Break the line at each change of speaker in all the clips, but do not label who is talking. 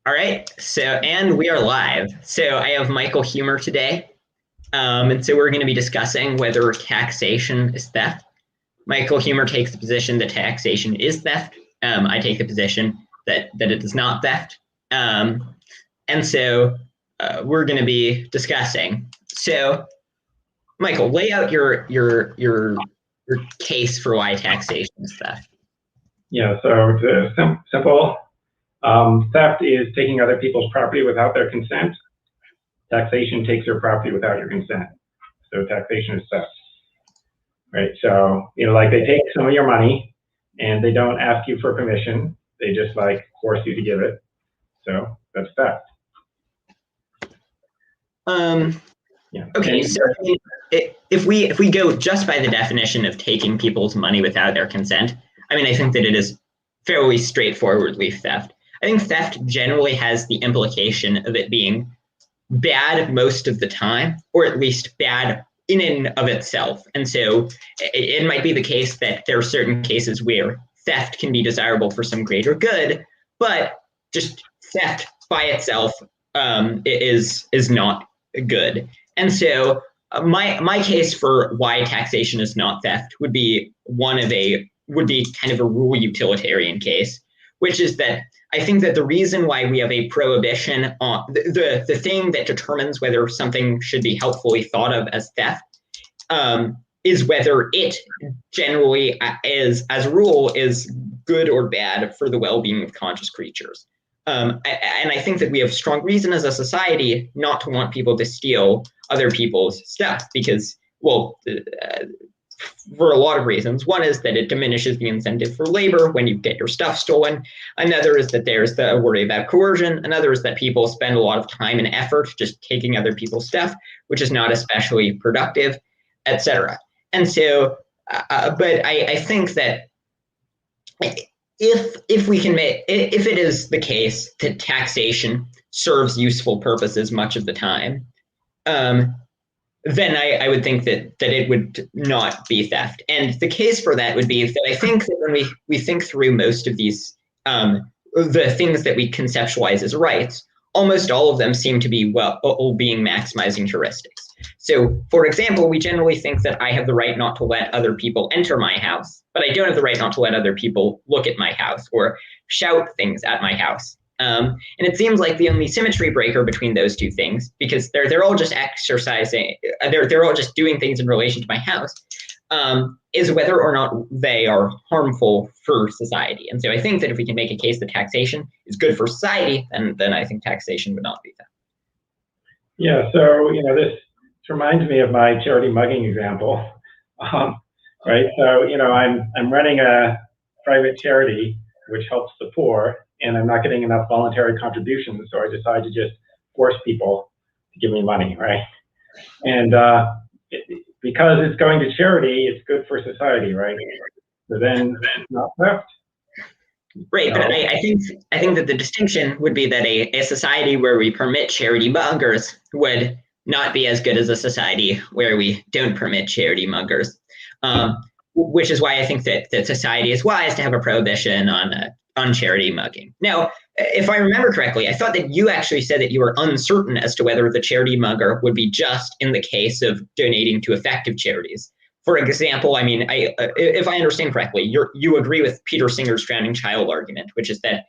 All right, and we are live. So I have Michael Huemer today, and so we're going to be discussing whether taxation is theft. Michael Huemer takes the position that taxation is theft. I take the position that it is not theft. And so we're going to be discussing. So, Michael, lay out your case for why taxation is theft.
Yeah, so it's simple. Theft is taking other people's property without their consent. Taxation takes your property without your consent. So taxation is theft, right? So, like they take some of your money and they don't ask you for permission. They just force you to give it. So that's theft.
Yeah. Okay, so if we go just by the definition of taking people's money without their consent, I think that it is fairly straightforwardly theft. I think theft generally has the implication of it being bad most of the time, or at least bad in and of itself. And so it might be the case that there are certain cases where theft can be desirable for some greater good, but just theft by itself is not good. And so my case for why taxation is not theft would be kind of a rule utilitarian case, which is that I think that the reason why we have a prohibition on the thing that determines whether something should be helpfully thought of as theft is whether it generally as a rule is good or bad for the well-being of conscious creatures. And I think that we have strong reason as a society not to want people to steal other people's stuff because, for a lot of reasons. One is that it diminishes the incentive for labor when you get your stuff stolen. Another is that there's the worry about coercion. Another is that people spend a lot of time and effort just taking other people's stuff, which is not especially productive, etc. And so, but I think that if it is the case that taxation serves useful purposes much of the time, then I would think that it would not be theft. And the case for that would be that I think that when we think through most of these, the things that we conceptualize as rights, almost all of them seem to be being maximizing heuristics. So, for example, we generally think that I have the right not to let other people enter my house, but I don't have the right not to let other people look at my house or shout things at my house. And it seems like the only symmetry breaker between those two things, because they're all just exercising, they're all just doing things in relation to my house, is whether or not they are harmful for society. And so I think that if we can make a case that taxation is good for society, then I think taxation would not be that.
Yeah, so this reminds me of my charity mugging example, right? So I'm running a private charity which helps the poor, and I'm not getting enough voluntary contributions, so I decide to just force people to give me money, right? And because it's going to charity, it's good for society, right? So then it's not theft.
Right, but I think that the distinction would be that a society where we permit charity muggers would not be as good as a society where we don't permit charity muggers. Which is why I think that society is wise to have a prohibition on charity mugging. Now, if I remember correctly, I thought that you actually said that you were uncertain as to whether the charity mugger would be just in the case of donating to effective charities. For example, if I understand correctly, you agree with Peter Singer's drowning child argument, which is that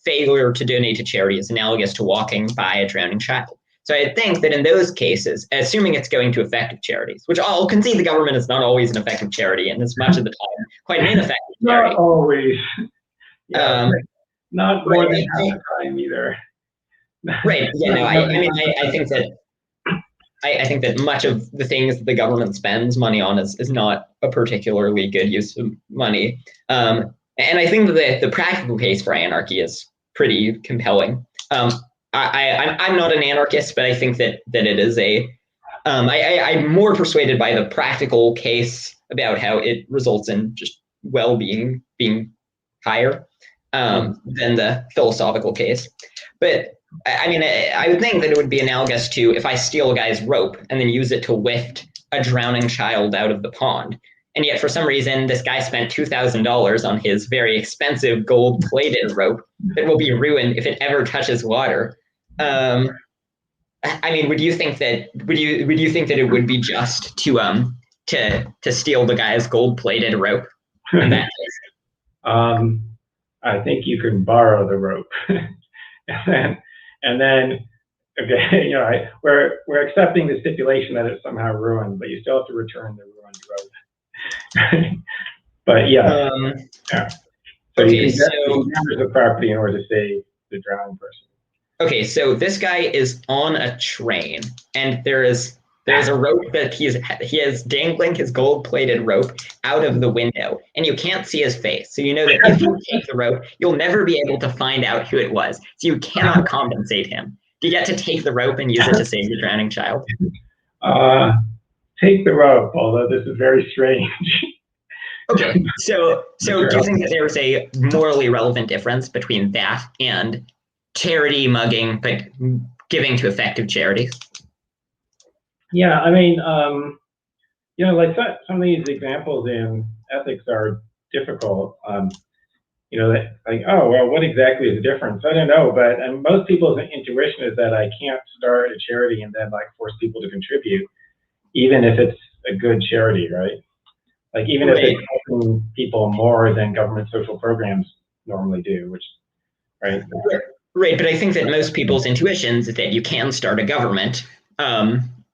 failure to donate to charity is analogous to walking by a drowning child. So I think that in those cases, assuming it's going to effective charities, which I'll concede the government is not always an effective charity, and as much of the time, quite an ineffective charity.
Not always. Yeah, not more than half the time either.
Right. Yeah. No. I think that much of the things that the government spends money on is not a particularly good use of money. And I think that the practical case for anarchy is pretty compelling. I'm not an anarchist, but I think that it is I'm more persuaded by the practical case about how it results in just well-being being higher than the philosophical case. But I would think that it would be analogous to if I steal a guy's rope and then use it to lift a drowning child out of the pond. And yet, for some reason, this guy spent $2,000 on his very expensive gold-plated rope that will be ruined if it ever touches water. I mean, would you think that it would be just to steal the guy's gold-plated rope in that case?
I think you can borrow the rope, and then okay, you know, we're accepting the stipulation that it's somehow ruined, but you still have to return the ruined rope. But yeah, yeah. So
okay,
you can damage the property in order to save the drowning person.
Okay, so this guy is on a train, and there's a rope that he is dangling his gold-plated rope out of the window, and you can't see his face. So you know that if you take the rope, you'll never be able to find out who it was. So you cannot compensate him. Do you get to take the rope and use it to save the drowning child?
Take the rope, although this is very strange.
Okay, so do you think that there's a morally relevant difference between that and charity mugging, but giving to effective charities?
Yeah, I mean, you know, like some of these examples in ethics are difficult. You know, like, oh, well, what exactly is the difference? I don't know, but and most people's intuition is that I can't start a charity and then like force people to contribute, even if it's a good charity, right? Like even if it's helping people more than government social programs normally do, which, right?
Right, but I think that most people's intuitions is that you can start a government.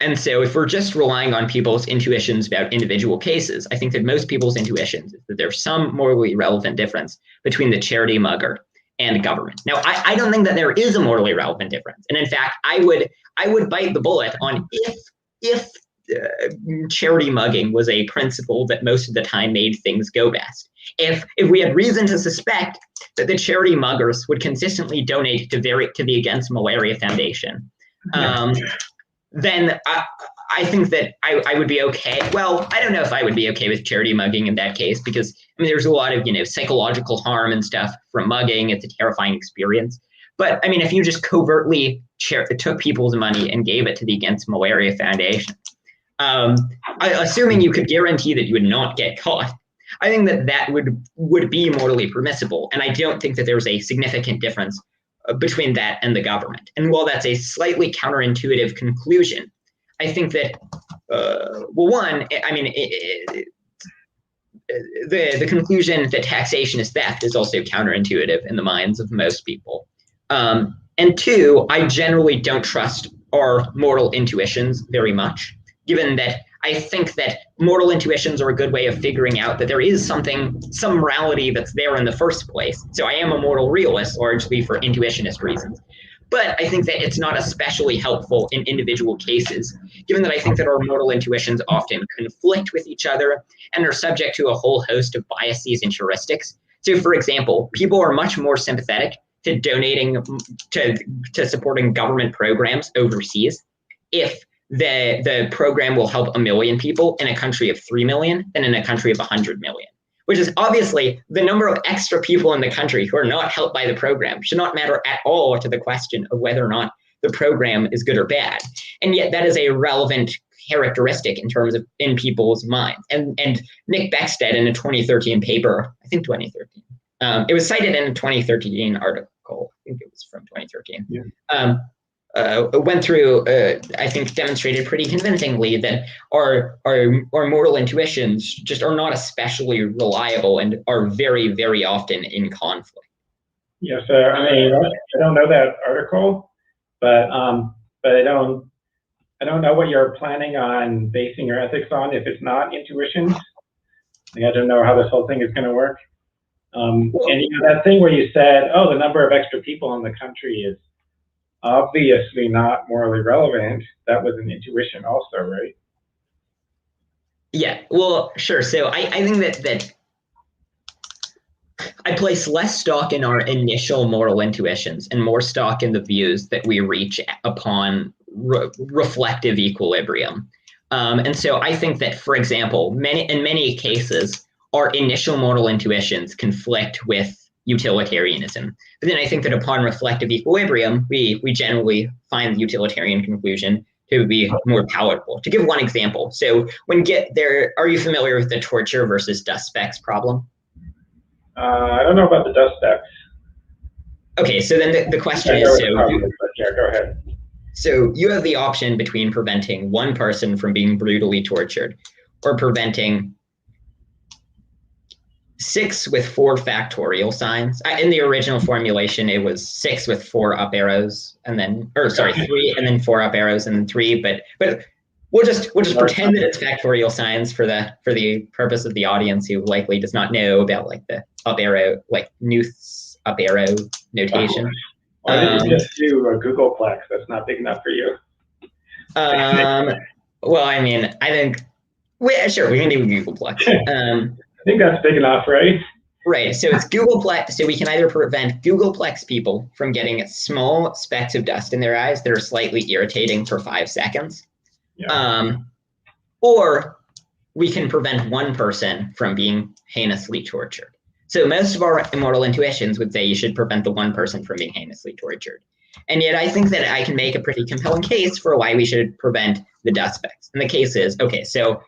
And so if we're just relying on people's intuitions about individual cases, I think that most people's intuitions is that there's some morally relevant difference between the charity mugger and government. Now, I don't think that there is a morally relevant difference. And in fact, I would bite the bullet on if charity mugging was a principle that most of the time made things go best. If we had reason to suspect that the charity muggers would consistently donate to the Against Malaria Foundation, then I think that I would be okay. Well, I don't know if I would be okay with charity mugging in that case, because I mean, there's a lot of, you know, psychological harm and stuff from mugging. It's a terrifying experience. But I mean, if you just covertly took people's money and gave it to the Against Malaria Foundation, assuming you could guarantee that you would not get caught, I think that would be morally permissible. And I don't think that there's a significant difference between that and the government. And while that's a slightly counterintuitive conclusion, I think that, well, one, I mean, the conclusion that taxation is theft is also counterintuitive in the minds of most people. And two, I generally don't trust our moral intuitions very much, given that I think that moral intuitions are a good way of figuring out that there is some morality that's there in the first place. So I am a moral realist, largely for intuitionist reasons. But I think that it's not especially helpful in individual cases, given that I think that our moral intuitions often conflict with each other and are subject to a whole host of biases and heuristics. So for example, people are much more sympathetic to donating to supporting government programs overseas if the program will help 1 million people in a country of 3 million than in a country of 100 million, which is obviously the number of extra people in the country who are not helped by the program should not matter at all to the question of whether or not the program is good or bad. And yet that is a relevant characteristic in people's minds. And Nick Beckstead in a 2013 paper, I think 2013, it was cited in a 2013 article, I think it was from 2013. Yeah. Went through, I think, demonstrated pretty convincingly that our moral intuitions just are not especially reliable and are very, very often in conflict.
Yeah, so I mean, I don't know that article, but I don't know what you're planning on basing your ethics on if it's not intuition. Like, I don't know how this whole thing is going to work. And you know, that thing where you said, oh, the number of extra people in the country is obviously not morally relevant. That was an intuition also, right?
Yeah, well, sure. So I think that I place less stock in our initial moral intuitions and more stock in the views that we reach upon reflective equilibrium. And so I think that, for example, in many cases, our initial moral intuitions conflict with utilitarianism. But then I think that upon reflective equilibrium, we generally find the utilitarian conclusion to be more palatable. To give one example, so are you familiar with the torture versus dust specks problem?
I don't know about the dust specks.
Okay, so then the question is,
yeah, go ahead.
So you have the option between preventing one person from being brutally tortured or preventing 6 with 4 factorial signs. In the original formulation, it was 6 with 4 up arrows and then, 3 and then 4 up arrows and then 3. But we'll just pretend that it's factorial signs for the purpose of the audience who likely does not know about like the up arrow, like Knuth's up arrow notation.
Why did you just do a Googleplex? That's not big enough for you.
Well, I mean, I think, sure, we can do Googleplex.
I think that's big enough, right?
Right. So it's Googleplex. So we can either prevent Googleplex people from getting small specks of dust in their eyes that are slightly irritating for 5 seconds. Yeah. Or we can prevent one person from being heinously tortured. So most of our immortal intuitions would say you should prevent the one person from being heinously tortured. And yet I think that I can make a pretty compelling case for why we should prevent the dust specks. And the case is, okay, so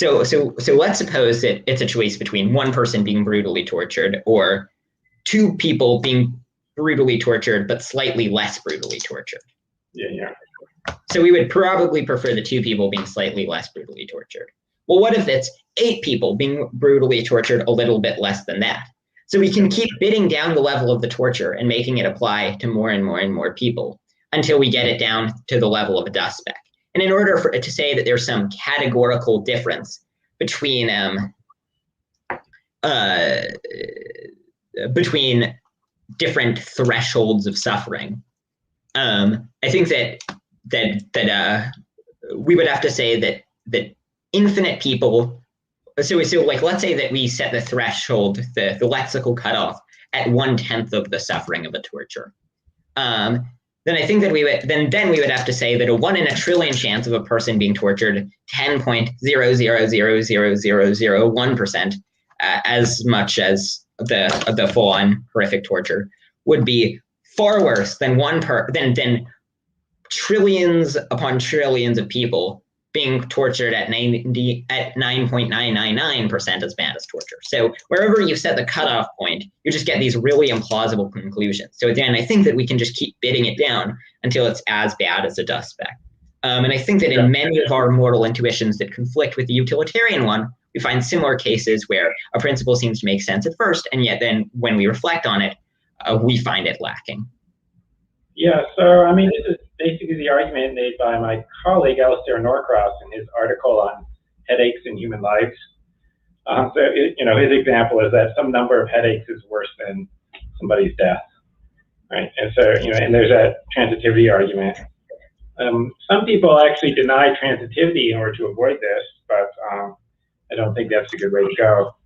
let's suppose that it's a choice between one person being brutally tortured or 2 people being brutally tortured, but slightly less brutally tortured.
Yeah.
So we would probably prefer the 2 people being slightly less brutally tortured. Well, what if it's 8 people being brutally tortured a little bit less than that? So we can keep bidding down the level of the torture and making it apply to more and more and more people until we get it down to the level of a dust speck. And in order for it to say that there's some categorical difference between different thresholds of suffering, I think that we would have to say that infinite people. So like let's say that we set the threshold, the lexical cutoff at 1/10 of the suffering of a torture. Then I think that we would have to say that a 1 in a trillion chance of a person being tortured 10.0000001%, as much as the full-on horrific torture, would be far worse than than trillions upon trillions of people being tortured at 9.999% as bad as torture. So wherever you set the cutoff point, you just get these really implausible conclusions. So again, I think that we can just keep bidding it down until it's as bad as a dust speck. And I think that in many of our mortal intuitions that conflict with the utilitarian one, we find similar cases where a principle seems to make sense at first, and yet then when we reflect on it, we find it lacking.
Yeah, so I mean, this is basically the argument made by my colleague Alistair Norcross in his article on headaches in human lives. His example is that some number of headaches is worse than somebody's death, right? And so, and there's that transitivity argument. Some people actually deny transitivity in order to avoid this, but I don't think that's a good way to go.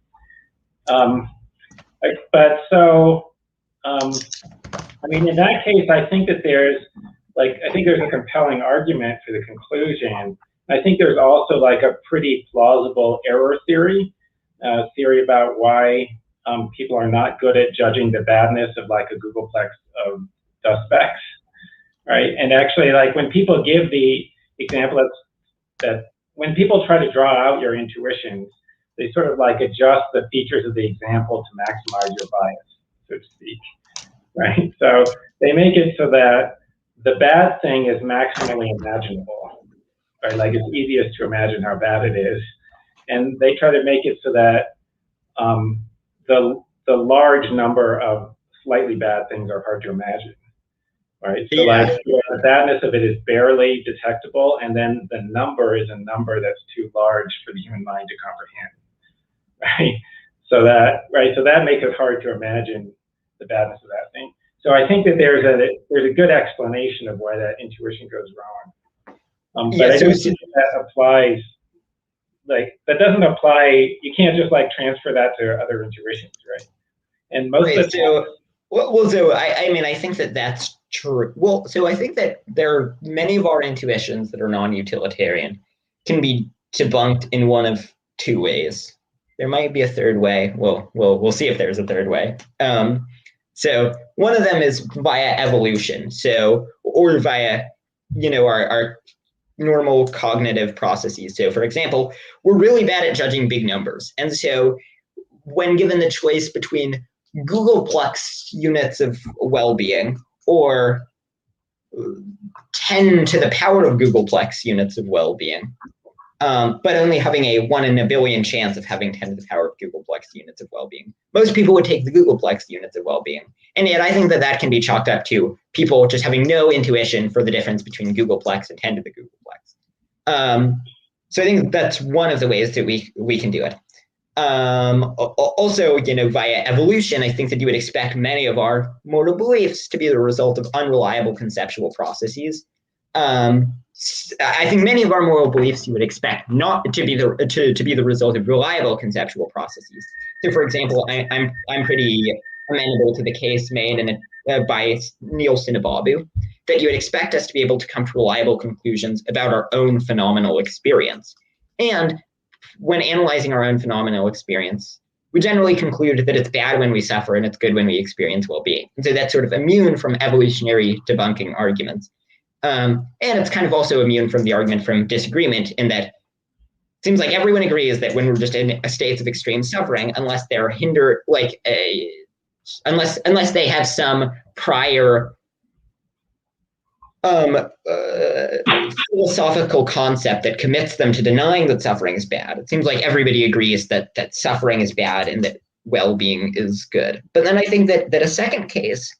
I mean, in that case, I think that there's a compelling argument for the conclusion. I think there's also like a pretty plausible error theory about why people are not good at judging the badness of like a Googleplex of dust specks, right? And actually, like when people give the example that when people try to draw out your intuitions, they sort of like adjust the features of the example to maximize your bias, so to speak. Right, so they make it so that the bad thing is maximally imaginable, right? Like it's easiest to imagine how bad it is, and they try to make it so that the large number of slightly bad things are hard to imagine, right? So like the badness of it is barely detectable, and then the number is a number that's too large for the human mind to comprehend, right? So that makes it hard to imagine the badness of that thing. So I think that there's a good explanation of why that intuition goes wrong. But I don't think that applies. Like that doesn't apply. You can't just like transfer that to other intuitions, right? And most of the time,
I mean, I think that that's true. Well, so I think that there are many of our intuitions that are non-utilitarian can be debunked in one of 2 ways. There might be a third way. We'll see if there's a third way. So one of them is via evolution. So, or via, our normal cognitive processes. So for example, we're really bad at judging big numbers. And so when given the choice between Googleplex units of well-being or 10 to the power of Googleplex units of well-being, but only having a 1 in a billion chance of having 10 to the power of Googleplex units of well-being, most people would take the Googleplex units of well-being. And yet I think that that can be chalked up to people just having no intuition for the difference between Googleplex and 10 to the Googleplex. So I think that's one of the ways that we can do it. Also, via evolution, I think that you would expect many of our moral beliefs to be the result of unreliable conceptual processes. I think many of our moral beliefs you would expect not to be the result of reliable conceptual processes. So, for example, I'm pretty amenable to the case made by Neil Sinababu that you would expect us to be able to come to reliable conclusions about our own phenomenal experience. And when analyzing our own phenomenal experience, we generally conclude that it's bad when we suffer and it's good when we experience well-being. And so that's sort of immune from evolutionary debunking arguments. And it's kind of also immune from the argument from disagreement in that it seems like everyone agrees that when we're just in a state of extreme suffering, unless they're hindered, unless they have some prior philosophical concept that commits them to denying that suffering is bad. It seems like everybody agrees that suffering is bad and that well-being is good. But then I think that a second case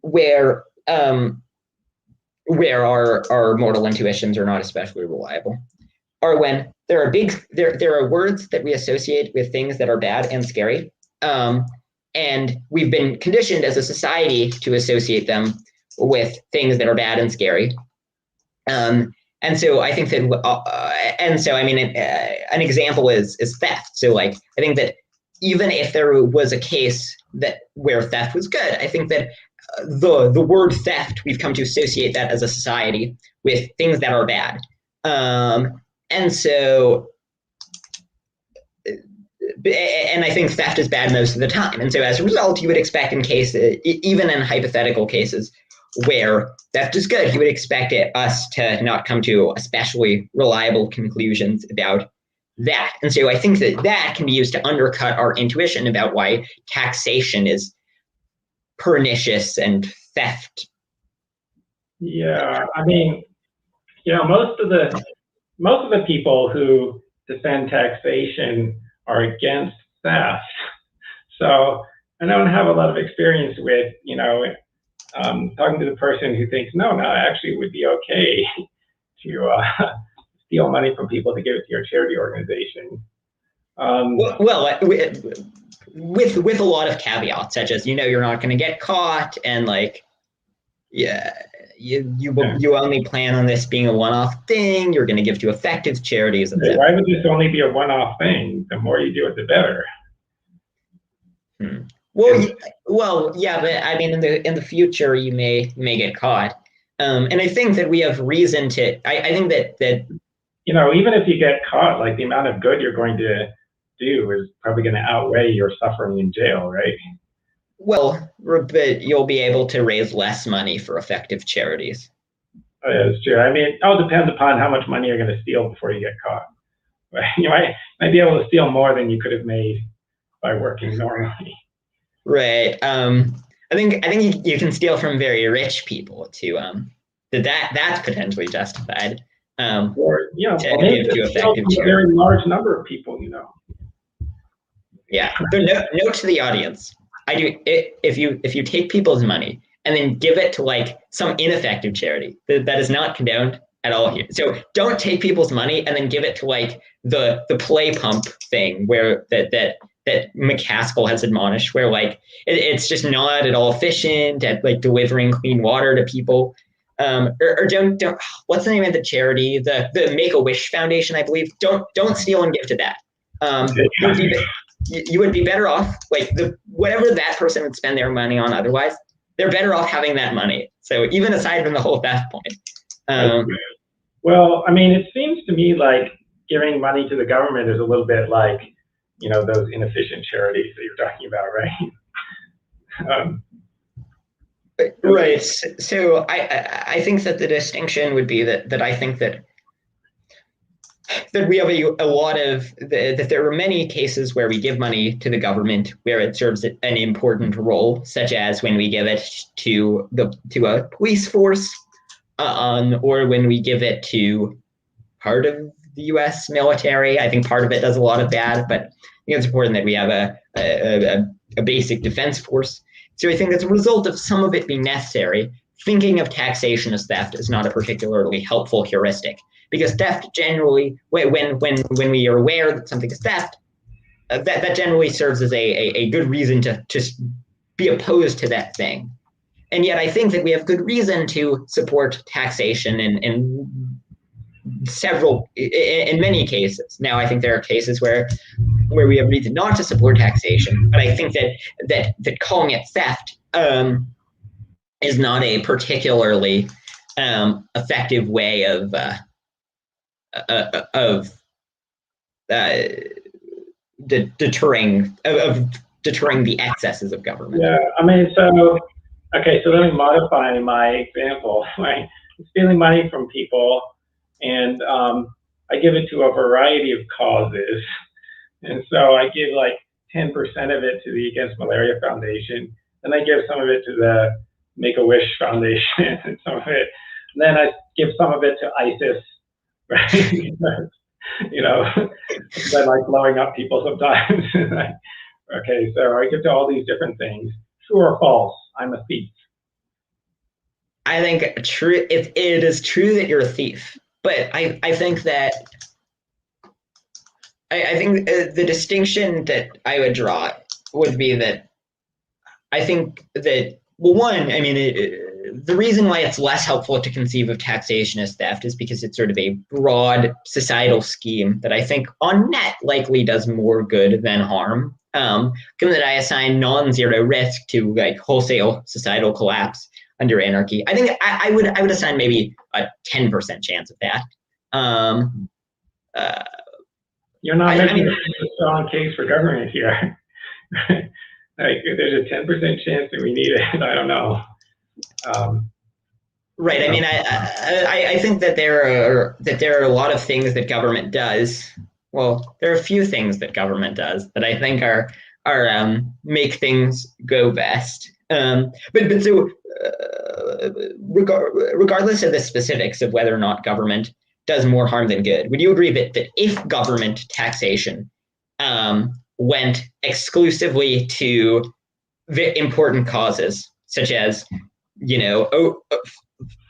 where our mortal intuitions are not especially reliable are when there are words that we associate with things that are bad and scary. And we've been conditioned as a society to associate them with things that are bad and scary. And so I think that, an example is theft. So I think that even if there was a case where theft was good, I think that the word theft, we've come to associate that as a society with things that are bad. And I think theft is bad most of the time. And so as a result, you would expect even in hypothetical cases where theft is good, you would expect us to not come to especially reliable conclusions about that. And so I think that can be used to undercut our intuition about why taxation is pernicious and theft.
Yeah, I mean, most of the people who defend taxation are against theft. So I don't have a lot of experience with, talking to the person who thinks, no, actually it would be okay to steal money from people to give it to your charity organization.
With a lot of caveats, such as you're not going to get caught, and you only plan on this being a one-off thing. You're going to give to effective charities.
Why would this only be a one-off thing? The more you do it, the better.
Well, yeah, but I mean, in the future, you may get caught, and I think that we have reason to. I think that
even if you get caught, the amount of good you're going to do is probably going to outweigh your suffering in jail, right?
Well, but you'll be able to raise less money for effective charities.
Oh, yeah, that's true. I mean, it all depends upon how much money you're going to steal before you get caught. You might be able to steal more than you could have made by working normally.
Right. I think you can steal from very rich people too. That's potentially justified.
Or maybe to effective a very large number of people.
Yeah. But note to the audience: if you take people's money and then give it to some ineffective charity, that is not condoned at all here. So don't take people's money and then give it to the play pump thing where that McCaskill has admonished, where it's just not at all efficient at delivering clean water to people. Or don't what's the name of the charity? The Make-A-Wish Foundation, I believe. Don't steal and give to that. You would be better off whatever that person would spend their money on otherwise. They're better off having that money. So even aside from the whole theft point.
Well, I mean, it seems to me like giving money to the government is a little bit like those inefficient charities that you're talking about, right?
Right. So I think that the distinction would be that I think that that we have a lot of that there are many cases where we give money to the government where it serves an important role, such as when we give it to a police force, or when we give it to part of the U.S. military. I think part of it does a lot of bad, but I think it's important that we have a basic defense force. So I think as a result of some of it being necessary, thinking of taxation as theft is not a particularly helpful heuristic, because theft generally, when we are aware that something is theft, that generally serves as a good reason to be opposed to that thing. And yet I think that we have good reason to support taxation in many cases. Now, I think there are cases where we have reason not to support taxation, but I think that calling it theft is not a particularly effective way of deterring the excesses of government.
Yeah, I mean, so okay, so let me modify my example. Right, I'm stealing money from people, and I give it to a variety of causes, and so I give like 10% of it to the Against Malaria Foundation, and I give some of it to the Make-A-Wish Foundation, and some of it, and then I give some of it to ISIS, right? You know, I like blowing up people sometimes. Okay, so I give to all these different things. True or false? I'm a thief.
I think true. It is true that you're a thief, but I think that I think the distinction that I would draw would be that I think that, well, one, I mean, the reason why it's less helpful to conceive of taxation as theft is because it's sort of a broad societal scheme that I think on net likely does more good than harm. Given that I assign non-zero risk to like wholesale societal collapse under anarchy, I think I would assign maybe a 10% chance of that.
You're not making a strong case for government here. Like, there's a 10% chance that we need it. I don't know.
Right. I mean, I think that there are a lot of things that government does. Well, there are a few things that government does that I think are make things go best. But so regardless of the specifics of whether or not government does more harm than good, would you agree that if government taxation went exclusively to the important causes, such as,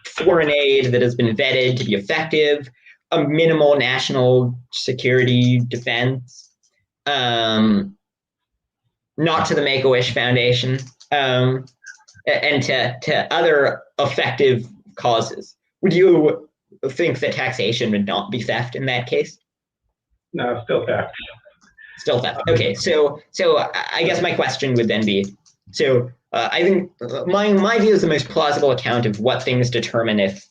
foreign aid that has been vetted to be effective, a minimal national security defense, not to the Make-A-Wish Foundation, and to other effective causes, would you think that taxation would not be theft in that case?
No, still theft.
Still theft. Okay, so I guess my question would then be, so I think my view is the most plausible account of what things determine if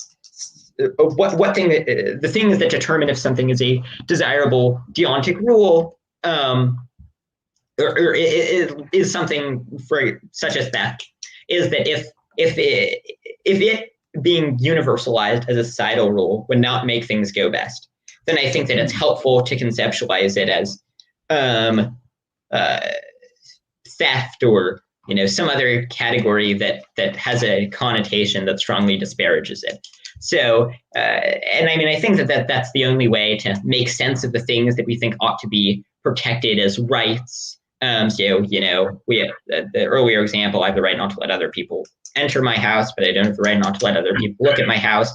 the things that determine if something is a desirable deontic rule, or is something for such as theft, is that if it being universalized as a societal rule would not make things go best, then I think that it's helpful to conceptualize it as theft, or some other category that has a connotation that strongly disparages it. So, and I mean, I think that's the only way to make sense of the things that we think ought to be protected as rights. So, we have the earlier example, I have the right not to let other people enter my house, but I don't have the right not to let other people look at my house.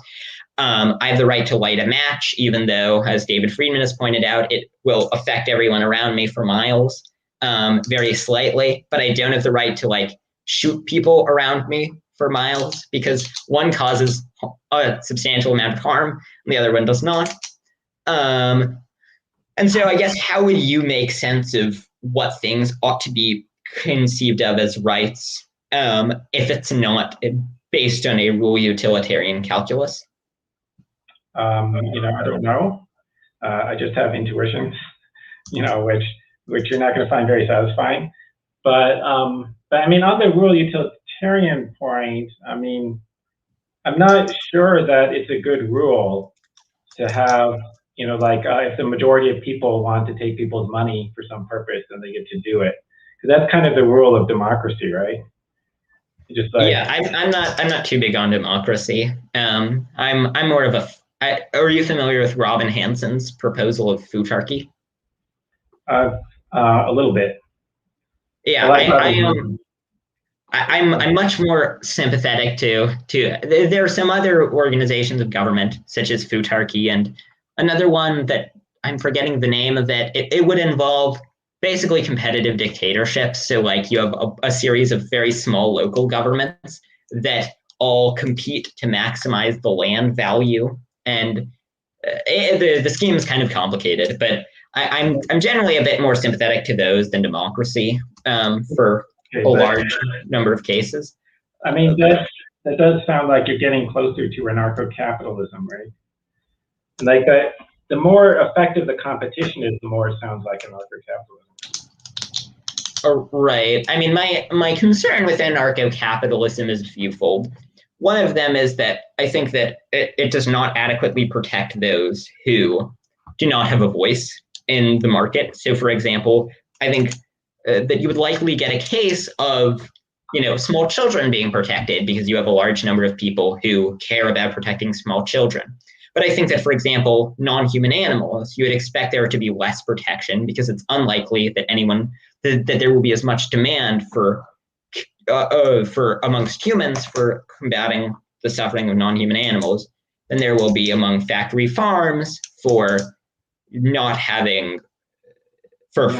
I have the right to light a match, even though, as David Friedman has pointed out, it will affect everyone around me for miles, very slightly. But I don't have the right to shoot people around me for miles, because one causes a substantial amount of harm and the other one does not. And so I guess, how would you make sense of what things ought to be conceived of as rights if it's not based on a rule utilitarian calculus?
I don't know. I just have intuitions, which you're not going to find very satisfying. But I mean, on the rule utilitarian point, I mean, I'm not sure that it's a good rule to have like if the majority of people want to take people's money for some purpose, then they get to do it. Because that's kind of the rule of democracy, right? Just like,
yeah, I'm not too big on democracy. I'm more of are you familiar with Robin Hanson's proposal of futarchy?
a little bit.
Yeah, I'm much more sympathetic to there are some other organizations of government such as futarchy and another one that I'm forgetting the name of it. It would involve basically competitive dictatorships. So like you have a series of very small local governments that all compete to maximize the land value, and the scheme is kind of complicated, but I'm generally a bit more sympathetic to those than democracy for a large number of cases.
I mean, that does sound like you're getting closer to anarcho-capitalism, right? Like the more effective the competition is, the more it sounds like anarcho-capitalism.
Right. I mean, my concern with anarcho-capitalism is viewfold. One of them is that I think that it does not adequately protect those who do not have a voice in the market. So, for example, I think that you would likely get a case of small children being protected because you have a large number of people who care about protecting small children. But I think that, for example, non-human animals, you would expect there to be less protection because it's unlikely that that there will be as much demand for amongst humans for combating the suffering of non-human animals than there will be among factory farms for not having for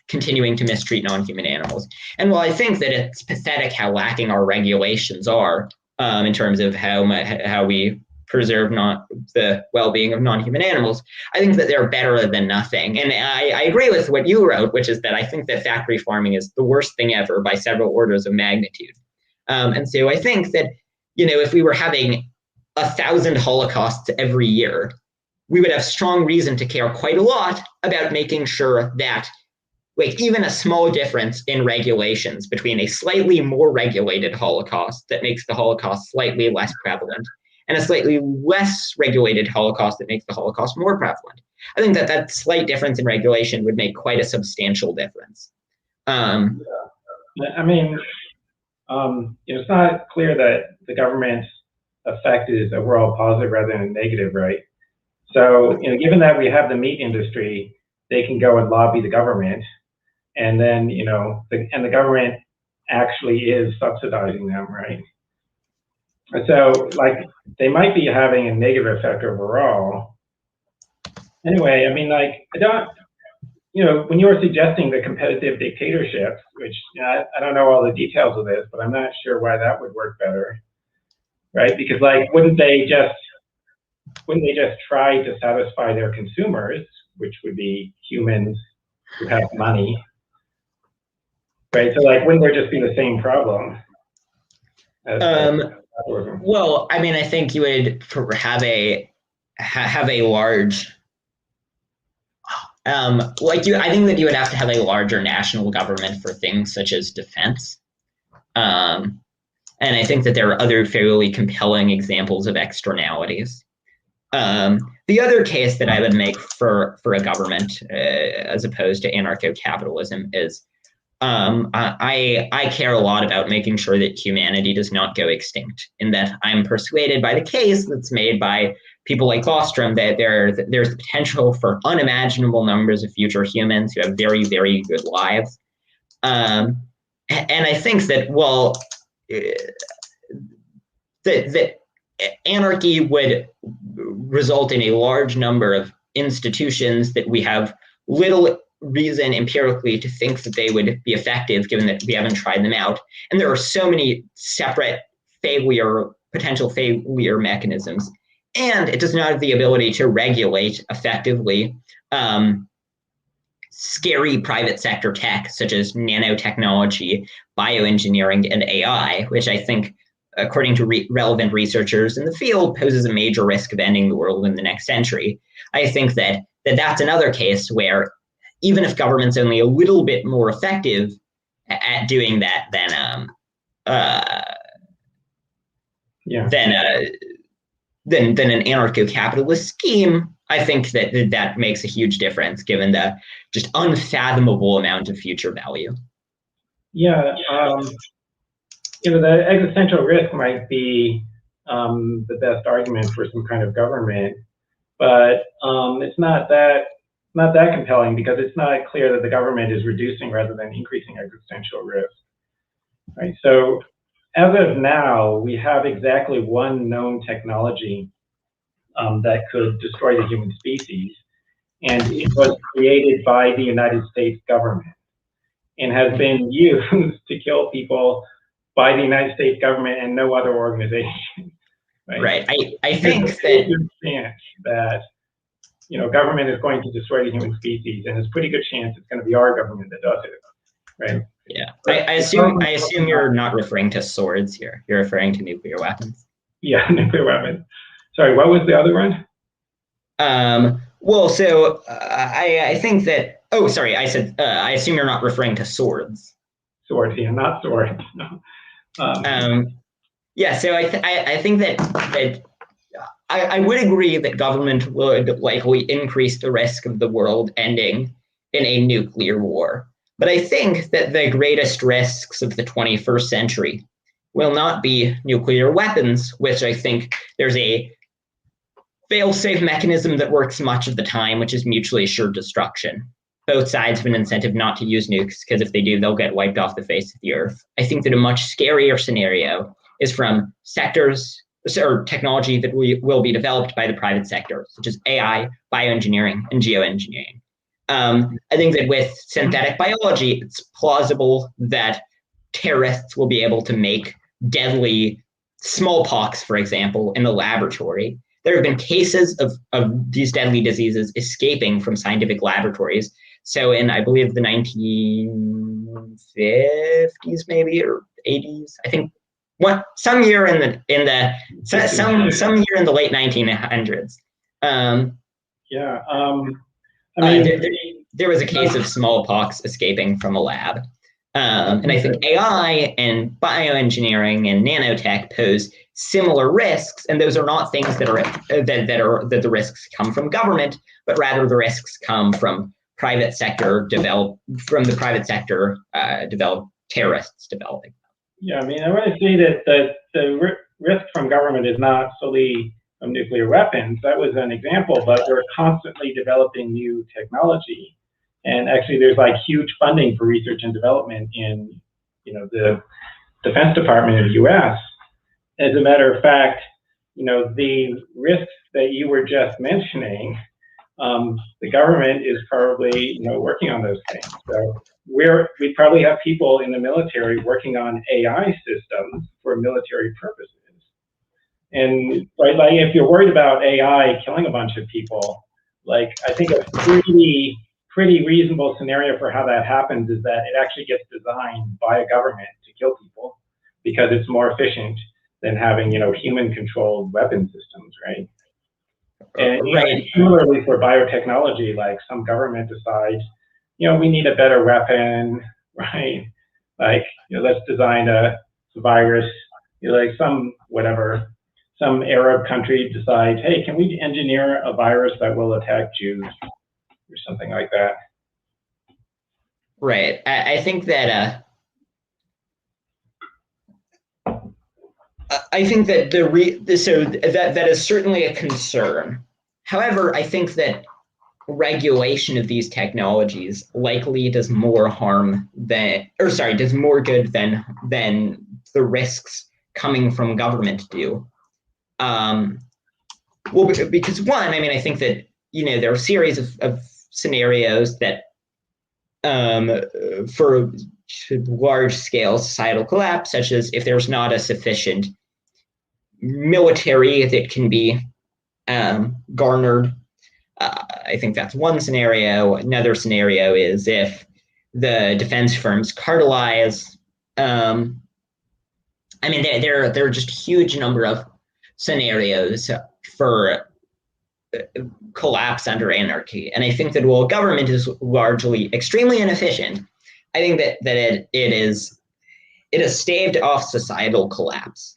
continuing to mistreat non-human animals. And while I think that it's pathetic how lacking our regulations are in terms of how we preserve the well-being of non-human animals, I think that they're better than nothing. And I agree with what you wrote, which is that I think that factory farming is the worst thing ever by several orders of magnitude. And so I think that, if we were having 1,000 Holocausts every year, we would have strong reason to care quite a lot about making sure that even a small difference in regulations between a slightly more regulated Holocaust that makes the Holocaust slightly less prevalent and a slightly less regulated Holocaust that makes the Holocaust more prevalent. I think that slight difference in regulation would make quite a substantial difference.
I mean, it's not clear that the government's effect is overall positive rather than negative, right? So, given that we have the meat industry, they can go and lobby the government, and then, the government actually is subsidizing them, right? So, like, they might be having a negative effect overall. Anyway, I mean, like, I don't, when you were suggesting the competitive dictatorships, which I don't know all the details of this, but I'm not sure why that would work better, right? Because, like, wouldn't they just try to satisfy their consumers, which would be humans who have money, right? So, like, wouldn't there just be the same problem?
Well, I mean, I think you would have a large, I think that you would have to have a larger national government for things such as defense. And I think that there are other fairly compelling examples of externalities. The other case that I would make for a government as opposed to anarcho-capitalism is I care a lot about making sure that humanity does not go extinct, in that I'm persuaded by the case that's made by people like Bostrom that there's the potential for unimaginable numbers of future humans who have very, very good lives. And I think that, that anarchy would result in a large number of institutions that we have little reason empirically to think that they would be effective, given that we haven't tried them out. And there are so many separate potential failure mechanisms. And it does not have the ability to regulate effectively scary private sector tech, such as nanotechnology, bioengineering, and AI, which I think, according to relevant researchers in the field, poses a major risk of ending the world in the next century. I think that's another case where even if government's only a little bit more effective at doing that than an anarcho-capitalist scheme, I think that makes a huge difference given the just unfathomable amount of future value.
Yeah, the existential risk might be the best argument for some kind of government, but it's not that compelling because it's not clear that the government is reducing rather than increasing existential risk. Right. So as of now, we have exactly one known technology that could destroy the human species, and it was created by the United States government and has been used to kill people by the United States government and no other organization.
Right. I think
that government is going to destroy the human species, and there's a pretty good chance it's going to be our government that does it. Right.
Yeah. I assume you're not referring to swords here. You're referring to nuclear weapons.
Yeah, nuclear weapons. Sorry, what was the other one?
Well, so I think that. Oh, sorry. I said I assume you're not referring to swords.
Swords, yeah, not swords. No.
Yeah. So I think that I would agree that government would likely increase the risk of the world ending in a nuclear war. But I think that the greatest risks of the 21st century will not be nuclear weapons, which I think there's a fail-safe mechanism that works much of the time, which is mutually assured destruction. Both sides have an incentive not to use nukes, because if they do, they'll get wiped off the face of the earth. I think that a much scarier scenario is from sectors or technology that will be developed by the private sector, such as AI, bioengineering, and geoengineering. I think that with synthetic biology, it's plausible that terrorists will be able to make deadly smallpox, for example, in the laboratory. There have been cases of these deadly diseases escaping from scientific laboratories. So in, I believe, the 1950s, maybe, or 80s, I think, some year in the late 1900s. There was a case of smallpox escaping from a lab. And I think AI and bioengineering and nanotech pose similar risks, and those are not things that the risks come from government, but rather the risks come from private sector developed terrorists developing.
Yeah, I mean, I want to say that the risk from government is not solely from nuclear weapons. That was an example, but we're constantly developing new technology. And actually, there's like huge funding for research and development in, the Defense Department of the U.S. As a matter of fact, the risks that you were just mentioning, the government is probably, working on those things. So we probably have people in the military working on AI systems for military purposes. And like if you're worried about AI killing a bunch of people, like I think a pretty reasonable scenario for how that happens is that it actually gets designed by a government to kill people because it's more efficient than having, human-controlled weapon systems, right? And similarly for biotechnology, like some government decides, we need a better weapon, right? Like, let's design a virus, like some Arab country decides, hey, can we engineer a virus that will attack Jews or something like that?
Right. I think that that is certainly a concern. However, I think that regulation of these technologies likely does more good than the risks coming from government do. Well, because one, I mean, I think that there are a series of scenarios that for large-scale societal collapse, such as if there's not a sufficient military that can be garnered. I think that's one scenario. Another scenario is if the defense firms cartelize. I mean, there are just a huge number of scenarios for collapse under anarchy. And I think that while government is largely extremely inefficient, I think that it has staved off societal collapse.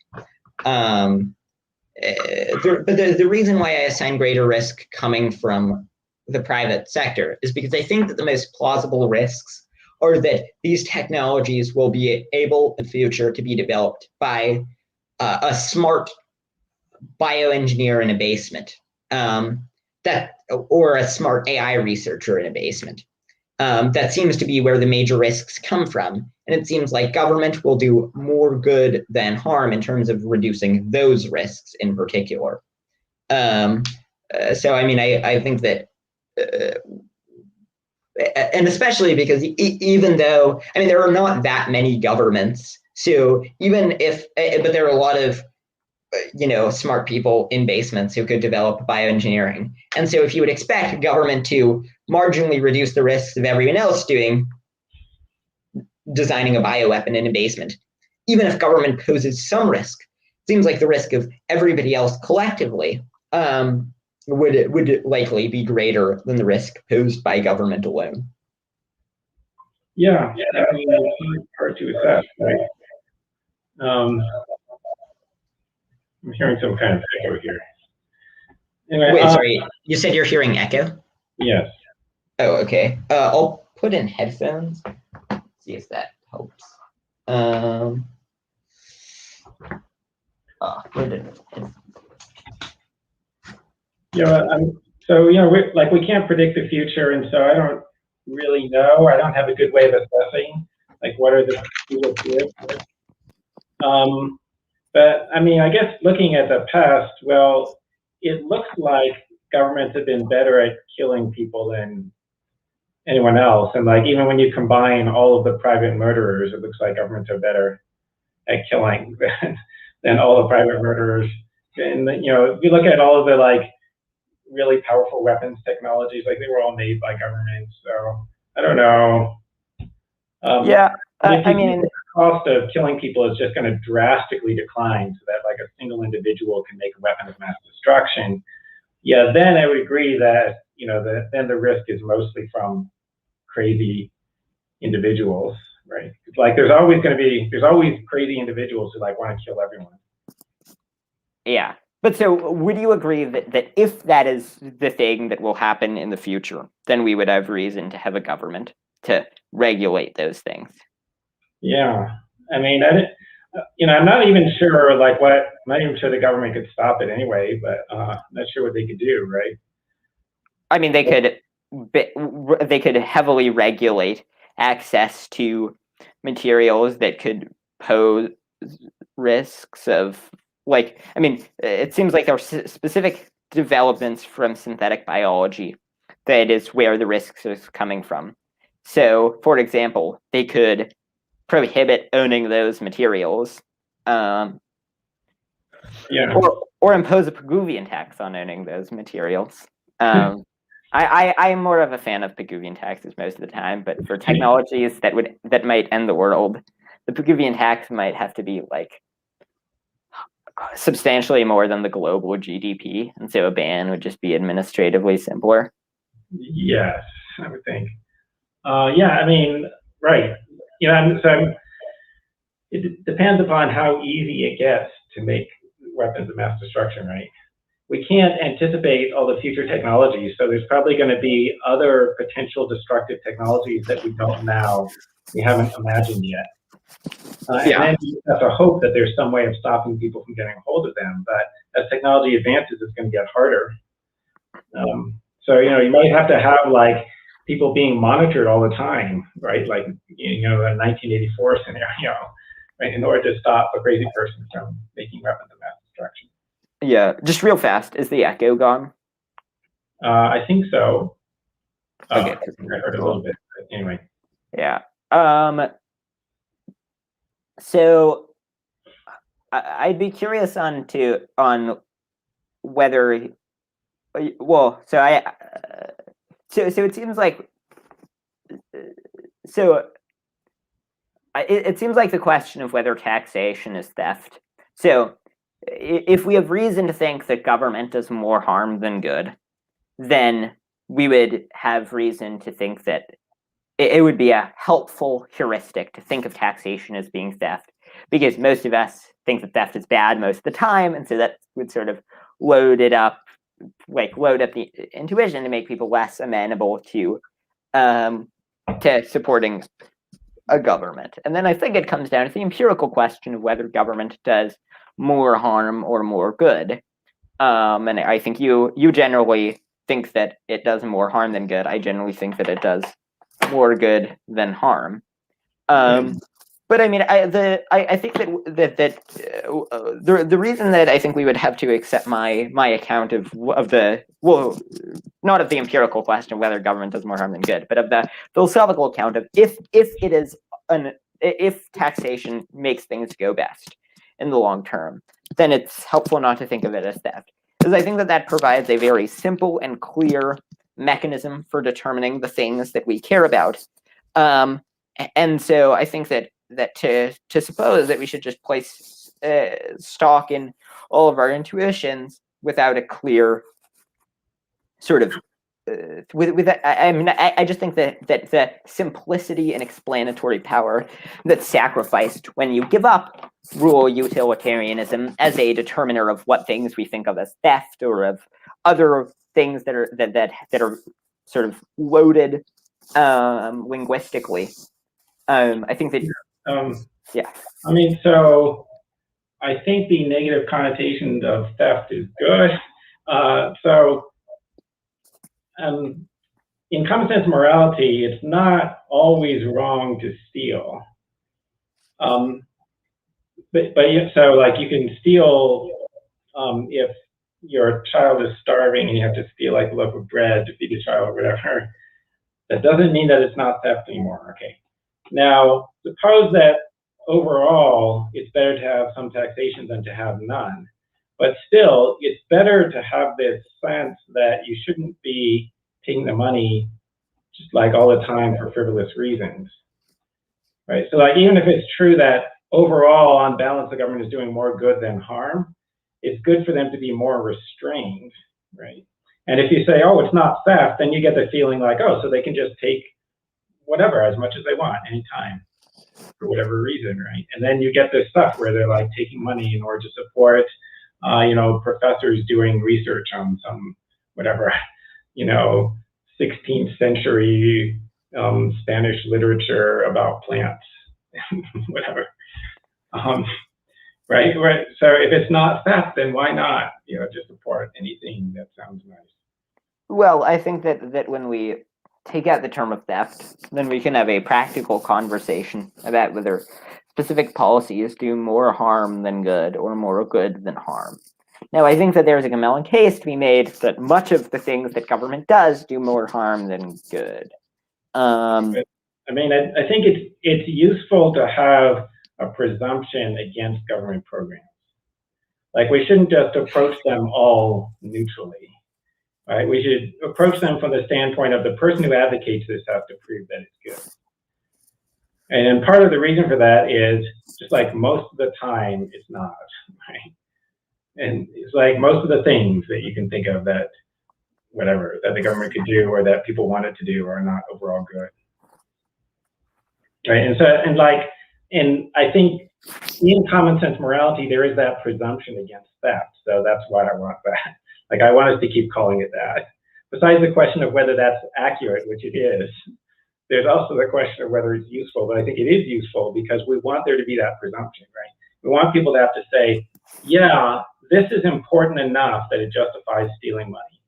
but the reason why I assign greater risk coming from the private sector is because I think that the most plausible risks are that these technologies will be able in the future to be developed by a smart bioengineer in a basement, or a smart AI researcher in a basement. That seems to be where the major risks come from. And it seems like government will do more good than harm in terms of reducing those risks in particular. So, I mean, I think that, and especially because even though, I mean, there are not that many governments. So even if, but there are a lot of, smart people in basements who could develop bioengineering. And so if you would expect government to marginally reduce the risks of everyone else designing a bioweapon in a basement, even if government poses some risk, it seems like the risk of everybody else collectively would likely be greater than the risk posed by government alone.
Yeah, I mean, it's hard to assess, right? I'm hearing some kind of echo here.
Anyway, wait, sorry, you said you're hearing echo?
Yes.
Oh, okay. I'll put in headphones. See if that helps. Where did it?
Yeah, so we can't predict the future, and so I don't really know. I don't have a good way of assessing like what are the people here. But I mean, I guess looking at the past, well, it looks like governments have been better at killing people than anyone else. And like even when you combine all of the private murderers, it looks like governments are better at killing than all the private murderers. And if you look at all of the like really powerful weapons technologies, like they were all made by governments. So I don't know.
Yeah, I mean,
the cost of killing people is just going to drastically decline, so that like a single individual can make a weapon of mass destruction. Yeah, then I would agree that then the risk is mostly from crazy individuals, right? It's like there's always crazy individuals who like want to kill everyone.
Yeah, but so would you agree that if that is the thing that will happen in the future, then we would have reason to have a government to regulate those things?
Yeah, I mean, I'm not even sure I'm not even sure the government could stop it anyway, but I'm not sure what they could do, right?
I mean, they could heavily regulate access to materials that could pose risks of, like, I mean, it seems like there are specific developments from synthetic biology that is where the risks is coming from. So, for example, they could prohibit owning those materials,
Yeah.
or impose a Pigouvian tax on owning those materials. I'm more of a fan of Pigouvian taxes most of the time, but for technologies that might end the world, the Pigouvian tax might have to be like substantially more than the global GDP, and so a ban would just be administratively simpler.
Yes, I would think. Yeah, I mean, right. It depends upon how easy it gets to make weapons of mass destruction, right? We can't anticipate all the future technologies, so there's probably going to be other potential destructive technologies that we haven't imagined yet. And then you have to hope that there's some way of stopping people from getting a hold of them. But as technology advances, it's going to get harder. So you might have to have like people being monitored all the time, right? Like a 1984 scenario, right? In order to stop a crazy person from making weapons of mass destruction.
Yeah, just real fast. Is the echo gone?
I think so.
Okay.
I heard a little bit, but anyway.
Yeah. So I'd be curious on whether, well, so it seems like, it seems like the question of whether taxation is theft. So if we have reason to think that government does more harm than good, then we would have reason to think that it would be a helpful heuristic to think of taxation as being theft, because most of us think think that theft is bad most of the time, and so that would sort of load up the intuition to make people less amenable to supporting a government. And then I think it comes down to the empirical question of whether government does more harm or more good. And I think you generally think that it does more harm than good. I generally think that it does more good than harm. But I mean, I think that the reason that I think we would have to accept my account of the, well, not of the empirical question of whether government does more harm than good, but of the philosophical account of if taxation makes things go best in the long term, then it's helpful not to think of it as theft, because I think that provides a very simple and clear mechanism for determining the things that we care about. And so I think that to suppose that we should just place stock in all of our intuitions without a clear sort of I just think that the simplicity and explanatory power that's sacrificed when you give up rural utilitarianism as a determiner of what things we think of as theft or of other things that are sort of loaded linguistically. I think that yeah.
I mean, so I think the negative connotation of theft is good. In common sense morality, it's not always wrong to steal. So like you can steal if your child is starving and you have to steal like a loaf of bread to feed the child or whatever. That doesn't mean that it's not theft anymore. Okay. Now, suppose that overall it's better to have some taxation than to have none. But still, it's better to have this sense that you shouldn't be taking the money just like all the time for frivolous reasons, right? So like even if it's true that overall, on balance, the government is doing more good than harm, it's good for them to be more restrained, right? And if you say, oh, it's not theft, then you get the feeling like, oh, so they can just take whatever as much as they want anytime for whatever reason, right? And then you get this stuff where they're like taking money in order to support professors doing research on some whatever, 16th century Spanish literature about plants, whatever. Right. So if it's not theft, then why not, just support anything that sounds nice?
Well, I think that when we take out the term of theft, then we can have a practical conversation about whether specific policies do more harm than good or more good than harm. Now, I think that there's a compelling case to be made that much of the things that government does do more harm than good.
I think it's useful to have a presumption against government programs. Like we shouldn't just approach them all neutrally, right? We should approach them from the standpoint of the person who advocates this has to prove that it's good. And part of the reason for that is just like most of the time it's not, right? And it's like most of the things that you can think of that the government could do or that people want it to do are not overall good. Right. And I think in common sense morality, there is that presumption against theft. So that's why I want that. Like I want us to keep calling it that. Besides the question of whether that's accurate, which it is, there's also the question of whether it's useful. But I think it is useful because we want there to be that presumption, right? We want people to have to say, yeah, this is important enough that it justifies stealing money.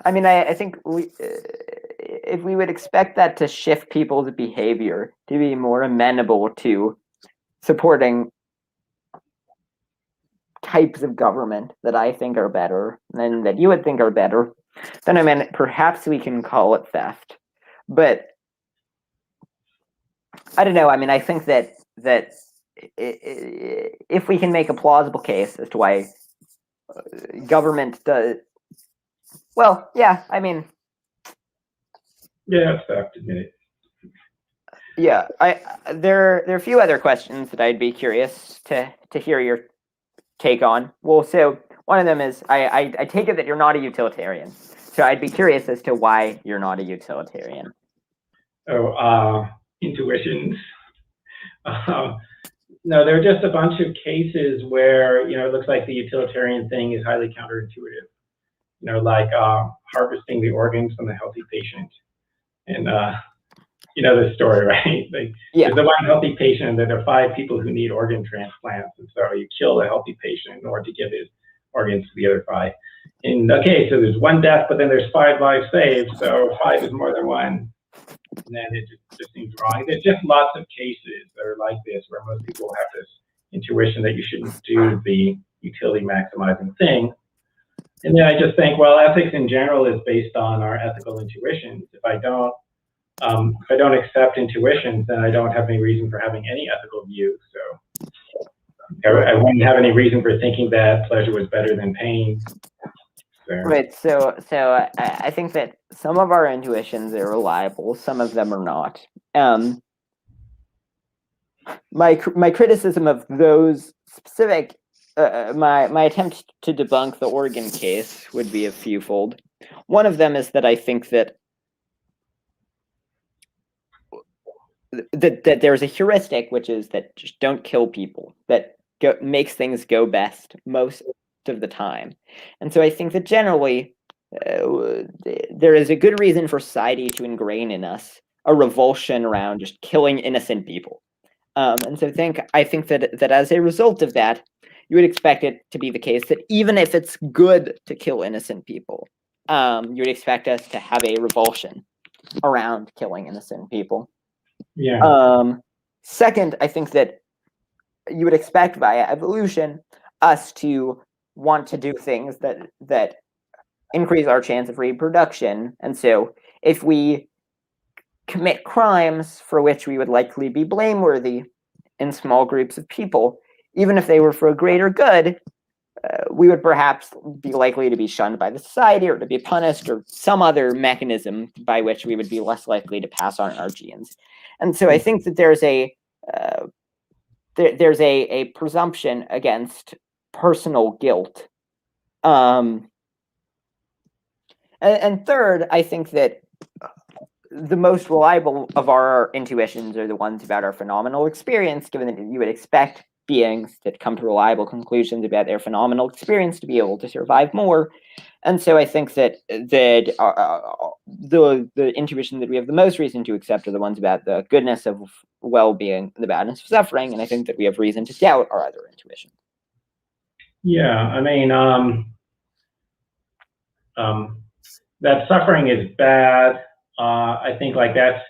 I think if we would expect that to shift people's behavior to be more amenable to supporting types of government that I think are better and that you would think are better, then perhaps we can call it theft. But I don't know. I think that if we can make a plausible case as to why government does, well, yeah,
yeah, it's theft, admit it.
Yeah, there are a few other questions that I'd be curious to hear your take on. Well, so one of them is I take it that you're not a utilitarian, so I'd be curious as to why you're not a utilitarian.
intuitions. No, there are just a bunch of cases where, it looks like the utilitarian thing is highly counterintuitive. Like harvesting the organs from the healthy patient. And you know the story, right? Like,
Yeah.
there's the one healthy patient, and then there are 5 people who need organ transplants. And so you kill the healthy patient in order to give his organs to the other 5. And okay, so there's 1 death, but then there's 5 lives saved. So 5 is more than 1. And then it just seems wrong. There's just lots of cases that are like this, where most people have this intuition that you shouldn't do the utility maximizing thing. And then I just think, well, ethics in general is based on our ethical intuitions. If I don't accept intuitions, then I don't have any reason for having any ethical view. So I wouldn't have any reason for thinking that pleasure was better than pain. So.
Right. So I think that some of our intuitions are reliable, some of them are not. My criticism of those specific, my attempt to debunk the organ case would be a fewfold. One of them is that I think that there's a heuristic, which is that just don't kill people, that makes things go best most of the time. And so I think that generally there is a good reason for society to ingrain in us a revulsion around just killing innocent people. And so I think that as a result of that, you would expect it to be the case that even if it's good to kill innocent people, you would expect us to have a revulsion around killing innocent people.
Yeah.
Second, I think that you would expect via evolution us to want to do things that increase our chance of reproduction. And so if we commit crimes for which we would likely be blameworthy in small groups of people, even if they were for a greater good, we would perhaps be likely to be shunned by the society or to be punished or some other mechanism by which we would be less likely to pass on our genes. And so I think that there's a presumption against personal guilt. And third, I think that the most reliable of our intuitions are the ones about our phenomenal experience, given that you would expect beings that come to reliable conclusions about their phenomenal experience to be able to survive more. And so I think that the intuition that we have the most reason to accept are the ones about the goodness of well-being, the badness of suffering, and I think that we have reason to doubt our other intuitions.
Yeah, I mean, that suffering is bad. I think like that's,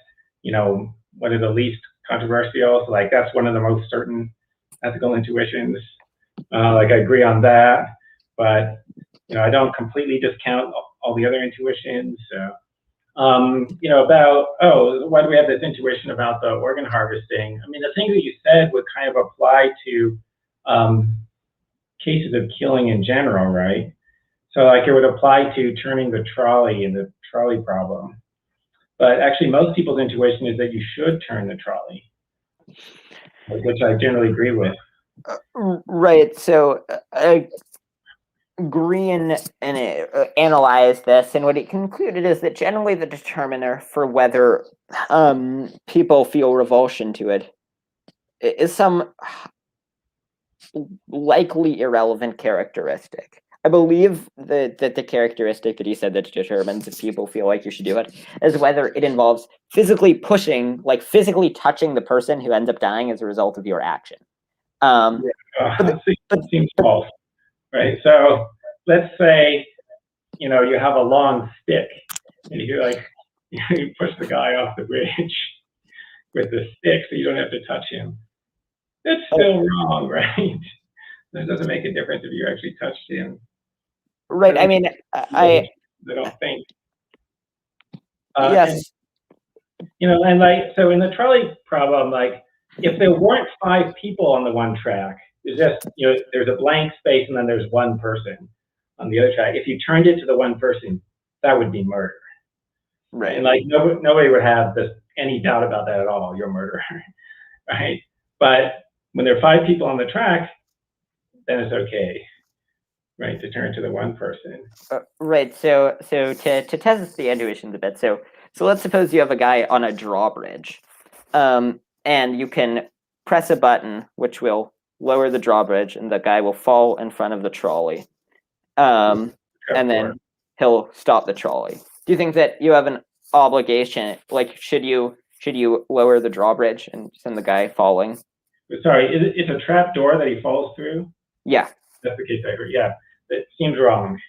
one of the least controversial. So like that's one of the most certain ethical intuitions. Like I agree on that, but I don't completely discount all the other intuitions. About why do we have this intuition about the organ harvesting? I mean, the things that you said would kind of apply to cases of killing in general, right? So like it would apply to turning the trolley and the trolley problem. But actually most people's intuition is that you should turn the trolley, which I generally agree with.
Right. So Green analyzed this, and what he concluded is that generally the determiner for whether people feel revulsion to it is some likely irrelevant characteristic. I believe that the characteristic that he said that determines if people feel like you should do it is whether it involves physically pushing, like physically touching the person who ends up dying as a result of your action.
Seems false, right? So let's say, you have a long stick and you you push the guy off the bridge with the stick so you don't have to touch him. That's still wrong, right? That doesn't make a difference if you actually touched him.
Right. I mean, I
don't think.
Yes.
And so in the trolley problem, if there weren't 5 people on the one track, there's just, there's a blank space and then there's one person on the other track. If you turned it to the one person, that would be murder.
Right.
And nobody would have any doubt about that at all. You're a murderer, right? But when there are 5 people on the track, then it's okay, right, to turn to the one person.
Right. So to test the intuitions a bit. So let's suppose you have a guy on a drawbridge, and you can press a button which will lower the drawbridge, and the guy will fall in front of the trolley, and then he'll stop the trolley. Do you think that you have an obligation? Like, should you lower the drawbridge and send the guy falling?
Sorry, it's a trap door that he falls through?
Yeah.
That's the case I heard. Yeah, it seems wrong.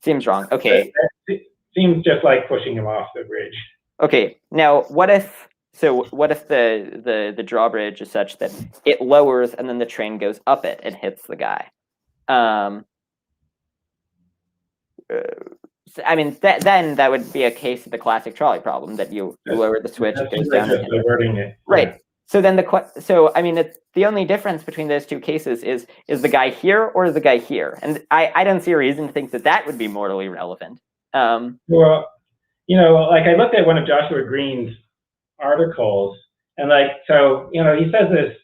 Seems wrong. Okay.
It seems just like pushing him off the bridge.
Okay. Now, what if the drawbridge is such that it lowers and then the train goes up it and hits the guy? I mean, then that would be a case of the classic trolley problem, that you lower the switch, it goes down.
Just diverting it.
Right.
Yeah.
So then I mean, the only difference between those two cases is the guy here or the guy here, and I don't see a reason to think that would be morally relevant.
Well, like I looked at one of Joshua Green's articles, and he says this.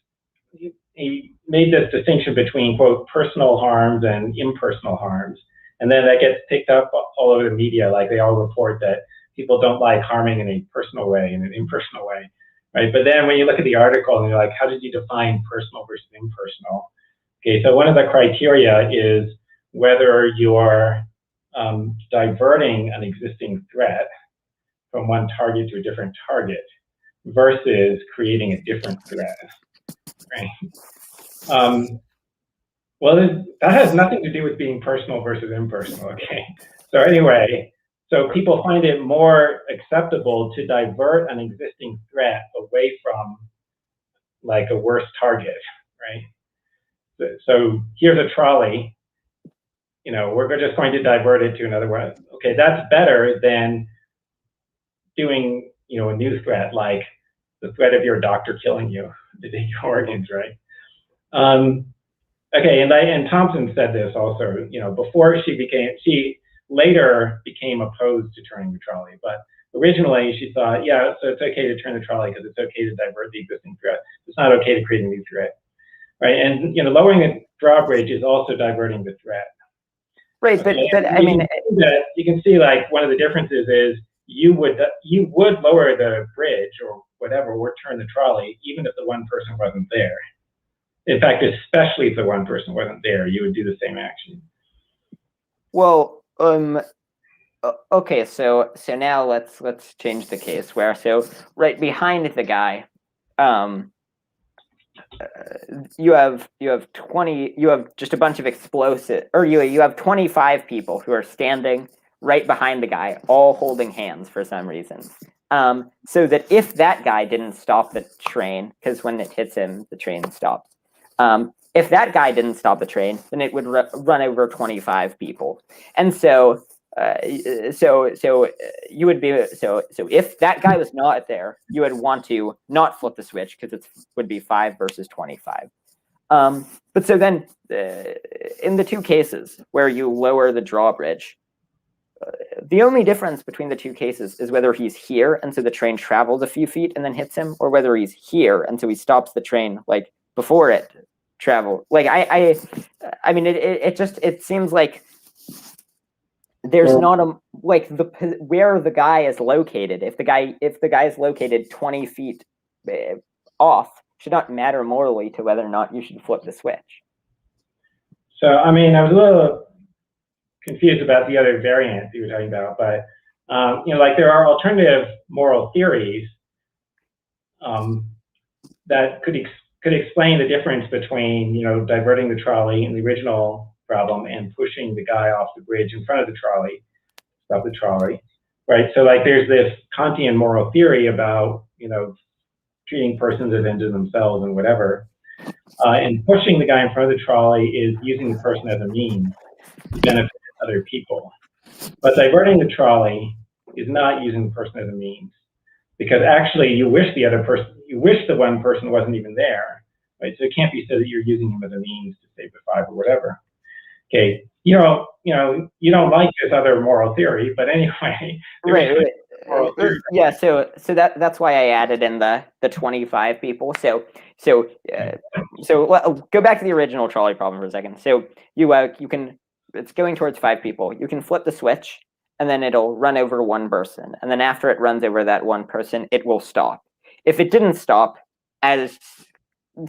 He made this distinction between, quote, personal harms and impersonal harms, and then that gets picked up all over the media. Like, they all report that people don't like harming in a personal way and an impersonal way. Right, but then when you look at the article and you're like, how did you define personal versus impersonal? Okay, so one of the criteria is whether you're diverting an existing threat from one target to a different target versus creating a different threat. Right? Well, that has nothing to do with being personal versus impersonal. Okay, so anyway. So people find it more acceptable to divert an existing threat away from, like, a worse target, right? So here's a trolley, we're just going to divert it to another one. Okay, that's better than doing, a new threat, like the threat of your doctor killing you to take your organs, right? Okay, and Thompson said this also, before she later became opposed to turning the trolley, but originally she thought, yeah, so it's okay to turn the trolley because it's okay to divert the existing threat. It's not okay to create a new threat, right? And lowering the drawbridge is also diverting the threat.
Right, but I mean,
you can see, like, one of the differences is you would lower the bridge or whatever, or turn the trolley even if the one person wasn't there. In fact, especially if the one person wasn't there, you would do the same action.
Well, okay, so now let's change the case where, right behind the guy, you have just a bunch of explosive, or you have 25 people who are standing right behind the guy, all holding hands for some reason. So that if that guy didn't stop the train, because when it hits him, the train stops. If that guy didn't stop the train, then it would run over 25 people. And so you would be, so if that guy was not there, you would want to not flip the switch because it would be 5 versus 25. But so then in the two cases where you lower the drawbridge, the only difference between the two cases is whether he's here and so the train travels a few feet and then hits him, or whether he's here and so he stops the train, like, before it travel. Like, I mean, it seems like there's not a, like, where the guy is located. If the guy is located 20 feet off, should not matter morally to whether or not you should flip the switch.
So, I mean, I was a little confused about the other variant you were talking about, but like, there are alternative moral theories that could explain the difference between, diverting the trolley in the original problem and pushing the guy off the bridge in front of the trolley, stop the trolley, right? So, like, there's this Kantian moral theory about, treating persons as ends in themselves and whatever. And pushing the guy in front of the trolley is using the person as a means to benefit other people. But diverting the trolley is not using the person as a means, because actually you wish the one person wasn't even there, right? So it can't be said that you're using him as a means to save the 5 or whatever. Okay, you don't like this other moral theory, but anyway.
Right. Yeah, so that's why I added in the 25 people. So go back to the original trolley problem for a second. So you can, it's going towards 5 people. You can flip the switch, and then it'll run over one person, and then after it runs over that one person, it will stop. if it didn't stop, as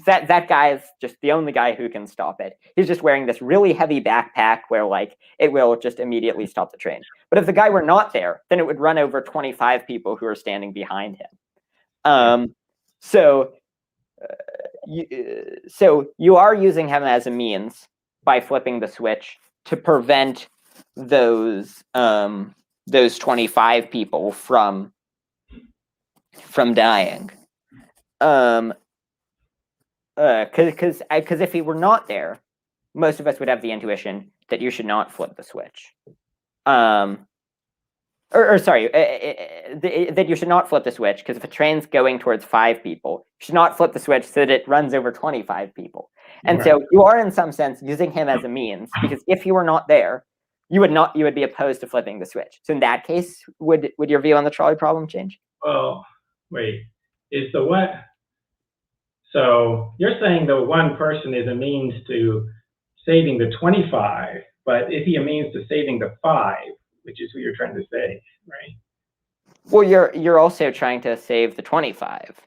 that guy is just the only guy who can stop it. He's just wearing this really heavy backpack where like it will just immediately stop the train. But if the guy were not there, then it would run over 25 people who are standing behind him. So you are using him as a means by flipping the switch to prevent those 25 people from dying. Because if he were not there, most of us would have the intuition that you should not flip the switch. That you should not flip the switch, because if a train's going towards 5 people, you should not flip the switch so that it runs over 25 people. And so you are in some sense using him as a means, because if he were not there, you would be opposed to flipping the switch. So in that case, would your view on the trolley problem change?
Well, wait, is the what? So you're saying the one person is a means to saving the 25, but is he a means to saving the 5, which is what you're trying to say, right?
Well, you're also trying to save the 25.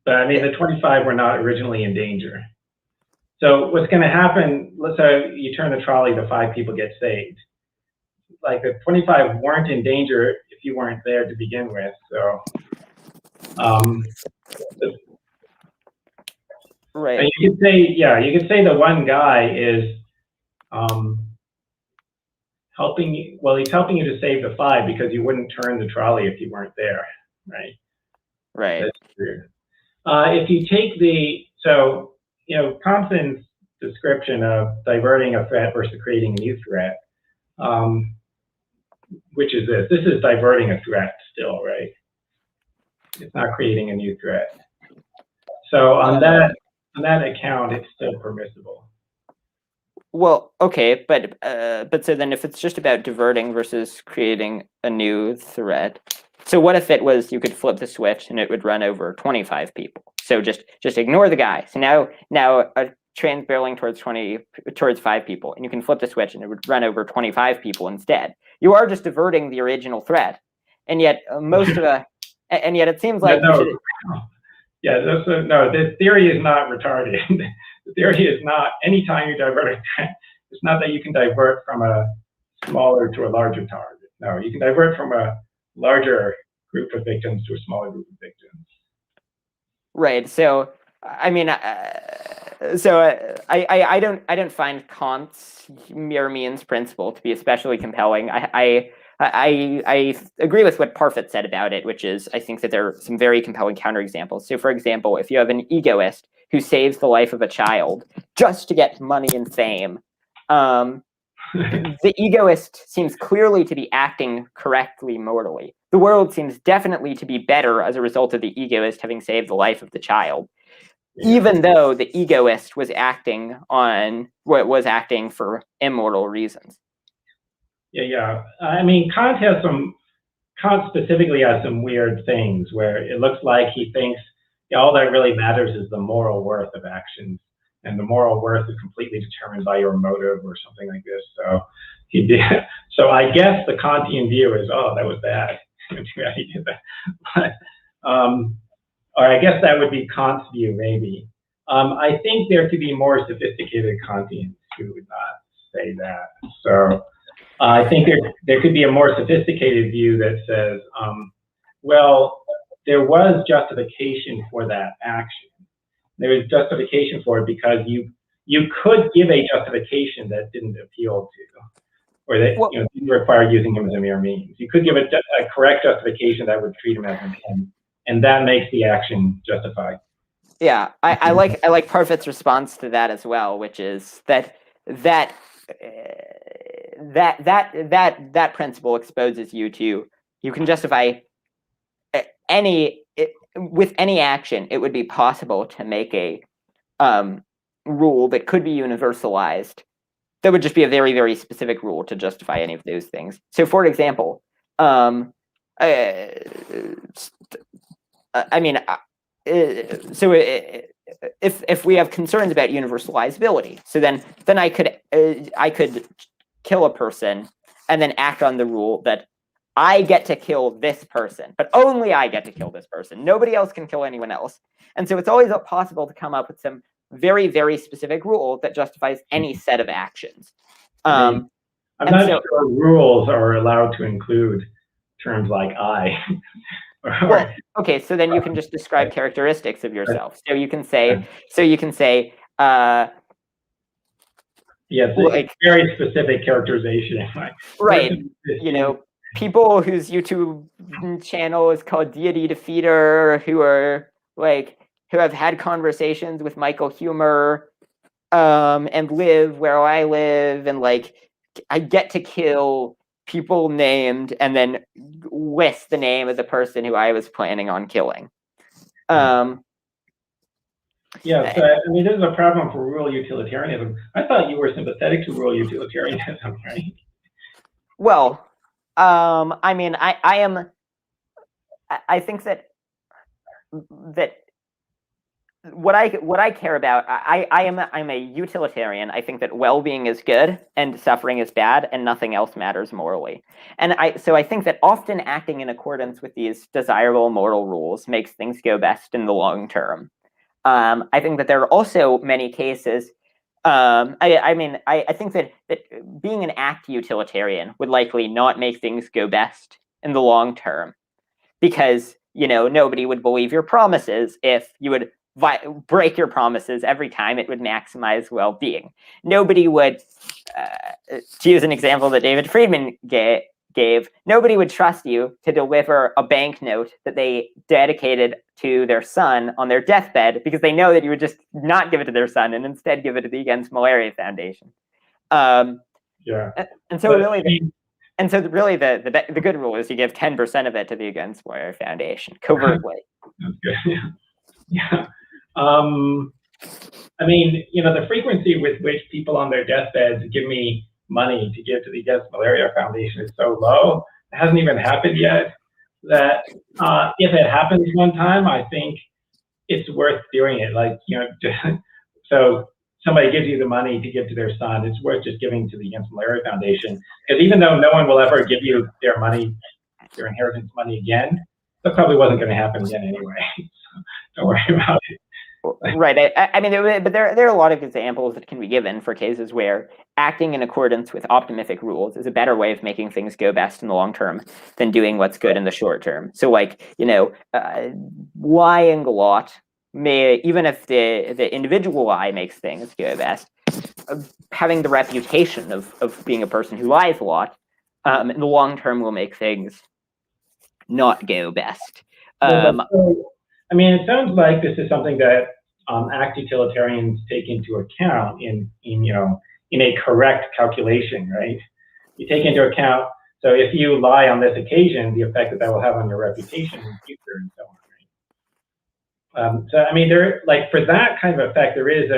But I mean, the 25 were not originally in danger. So what's going to happen, let's say you turn the trolley, the 5 people get saved. Like the 25 weren't in danger if you weren't there to begin with. So,
right.
And you could say the one guy is helping you. Well, he's helping you to save the 5 because you wouldn't turn the trolley if you weren't there, right?
Right.
That's true. If you take Compton's description of diverting a threat versus creating a new threat, which is this. This is diverting a threat still, right? It's not creating a new threat. So on that account, it's still permissible.
Well, okay, but so then if it's just about diverting versus creating a new threat, so what if it was you could flip the switch and it would run over 25 people? So just ignore the guy. So now a train's barreling towards 5 people, and you can flip the switch and it would run over 25 people instead. You are just diverting the original threat, and yet it seems like
the theory is not retarded. The theory is not anytime you divert a threat, it's not that you can divert from a smaller to a larger target. No, you can divert from a larger group of victims to a smaller group of victims.
Right. So I mean, I don't find Kant's mere means principle to be especially compelling. I agree with what Parfit said about it, which is I think that there are some very compelling counterexamples. So, for example, if you have an egoist who saves the life of a child just to get money and fame, the egoist seems clearly to be acting correctly morally. The world seems definitely to be better as a result of the egoist having saved the life of the child, even though the egoist was acting for immoral reasons.
Yeah. I mean, Kant specifically has some weird things where it looks like he thinks all that really matters is the moral worth of actions, and the moral worth is completely determined by your motive or something like this. So I guess the Kantian view is, oh, that was bad. He did that. Or I guess that would be Kant's view, maybe. I think there could be more sophisticated Kantians who would not say that. So I think there could be a more sophisticated view that says, well, there was justification for that action. There was justification for it because you could give a justification that didn't appeal to, or that didn't require using him as a mere means. You could give a correct justification that would treat him as an end, and that makes the action justified.
Yeah, I like Parfit's response to that as well, which is that principle exposes you to you can justify with any action. It would be possible to make a rule that could be universalized. That would just be a very, very specific rule to justify any of those things. So, for example, if we have concerns about universalizability, so then I could kill a person and then act on the rule that I get to kill this person, but only I get to kill this person. Nobody else can kill anyone else. And so it's always possible to come up with some very, very specific rule that justifies any set of actions.
I'm not sure rules are allowed to include terms like I.
Well, okay, so then you can just describe characteristics of yourself. So you can say,
yes, like very specific characterization.
Right. You know, people whose YouTube channel is called Deity Defeater, who have had conversations with Michael Huemer, and live where I live, and like I get to kill people named and then list the name of the person who I was planning on killing.
Yes, I mean, this is a problem for rural utilitarianism. I thought you were sympathetic to rural utilitarianism, right?
Well, I mean, I am. I think that what I care about, I'm a utilitarian. I think that well-being is good and suffering is bad, and nothing else matters morally. And so I think that often acting in accordance with these desirable moral rules makes things go best in the long term. I think that there are also many cases. I think that being an act utilitarian would likely not make things go best in the long term, because nobody would believe your promises if you would break your promises every time. It would maximize well-being. Nobody would, to use an example that David Friedman gave, nobody would trust you to deliver a banknote that they dedicated to their son on their deathbed, because they know that you would just not give it to their son and instead give it to the Against Malaria Foundation. And so really the good rule is you give 10% of it to the Against Malaria Foundation covertly.
That's good. Yeah. I mean, the frequency with which people on their deathbeds give me money to give to the Against Malaria Foundation is so low. It hasn't even happened yet. That if it happens one time, I think it's worth doing it. Like, so somebody gives you the money to give to their son, it's worth just giving to the Against Malaria Foundation. Because even though no one will ever give you their money, their inheritance money again, that probably wasn't going to happen again anyway. So don't worry about it.
Right. I mean, but there are a lot of examples that can be given for cases where acting in accordance with optimistic rules is a better way of making things go best in the long term than doing what's good in the short term. So, like, lying a lot may, even if the individual lie makes things go best, having the reputation of being a person who lies a lot in the long term will make things not go best.
I mean, it sounds like this is something that act utilitarians take into account in a correct calculation, right? You take into account, so if you lie on this occasion, the effect that will have on your reputation in the future and so on, right? So I mean, for that kind of effect, there is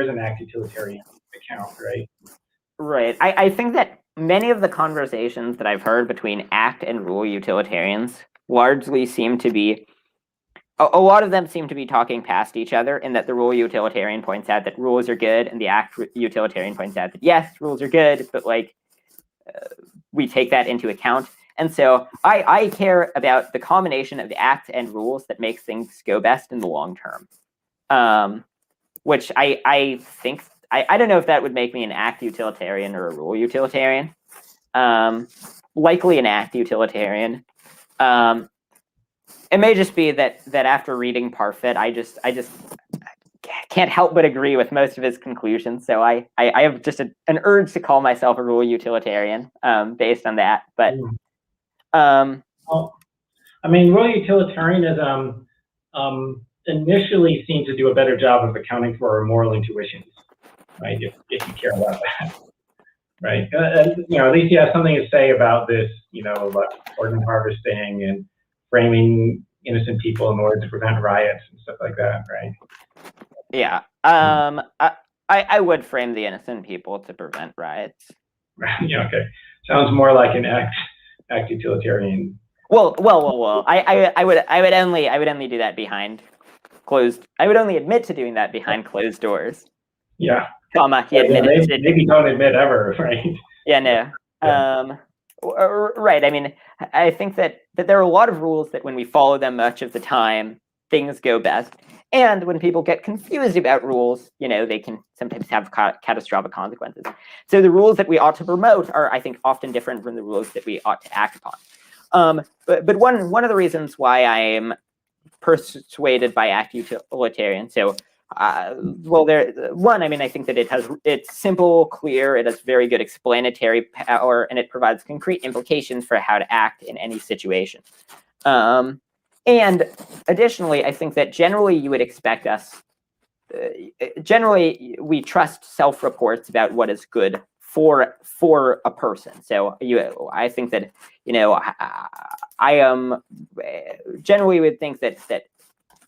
an act utilitarian account, right?
Right. I think that many of the conversations that I've heard between act and rule utilitarians largely seem to be, a lot of them seem to be talking past each other, in that the rule utilitarian points out that rules are good, and the act utilitarian points out that yes, rules are good, but we take that into account. And so I care about the combination of act and rules that makes things go best in the long term, which I think, I don't know if that would make me an act utilitarian or a rule utilitarian. Likely an act utilitarian. It may just be that after reading Parfit, I just can't help but agree with most of his conclusions. So I have just an urge to call myself a rule utilitarian based on that. But
well, I mean, rule utilitarianism initially seemed to do a better job of accounting for our moral intuitions, right? If you care about that, right? At least you have something to say about this, about organ harvesting and framing innocent people in order to prevent riots and stuff like that, right?
Yeah. I would frame the innocent people to prevent riots.
Yeah. Okay. Sounds more like an act utilitarian.
Well. I would only do that behind closed. I would only admit to doing that behind closed doors.
Yeah.
He admitted.
Maybe don't admit ever, right?
Yeah. No. Right. I mean, I think that there are a lot of rules that when we follow them much of the time, things go best. And when people get confused about rules, they can sometimes have catastrophic consequences. So the rules that we ought to promote are, I think, often different from the rules that we ought to act upon. But one of the reasons why I am persuaded by act utilitarian. So, I mean, I think that it's simple, clear, it has very good explanatory power, and it provides concrete implications for how to act in any situation. And additionally, I think that generally you would expect us, generally we trust self-reports about what is good for a person. So I think that, I am generally would think that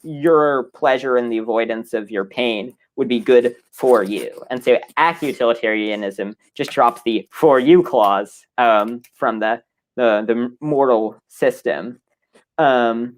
your pleasure and the avoidance of your pain would be good for you. And so act utilitarianism just drops the for you clause from the moral system. And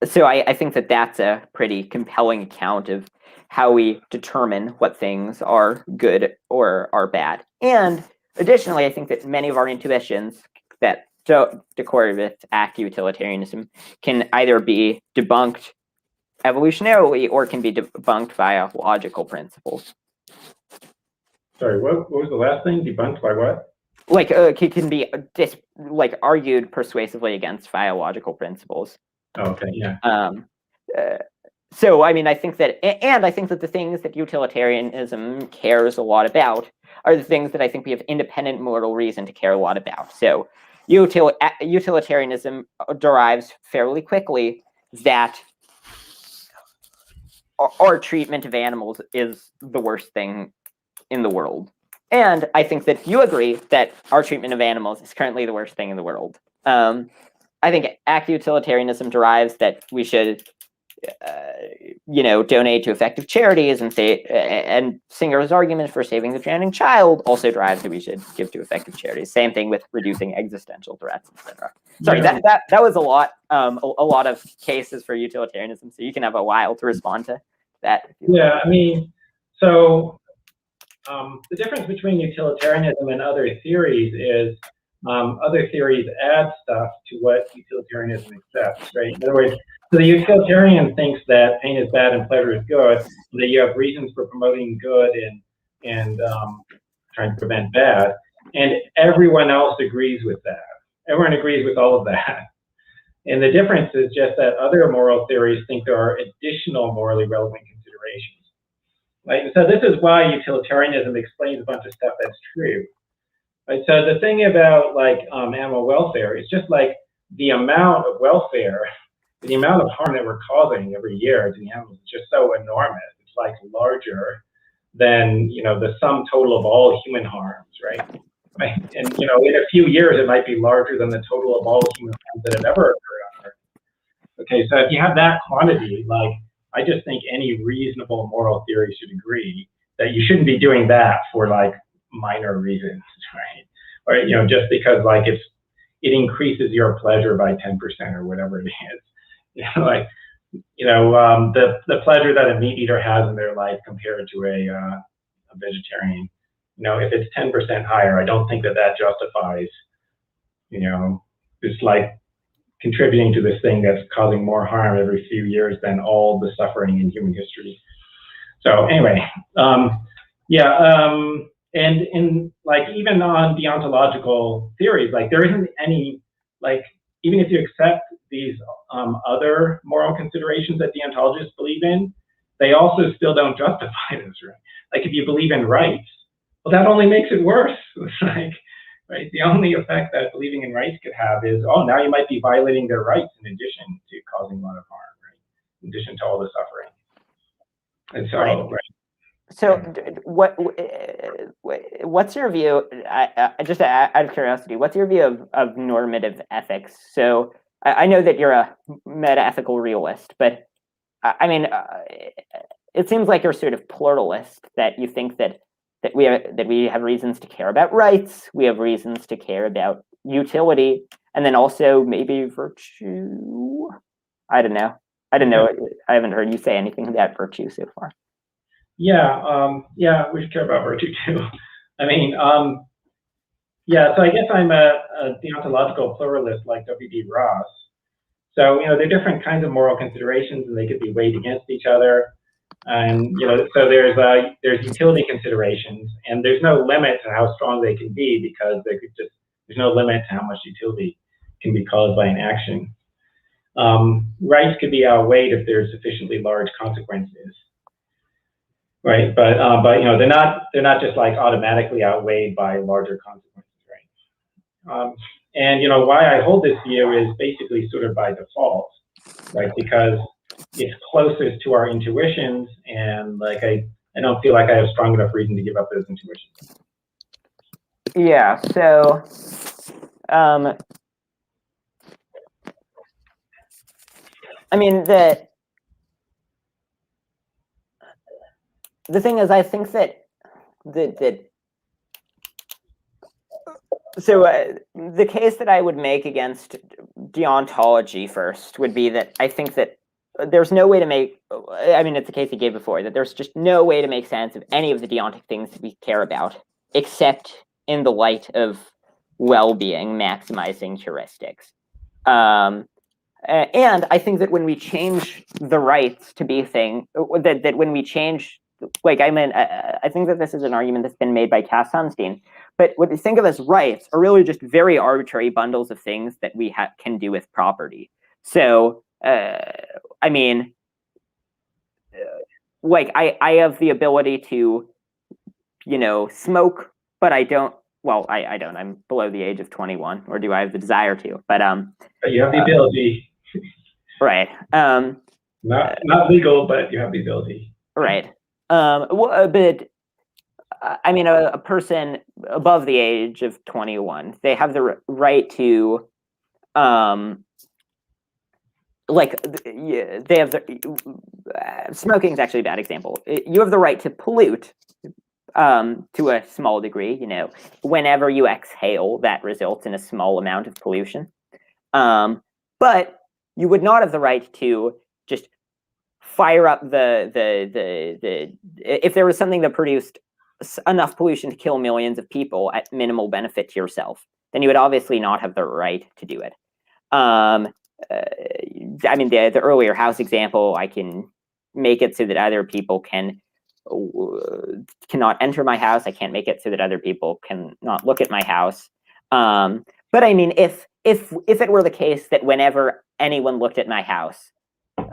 so I think that that's a pretty compelling account of how we determine what things are good or are bad. And additionally, I think that many of our intuitions that don't accord with act utilitarianism can either be debunked evolutionarily or can be debunked via logical principles.
Sorry, what was the last thing? Debunked by what?
Like it can be argued persuasively against via logical principles.
Okay, yeah.
So I mean, I think that the things that utilitarianism cares a lot about are the things that I think we have independent moral reason to care a lot about. So utilitarianism derives fairly quickly that our treatment of animals is the worst thing in the world. And I think that you agree that our treatment of animals is currently the worst thing in the world. I think act utilitarianism derives that we should, donate to effective charities, and Singer's argument for saving the drowning child also drives that we should give to effective charities. Same thing with reducing existential threats, etc. Sorry,
Yeah.
that was a lot of cases for utilitarianism. So you can have a while to respond to that.
Yeah, I mean, so the difference between utilitarianism and other theories is other theories add stuff to what utilitarianism accepts, right? In other words, so the utilitarian thinks that pain is bad and pleasure is good, and that you have reasons for promoting good and trying to prevent bad, and everyone else agrees with that. Everyone agrees with all of that. And the difference is just that other moral theories think there are additional morally relevant considerations. Right? So this is why utilitarianism explains a bunch of stuff that's true. Right? So the thing about animal welfare is just like the amount of welfare, the amount of harm that we're causing every year to the animals is just so enormous. It's like larger than the sum total of all human harms, right? Right? And in a few years it might be larger than the total of all human harms that have ever occurred on Earth. Okay, so if you have that quantity, I just think any reasonable moral theory should agree that you shouldn't be doing that for minor reasons, right? Or just because it increases your pleasure by 10% or whatever it is. The pleasure that a meat eater has in their life compared to a vegetarian. If it's 10% higher, I don't think that justifies, it's contributing to this thing that's causing more harm every few years than all the suffering in human history. So anyway, and in even on deontological theories, there isn't any even if you accept these other moral considerations that deontologists believe in, they also still don't justify this, right? If you believe in rights, well, that only makes it worse. Right? The only effect that believing in rights could have is, now you might be violating their rights in addition to causing a lot of harm, right? In addition to all the suffering. And so, right.
So, what's your view? Just out of curiosity, what's your view of normative ethics? So, I know that you're a meta-ethical realist, but I mean, it seems like you're sort of pluralist. That you think that we have reasons to care about rights, we have reasons to care about utility, and then also maybe virtue. I don't know. I haven't heard you say anything about virtue so far.
Yeah, we should care about virtue too. I mean, yeah, so I guess I'm a deontological pluralist like W.D. Ross. So, there are different kinds of moral considerations, and they could be weighed against each other. And, so there's utility considerations, and there's no limit to how strong they can be, because there's no limit to how much utility can be caused by an action. Rights could be outweighed if there's sufficiently large consequences. Right, but they're not just like automatically outweighed by larger consequences, right? And why I hold this view is basically sort of by default, right? Because it's closest to our intuitions, and like I don't feel like I have strong enough reason to give up those intuitions.
Yeah. So, I mean the thing is, I think that the case that I would make against deontology first would be that I think that there's no way to make, I mean, it's the case I gave before, that there's just no way to make sense of any of the deontic things that we care about, except in the light of well-being, maximizing heuristics. And I think that when we change the rights to be thing, that when we change, like, I mean, I think that this is an argument that's been made by Cass Sunstein, but what we think of as rights are really just very arbitrary bundles of things that we can do with property. So, I mean, like, I have the ability to, smoke, but I don't. Well, I don't. I'm below the age of 21, or do I have the desire to? But
you have the ability.
Right.
Not legal, but you have the ability.
Right. Well, but I mean, a person above the age of 21, they have the right to, like, they have smoking is actually a bad example. You have the right to pollute, to a small degree. Whenever you exhale, that results in a small amount of pollution. But you would not have the right to just fire up if there was something that produced enough pollution to kill millions of people at minimal benefit to yourself, then you would obviously not have the right to do it. I mean, the earlier house example, I can make it so that other people cannot enter my house. I can't make it so that other people cannot look at my house. But I mean, if it were the case that whenever anyone looked at my house,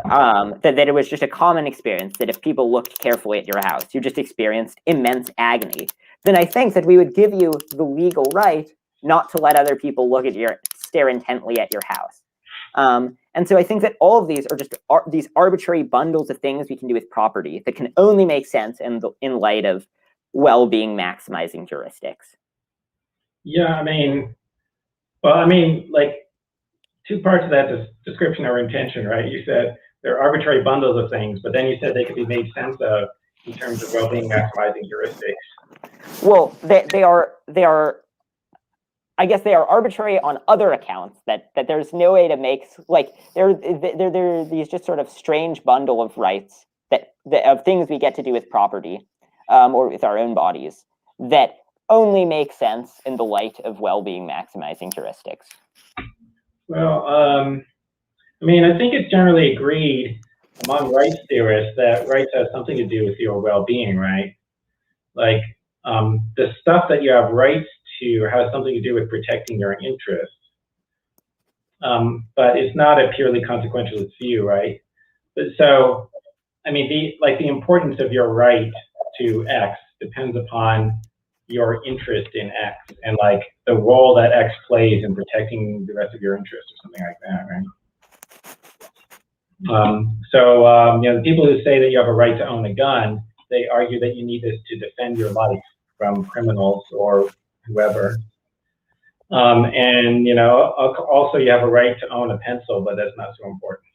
that it was just a common experience, that if people looked carefully at your house, you just experienced immense agony, then I think that we would give you the legal right not to let other people stare intently at your house. And so I think that all of these are just these arbitrary bundles of things we can do with property that can only make sense in light of well-being maximizing heuristics.
Yeah, I mean, like, two parts of that description are intention, right? You said they're arbitrary bundles of things, but then you said they could be made sense of in terms of well-being maximizing heuristics.
Well, they are. I guess they are arbitrary on other accounts. That there's no way to make, like, they're these just sort of strange bundle of rights of things we get to do with property, or with our own bodies, that only make sense in the light of well-being maximizing heuristics.
Well, I mean, I think it's generally agreed among rights theorists that rights have something to do with your well-being, right? Like, the stuff that you have rights to has something to do with protecting your interests. But it's not a purely consequentialist view, right? So, I mean, the importance of your right to X depends upon your interest in X, and like the role that X plays in protecting the rest of your interests, or something like that, right? The people who say that you have a right to own a gun, they argue that you need this to defend your life from criminals or whoever. And also you have a right to own a pencil, but that's not so important.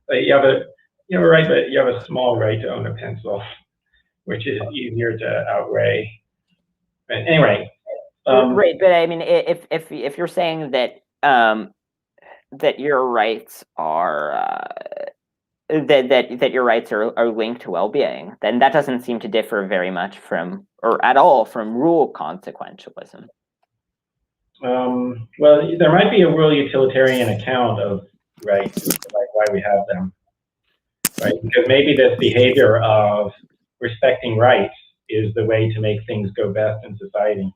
But you have a right, but you have a small right to own a pencil, which is easier to outweigh. But anyway,
right. But I mean, if you're saying that that your rights are that your rights are linked to well-being, then that doesn't seem to differ very much from, or at all, from rule consequentialism.
Well, there might be a real utilitarian account of rights, like why we have them, right? Because maybe this behavior of respecting rights is the way to make things go best in society,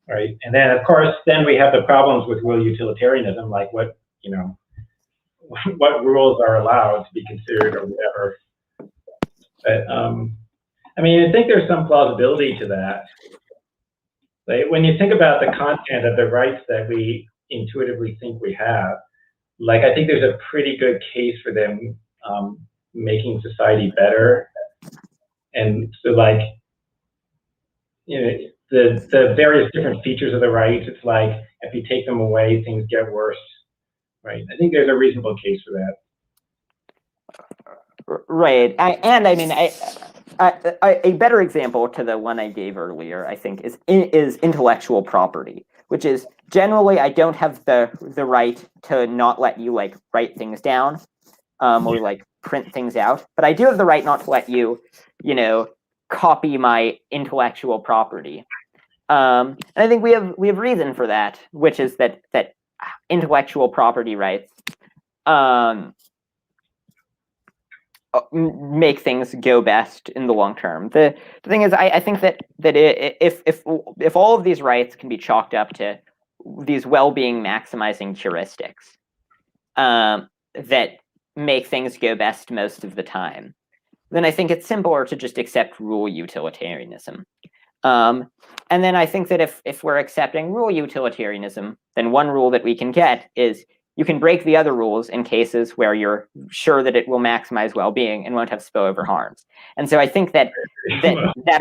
right? And then, of course, then we have the problems with real utilitarianism, like what, what rules are allowed to be considered or whatever. But I mean, I think there's some plausibility to that. Like, when you think about the content of the rights that we intuitively think we have, like, I think there's a pretty good case for them making society better. And so, like, the various different features of the rights, it's like, if you take them away, things get worse, right? I think there's a reasonable case for that.
Right. And I mean, a better example to the one I gave earlier, I think, is intellectual property, which is generally I don't have the right to not let you like write things down, or like print things out, but I do have the right not to let you, copy my intellectual property. And I think we have reason for that, which is that intellectual property rights make things go best in the long term. The thing is, I think that if all of these rights can be chalked up to these well-being maximizing heuristics that make things go best most of the time, then I think it's simpler to just accept rule utilitarianism. And then I think that if we're accepting rule utilitarianism, then one rule that we can get is you can break the other rules in cases where you're sure that it will maximize well-being and won't have spillover harms. And so I think that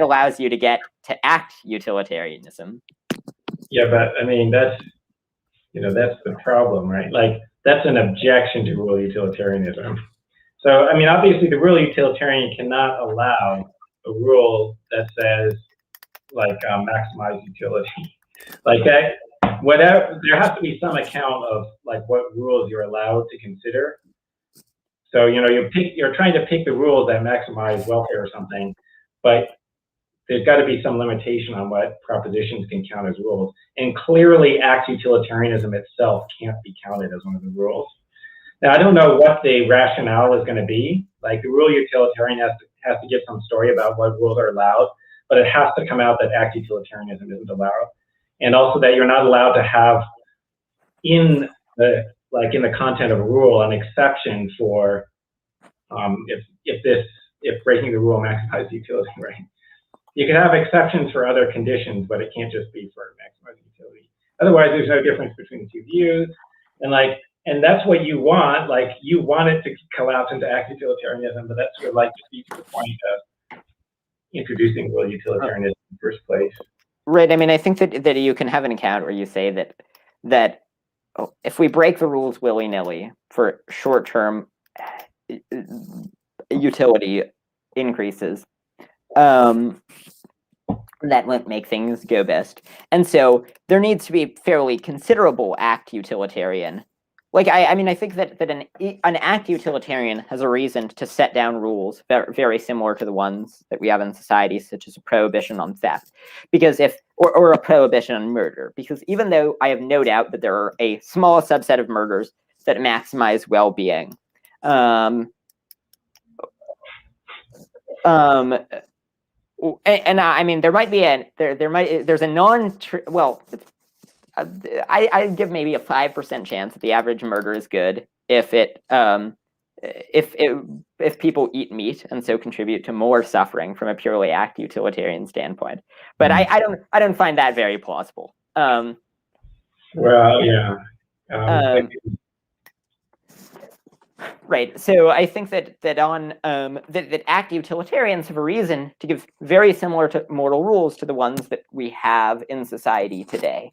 allows you to get to act utilitarianism.
Yeah, but I mean, that's the problem, right? Like, that's an objection to rule utilitarianism. So, I mean, obviously the rule utilitarian cannot allow a rule that says, like, maximize utility. Like that, whatever, there has to be some account of like what rules you're allowed to consider. So, you're trying to pick the rules that maximize welfare or something, but there's got to be some limitation on what propositions can count as rules. And clearly, act utilitarianism itself can't be counted as one of the rules. Now, I don't know what the rationale is going to be. Like, the rule utilitarian has to give some story about what rules are allowed, but it has to come out that act utilitarianism isn't allowed. And also that you're not allowed to have in the content of a rule an exception for if breaking the rule maximizes utility, right? You can have exceptions for other conditions, but it can't just be for maximizing utility. Otherwise, there's no difference between the two views. And that's what you want. Like, you want it to collapse into act utilitarianism, but that's sort of like defeats the point of introducing real utilitarianism in the first place.
Right. I mean, I think that you can have an account where you say that if we break the rules willy-nilly for short-term utility increases, that won't make things go best. And so there needs to be fairly considerable act utilitarian. Like, I mean, I think that an act utilitarian has a reason to set down rules very similar to the ones that we have in society, such as a prohibition on theft, because or a prohibition on murder, because even though I have no doubt that there are a small subset of murders that maximize well-being, and I mean, there might be there's a I give maybe a 5% chance that the average murder is good if people eat meat and so contribute to more suffering from a purely act utilitarian standpoint. But I don't find that very plausible.
Well, yeah.
Right. So I think that act utilitarians have a reason to give very similar to mortal rules to the ones that we have in society today.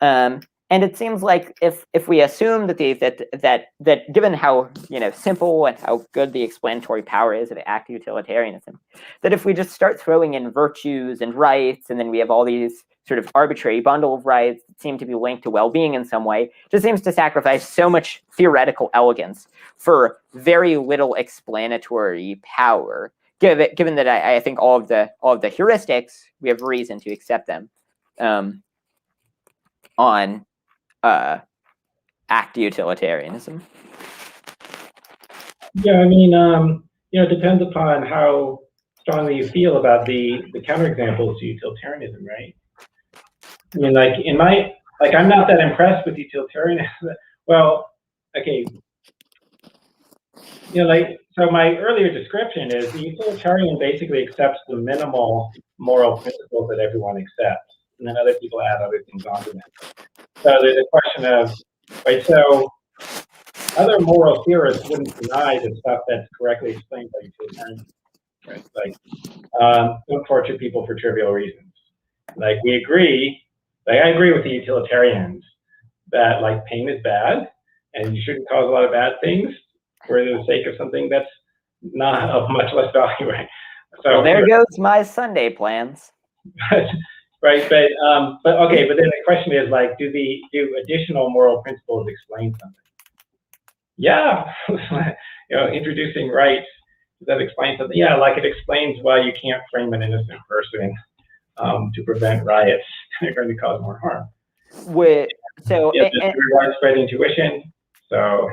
And And it seems like if we assume that given how simple and how good the explanatory power is of act utilitarianism, that if we just start throwing in virtues and rights, and then we have all these sort of arbitrary bundle of rights that seem to be linked to well-being in some way, just seems to sacrifice so much theoretical elegance for very little explanatory power. Given that I think all of the heuristics, we have reason to accept them on act utilitarianism.
Yeah, I mean, it depends upon how strongly you feel about the counterexamples to utilitarianism, right? I mean, I'm not that impressed with utilitarianism. Well, okay, so my earlier description is the utilitarian basically accepts the minimal moral principles that everyone accepts, and then other people add other things onto them. So there's a question of, right, so other moral theorists wouldn't deny the stuff that's correctly explained by utilitarianism, right? Don't torture people for trivial reasons. We agree, I agree with the utilitarians that pain is bad and you shouldn't cause a lot of bad things for the sake of something that's not of much less value, right? So
well, there goes my Sunday plans.
Right, but okay, but then the question is do additional moral principles explain something? Yeah, introducing rights, does that explain something? Yeah, it explains why you can't frame an innocent person to prevent riots. They're going to cause more harm. Widespread intuition. So,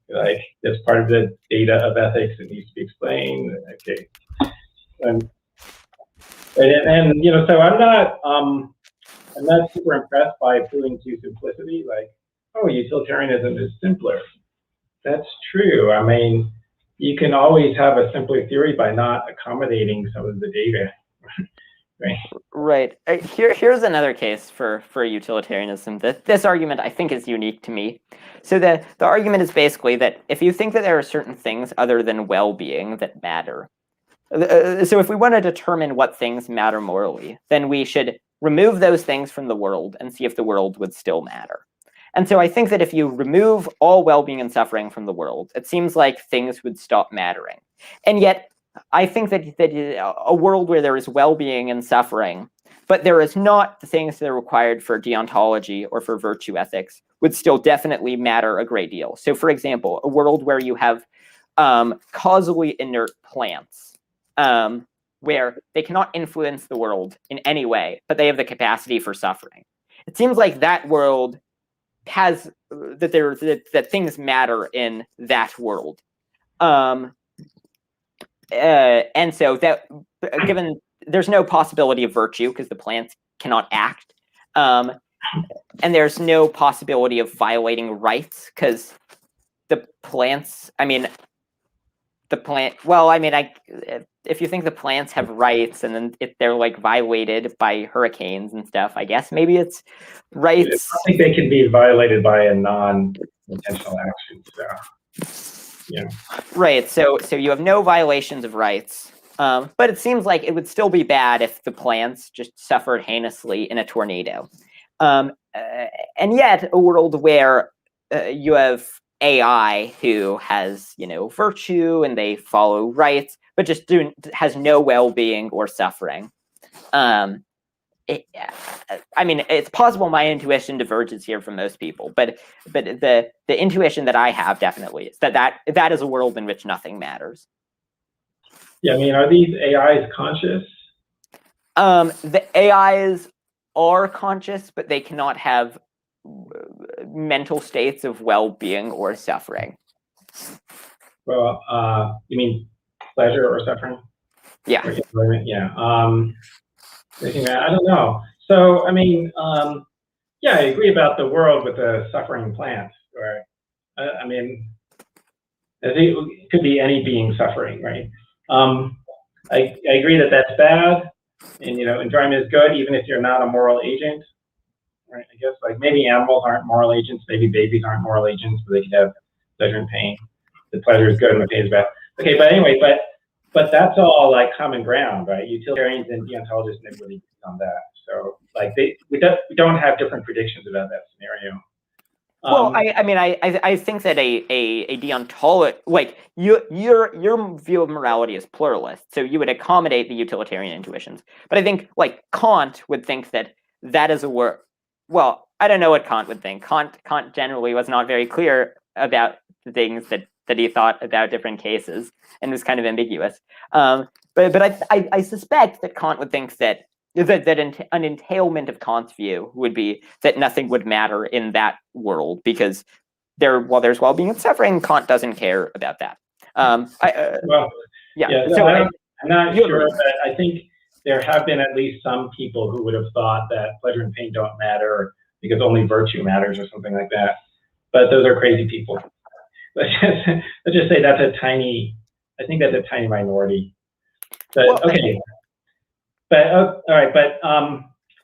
that's part of the data of ethics that needs to be explained. Okay, and so I'm not super impressed by appealing to simplicity. Utilitarianism is simpler. That's true. I mean, you can always have a simpler theory by not accommodating some of the data.
Right. Here's another case for utilitarianism. This argument I think is unique to me. So the argument is basically that if you think that there are certain things other than well-being that matter, so if we want to determine what things matter morally, then we should remove those things from the world and see if the world would still matter. And so I think that if you remove all well-being and suffering from the world, it seems like things would stop mattering. And yet, I think that a world where there is well-being and suffering, but there is not the things that are required for deontology or for virtue ethics, would still definitely matter a great deal. So, for example, a world where you have causally inert plants, where they cannot influence the world in any way, but they have the capacity for suffering. It seems like that world has that things matter in that world, and so that given there's no possibility of virtue because the plants cannot act, and there's no possibility of violating rights because the plants. If you think the plants have rights and then if they're violated by hurricanes and stuff, I guess maybe it's rights.
I think they can be violated by a non-intentional action. So, yeah.
Right. So you have no violations of rights, but it seems like it would still be bad if the plants just suffered heinously in a tornado, and yet a world where you have AI who has virtue and they follow rights, but just has no well-being or suffering. It's possible my intuition diverges here from most people, but the intuition that I have definitely is that is a world in which nothing matters.
Yeah, are these AIs conscious?
The AIs are conscious, but they cannot have mental states of well-being or suffering.
Well, you mean pleasure or suffering?
Yeah.
Yeah. I don't know. So, yeah, I agree about the world with the suffering plants. Right? I think it could be any being suffering, right? I agree that that's bad, and enjoyment is good, even if you're not a moral agent. Right? I guess maybe animals aren't moral agents, maybe babies aren't moral agents, so they could have pleasure and pain. The pleasure is good and the pain is bad. Okay, but anyway, but that's all like common ground, right? Utilitarians and deontologists never really agree on that. So like we don't have different predictions about that scenario.
Well, I think that a deontologist, like your view of morality is pluralist, so you would accommodate the utilitarian intuitions. But I think like Kant would think that is a word. Well, I don't know what Kant would think. Kant generally was not very clear about the things that he thought about different cases, and was kind of ambiguous. But I suspect that Kant would think that an entailment of Kant's view would be that nothing would matter in that world because while there's well-being and suffering, Kant doesn't care about that.
I'm not sure, but I think there have been at least some people who would have thought that pleasure and pain don't matter because only virtue matters or something like that. But those are crazy people. Let's just say I think that's a tiny minority. But okay. But all right, but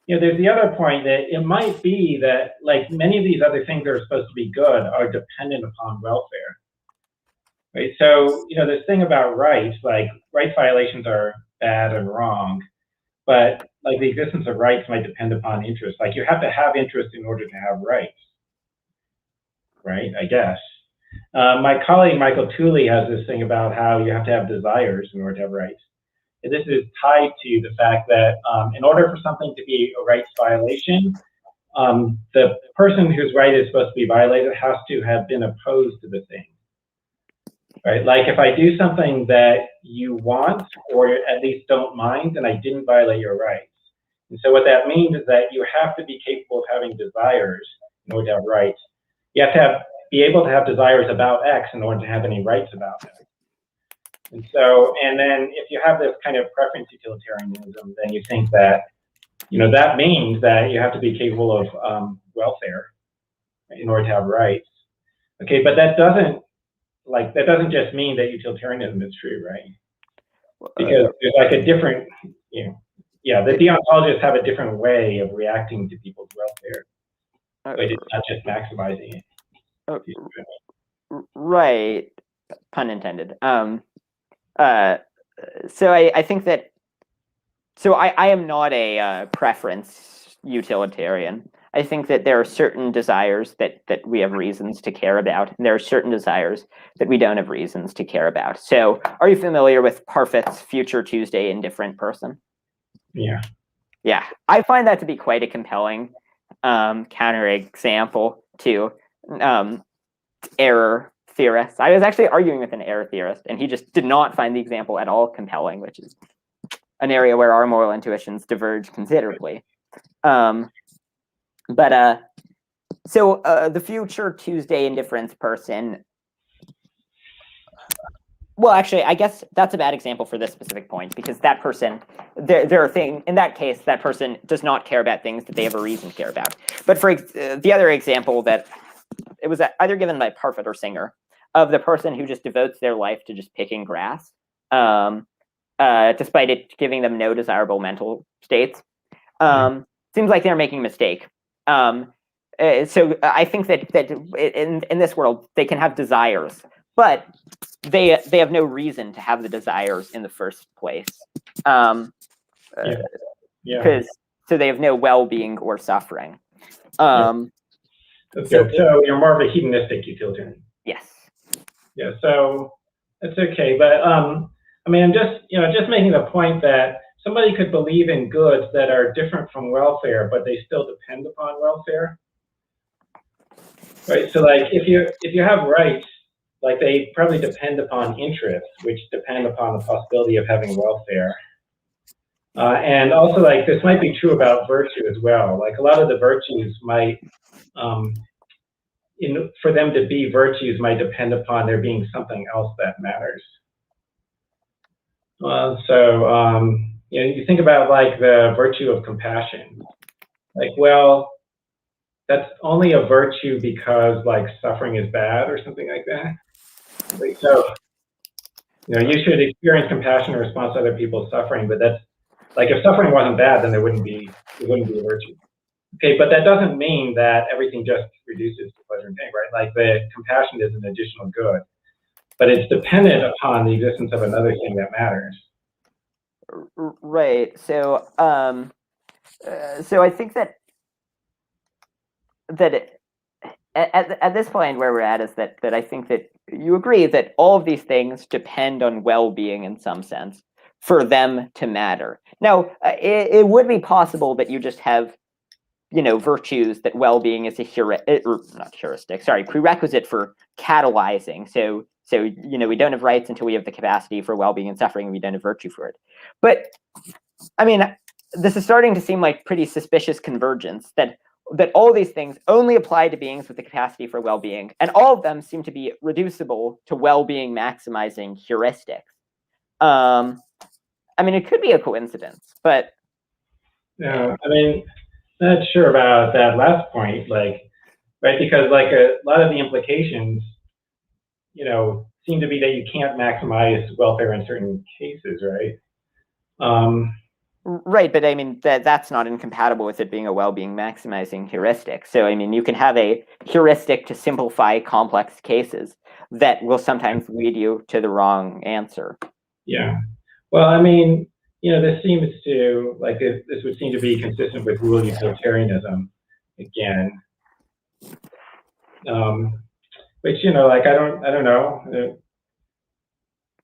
there's the other point that it might be that like many of these other things that are supposed to be good are dependent upon welfare, right? So this thing about rights, like rights violations are bad and wrong, but like the existence of rights might depend upon interest. Like you have to have interest in order to have rights, right? I guess. My colleague Michael Huemer has this thing about how you have to have desires in order to have rights. And this is tied to the fact that in order for something to be a rights violation, the person whose right is supposed to be violated has to have been opposed to the thing, right? Like if I do something that you want or at least don't mind, then I didn't violate your rights. And so what that means is that you have to be capable of having desires in order to have rights. You have to be able to have desires about X in order to have any rights about X. And so, and then if you have this kind of preference utilitarianism, then you think that, that means that you have to be capable of welfare in order to have rights. Okay, but that doesn't just mean that utilitarianism is true, right? Because there's like a different, the deontologists have a different way of reacting to people's welfare. But it's not just maximizing it.
Right, pun intended. So I think that, so I am not a preference utilitarian. I think that there are certain desires that we have reasons to care about, and there are certain desires that we don't have reasons to care about. So are you familiar with Parfit's Future Tuesday Indifferent Person?
Yeah.
Yeah, I find that to be quite a compelling counterexample to error theorists. I was actually arguing with an error theorist, and he just did not find the example at all compelling, which is an area where our moral intuitions diverge considerably. So the Future Tuesday Indifference Person. Well, actually, I guess that's a bad example for this specific point because that person, there are things in that case that person does not care about things that they have a reason to care about. But for the other example that it was either given by Parfit or Singer of the person who just devotes their life to just picking grass, despite it giving them no desirable mental states, seems like they're making a mistake. So I think that in this world they can have desires, but they have no reason to have the desires in the first place. Because so they have no well-being or suffering.
That's good. So you're more of a hedonistic utilitarian.
Yes.
Yeah. So that's okay, but I'm just making the point that somebody could believe in goods that are different from welfare, but they still depend upon welfare. Right. So like if you have rights, like they probably depend upon interests, which depend upon the possibility of having welfare. And also like this might be true about virtue as well. Like a lot of the virtues might, for them to be virtues might depend upon there being something else that matters. You think about like the virtue of compassion. Like, well, that's only a virtue because like suffering is bad or something like that. Like, so, you should experience compassion in response to other people's suffering, but that's like if suffering wasn't bad, then it wouldn't be a virtue. Okay, but that doesn't mean that everything just reduces to pleasure and pain, right? Like the compassion is an additional good. but it's dependent upon the existence of another thing that matters.
Right. So I think that at this point where we're at is that I think that you agree that all of these things depend on well-being in some sense for them to matter. Now, it would be possible that you just have, virtues that well-being is a prerequisite for catalyzing. So we don't have rights until we have the capacity for well-being and suffering, and we don't have virtue for it. But I mean, this is starting to seem like pretty suspicious convergence that all these things only apply to beings with the capacity for well-being, and all of them seem to be reducible to well-being maximizing heuristics. I mean, it could be a coincidence, but
yeah, I mean, not sure about that last point, right? Because a lot of the implications, seem to be that you can't maximize welfare in certain cases, right?
Right, but I mean that's not incompatible with it being a well-being maximizing heuristic. So I mean you can have a heuristic to simplify complex cases that will sometimes lead you to the wrong answer.
Yeah. Well, I mean, this seems to this would seem to be consistent with rule utilitarianism again. Which I don't know.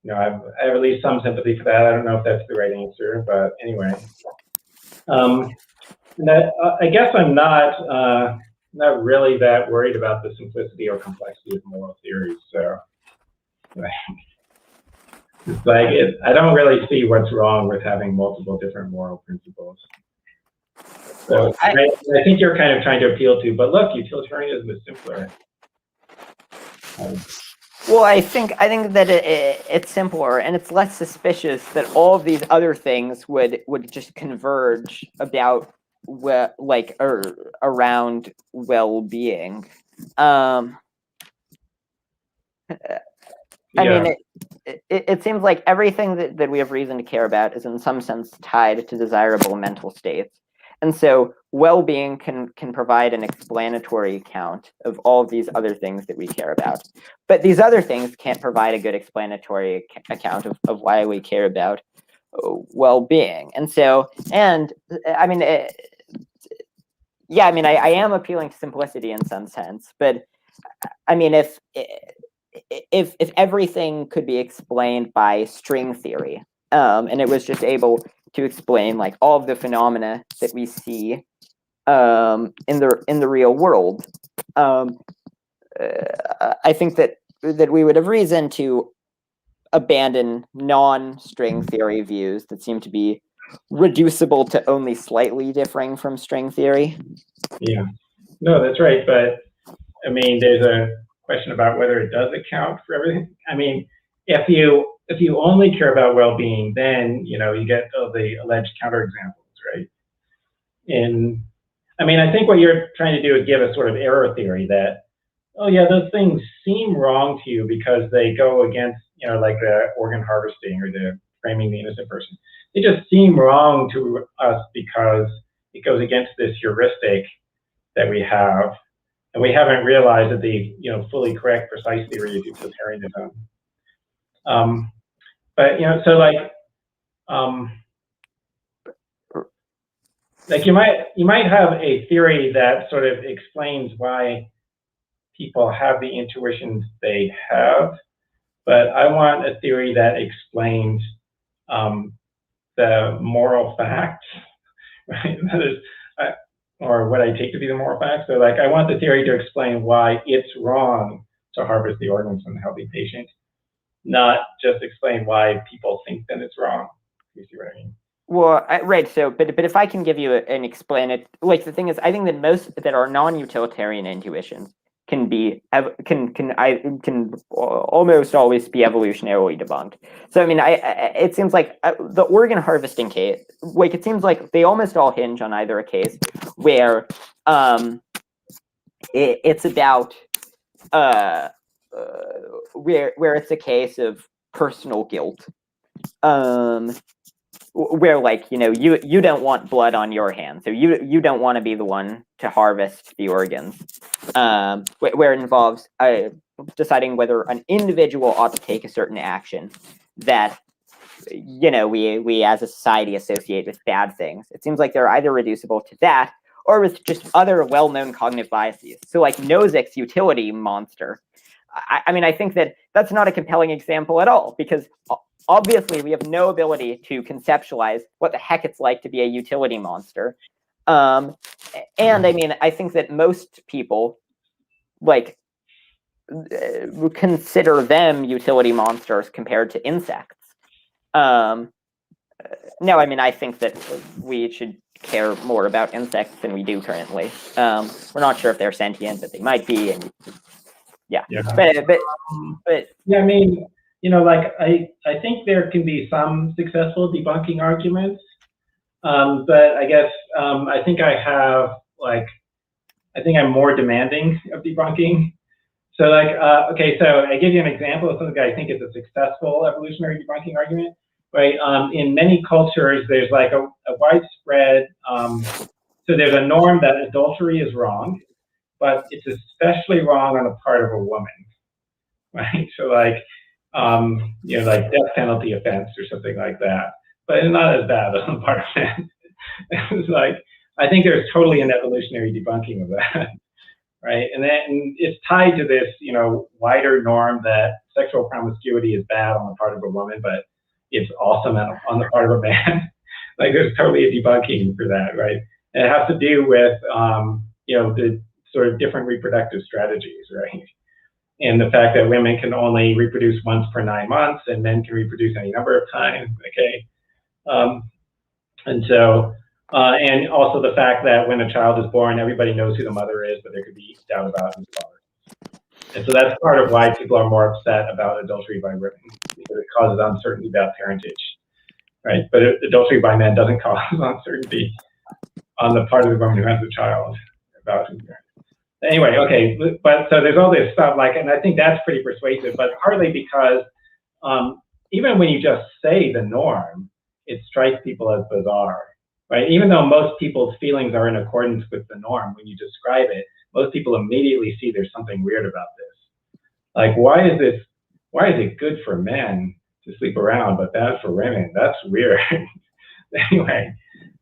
I have at least some sympathy for that. I don't know if that's the right answer, but anyway. I guess I'm not really that worried about the simplicity or complexity of moral theories. So it's I don't really see what's wrong with having multiple different moral principles. So I think you're kind of trying to appeal to, but look, utilitarianism is simpler.
Well, I think that it's simpler and it's less suspicious that all of these other things would just converge about around well-being. I mean, it seems like everything that we have reason to care about is in some sense tied to desirable mental states. And so well-being can provide an explanatory account of all of these other things that we care about. But these other things can't provide a good explanatory account of why we care about well-being. And so, I mean, I am appealing to simplicity in some sense, but I mean, if everything could be explained by string theory, and it was just able to explain all of the phenomena that we see in the real world, I think that we would have reason to abandon non-string theory views that seem to be reducible to only slightly differing from string theory.
Yeah, no, that's right. But I mean, there's a question about whether it does account for everything. I mean, if you only care about well-being, then you get all the alleged counterexamples, right? And I mean, I think what you're trying to do is give a sort of error theory that, oh yeah, those things seem wrong to you because they go against, the organ harvesting or the framing the innocent person. They just seem wrong to us because it goes against this heuristic that we have, and we haven't realized that the fully correct, precise theory is utilitarianism. But you might have a theory that sort of explains why people have the intuitions they have, but I want a theory that explains the moral facts, right? That is, or what I take to be the moral facts. So I want the theory to explain why it's wrong to harvest the organs from the healthy patient, not just explain why people think that it's wrong. You see what I mean?
Well, right. So, but if I can give you an explanatory, the thing is, I think that most that are non-utilitarian intuitions can almost always be evolutionarily debunked. So, I mean, it seems like the organ harvesting case, it seems like they almost all hinge on either a case where it's about where it's a case of personal guilt, where you don't want blood on your hands, so you don't want to be the one to harvest the organs, where it involves deciding whether an individual ought to take a certain action that we as a society associate with bad things. It seems like they're either reducible to that or with just other well-known cognitive biases. So like Nozick's utility monster. I think that that's not a compelling example at all, because obviously we have no ability to conceptualize what the heck it's like to be a utility monster. And I think that most people consider them utility monsters compared to insects. No, I think that we should care more about insects than we do currently. We're not sure if they're sentient, but they might be, and yeah. But
yeah, I think there can be some successful debunking arguments, but I guess I think I'm more demanding of debunking. So okay, so I give you an example of something I think is a successful evolutionary debunking argument. Right, in many cultures, there's like a widespread, so there's a norm that adultery is wrong, but it's especially wrong on the part of a woman, right? So like death penalty offense or something like that, but not as bad on the part of men. It's like, I think there's totally an evolutionary debunking of that, right? And then it's tied to this, wider norm that sexual promiscuity is bad on the part of a woman, but it's awesome on the part of a man. Like there's totally a debunking for that, right? And it has to do with, the sort of different reproductive strategies, right? And the fact that women can only reproduce once per 9 months and men can reproduce any number of times, okay? And also the fact that when a child is born, everybody knows who the mother is, but there could be doubt about who the father is. And so that's part of why people are more upset about adultery by women, because it causes uncertainty about parentage, right? But adultery by men doesn't cause uncertainty on the part of the woman who has the child about who the parent is. Anyway, okay, but so there's all this stuff, and I think that's pretty persuasive, but partly because even when you just say the norm, it strikes people as bizarre, right? Even though most people's feelings are in accordance with the norm, when you describe it, most people immediately see there's something weird about this. Like, why is it good for men to sleep around, but bad for women? That's weird. Anyway,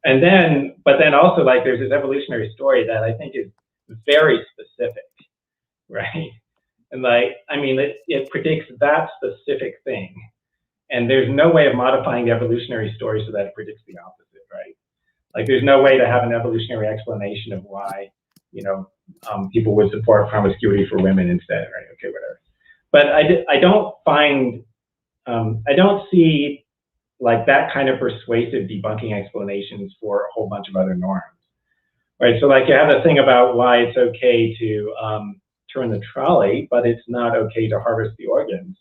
but then also there's this evolutionary story that I think is very specific, right? And it predicts that specific thing. And there's no way of modifying the evolutionary story so that it predicts the opposite, right? Like there's no way to have an evolutionary explanation of why, people would support promiscuity for women instead, right? Okay, whatever. But I don't see that kind of persuasive debunking explanations for a whole bunch of other norms, right? So you have the thing about why it's okay to turn the trolley, but it's not okay to harvest the organs.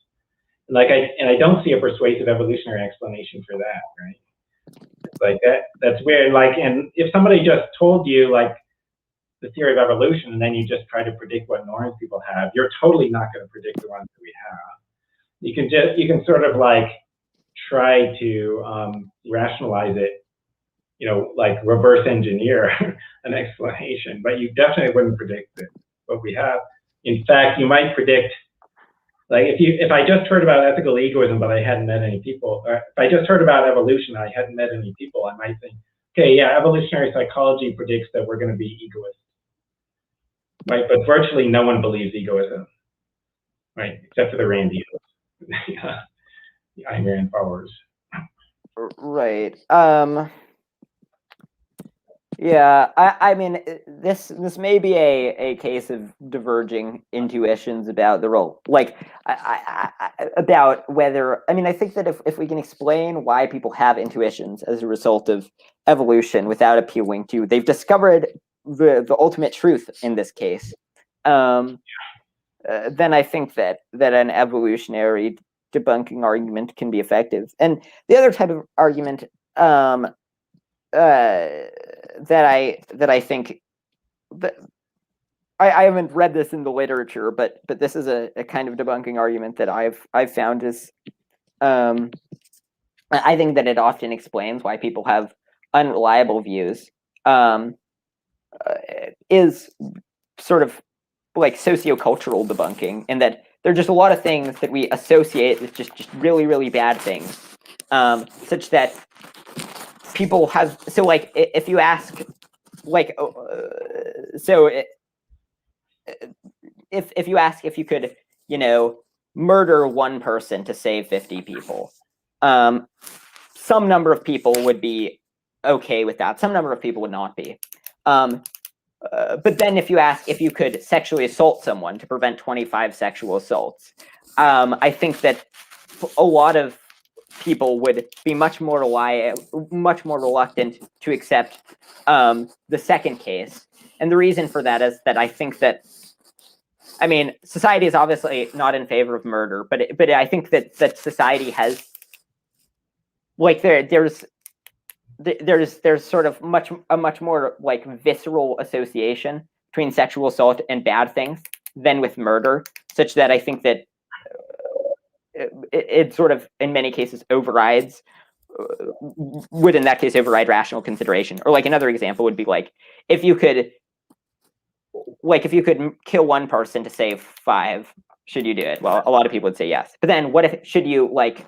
I don't see a persuasive evolutionary explanation for that, right? That's weird. And if somebody just told you the theory of evolution, and then you just try to predict what norms people have, you're totally not going to predict the ones that we have. You can sort of try to rationalize it, reverse engineer an explanation, but you definitely wouldn't predict what we have. In fact, you might predict, if I just heard about ethical egoism, but I hadn't met any people, or if I just heard about evolution, I hadn't met any people, I might think, okay, yeah, evolutionary psychology predicts that we're going to be egoists, right? But virtually no one believes egoism, right? Except for the Randians, the Ayn Rand followers.
Right. Yeah, this may be a case of diverging intuitions about the role. About whether, I think that if we can explain why people have intuitions as a result of evolution without appealing to, they've discovered the ultimate truth in this case, then I think that an evolutionary debunking argument can be effective. And the other type of argument that I think that I haven't read this in the literature, but this is a kind of debunking argument that I've found is I think that it often explains why people have unreliable views, is sort of like sociocultural debunking, in that there are just a lot of things that we associate with just really, really bad things, such that people have, so like if you ask, like, if you ask if you could, murder one person to save 50 people, some number of people would be okay with that. Some number of people would not be. But then if you ask if you could sexually assault someone to prevent 25 sexual assaults, I think that a lot of people would be much more reluctant to accept the second case. And the reason for that is that I think that, I mean, society is obviously not in favor of murder, but I think that society has, like, there's sort of a much more like visceral association between sexual assault and bad things than with murder, such that I think that it sort of, in many cases, would in that case override rational consideration. Or like another example would be like, if you could kill one person to save 5, should you do it? Well, a lot of people would say yes. But then should you, like,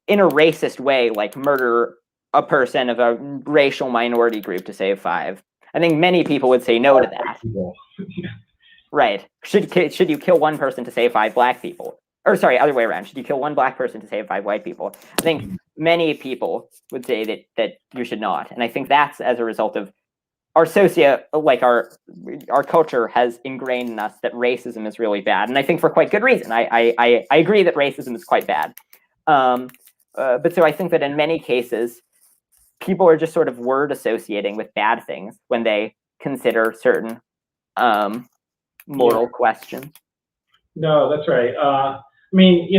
in a racist way, like, murder a person of a racial minority group to save 5? I think many people would say no to that. Right. Should you kill one person to save 5 black people? Or sorry, other way around. Should you kill one black person to save 5 white people? I think many people would say that you should not. And I think that's as a result of our culture has ingrained in us that racism is really bad. And I think for quite good reason. I agree that racism is quite bad. But so I think that in many cases, people are just sort of word associating with bad things when they consider certain moral questions.
No, that's right. I mean,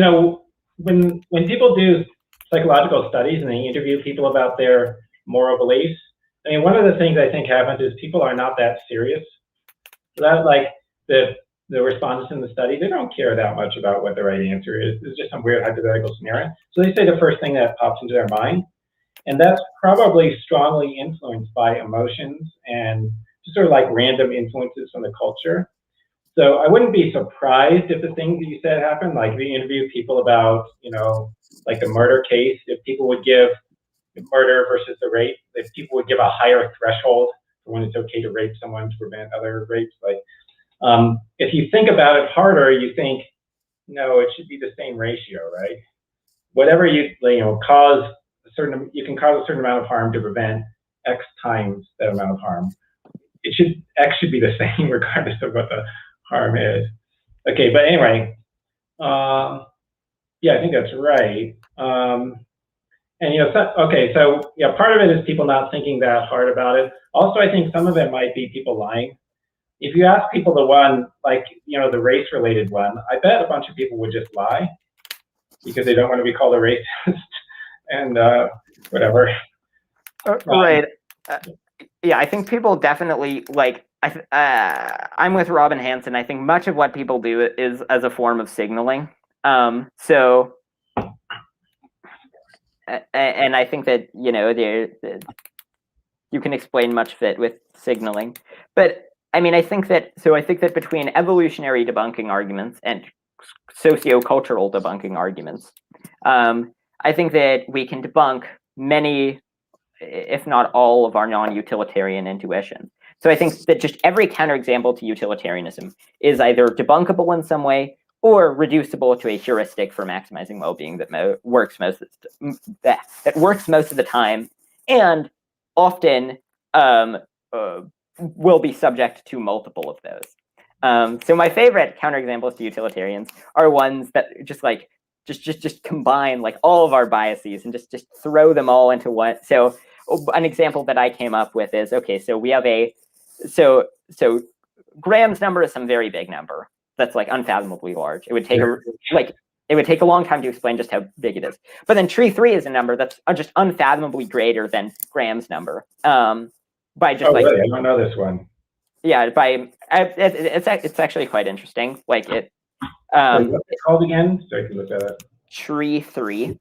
when people do psychological studies and they interview people about their moral beliefs, I mean, one of the things I think happens is people are not that serious. So that, like, the respondents in the study, they don't care that much about what the right answer is. It's just some weird hypothetical scenario. So they say the first thing that pops into their mind. And that's probably strongly influenced by emotions and just sort of like random influences from the culture. So I wouldn't be surprised if the things that you said happened, like we interview people about, like the murder case, if people would give murder versus the rape, if people would give a higher threshold for when it's okay to rape someone to prevent other rapes. Like, if you think about it harder, you think, no, it should be the same ratio, right? Whatever you can cause a certain amount of harm to prevent X times that amount of harm. X should be the same regardless of what the harm is. Okay, but anyway, yeah, I think that's right. And part of it is people not thinking that hard about it. Also, I think some of it might be people lying. If you ask people the one, like, the race-related one, I bet a bunch of people would just lie because they don't want to be called a racist and whatever.
Right. Yeah, I think people definitely, like, I'm with Robin Hanson. I think much of what people do is as a form of signaling. So, and I think that, you can explain much of it with signaling. But I mean, I think that between evolutionary debunking arguments and sociocultural debunking arguments, I think that we can debunk many, if not all, of our non-utilitarian intuitions. So I think that just every counterexample to utilitarianism is either debunkable in some way or reducible to a heuristic for maximizing well-being that works most of the time, and often will be subject to multiple of those. So my favorite counterexamples to utilitarians are ones that just combine like all of our biases and just throw them all into one. So an example that I came up with is, okay, so we have so Graham's number is some very big number that's like unfathomably large. It would take a long time to explain just how big it is. But then tree 3 is a number that's just unfathomably greater than Graham's number. By just
really? I don't know this one.
Yeah, it's actually quite interesting. Like it.
What's it called again? So I can look at it.
Tree 3.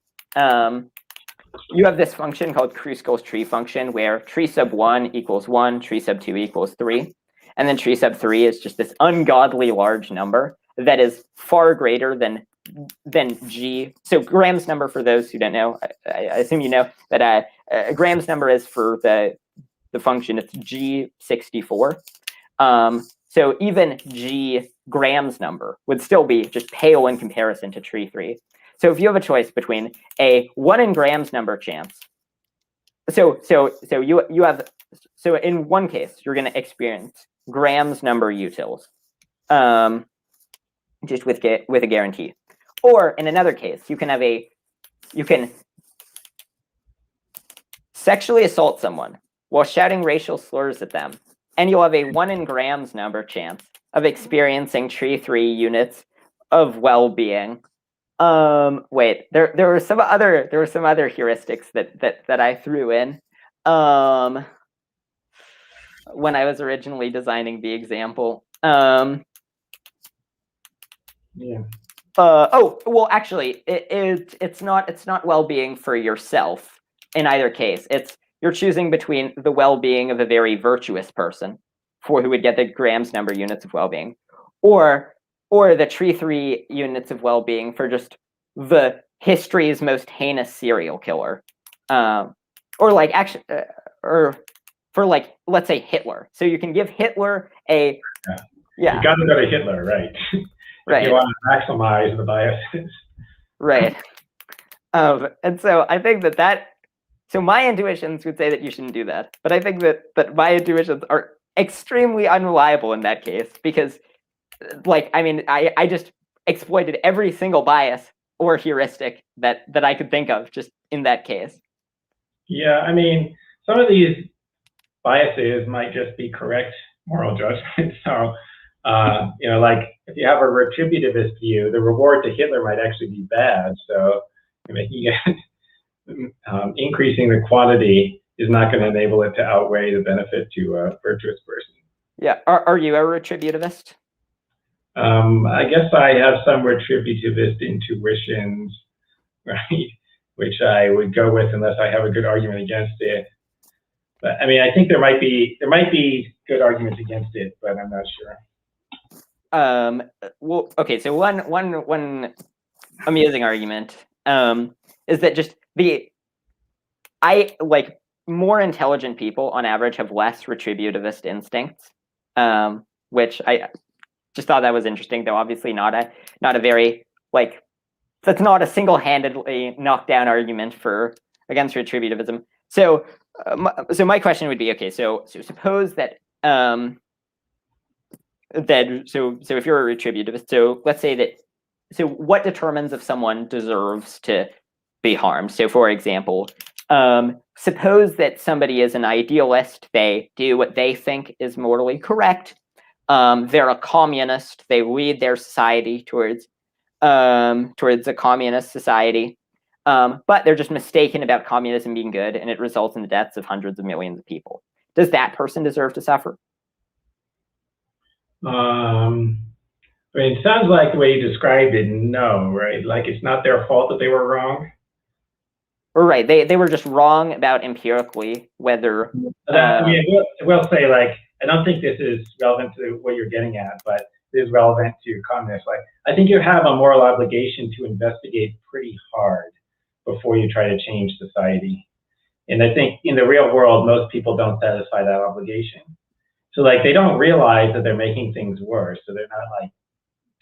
You have this function called Kruskal's tree function, where tree sub 1 equals 1, tree sub 2 equals 3. and then tree sub 3 is just this ungodly large number that is far greater than G. So Graham's number, for those who don't know, I assume you know that Graham's number is for the function, it's G64. So even G Graham's number would still be just pale in comparison to tree 3. So if you have a choice between a 1 in Graham's number chance, so in one case you're going to experience Graham's number utils, just with a guarantee, or in another case you can sexually assault someone while shouting racial slurs at them, and you'll have a 1 in Graham's number chance of experiencing tree 3 units of well-being. Wait, there were some other heuristics that I threw in when I was originally designing the example.
Yeah.
Oh well, actually, it's not well-being for yourself in either case. You're choosing between the well-being of a very virtuous person, for who would get the Graham's number units of well-being, or the tree 3 units of well-being for just the history's most heinous serial killer, or like actually, or for like, let's say Hitler. So you can give Hitler a
You got to go to Hitler, right?
Right.
If you want to maximize the biases.
Right. And so I think that so my intuitions would say that you shouldn't do that, but I think that my intuitions are extremely unreliable in that case, because like, I mean, I just exploited every single bias or heuristic that I could think of just in that case.
Yeah, I mean, some of these biases might just be correct moral judgment. So, like if you have a retributivist view, the reward to Hitler might actually be bad. So, increasing the quantity is not going to enable it to outweigh the benefit to a virtuous person.
Yeah. Are you a retributivist?
I guess I have some retributivist intuitions, right? Which I would go with unless I have a good argument against it. But I mean, I think there might be good arguments against it, but I'm not sure.
Well, okay. So one amusing argument is that just more intelligent people on average have less retributivist instincts, which I just thought that was interesting, though obviously not a very that's not a single-handedly knockdown argument against retributivism. So my question would be, okay, so suppose that so if you're a retributivist, so let's say that, so what determines if someone deserves to be harmed? So for example, suppose that somebody is an idealist, they do what they think is morally correct. They're a communist, they lead their society towards a communist society, but they're just mistaken about communism being good, and it results in the deaths of hundreds of millions of people. Does that person deserve to suffer?
I mean, it sounds like the way you described it, no, right? Like it's not their fault that they were wrong.
Right, they were just wrong about empirically whether.
I mean, I will say, I don't think this is relevant to what you're getting at, but it is relevant to communists. I think you have a moral obligation to investigate pretty hard before you try to change society. And I think in the real world, most people don't satisfy that obligation. So they don't realize that they're making things worse. So they're not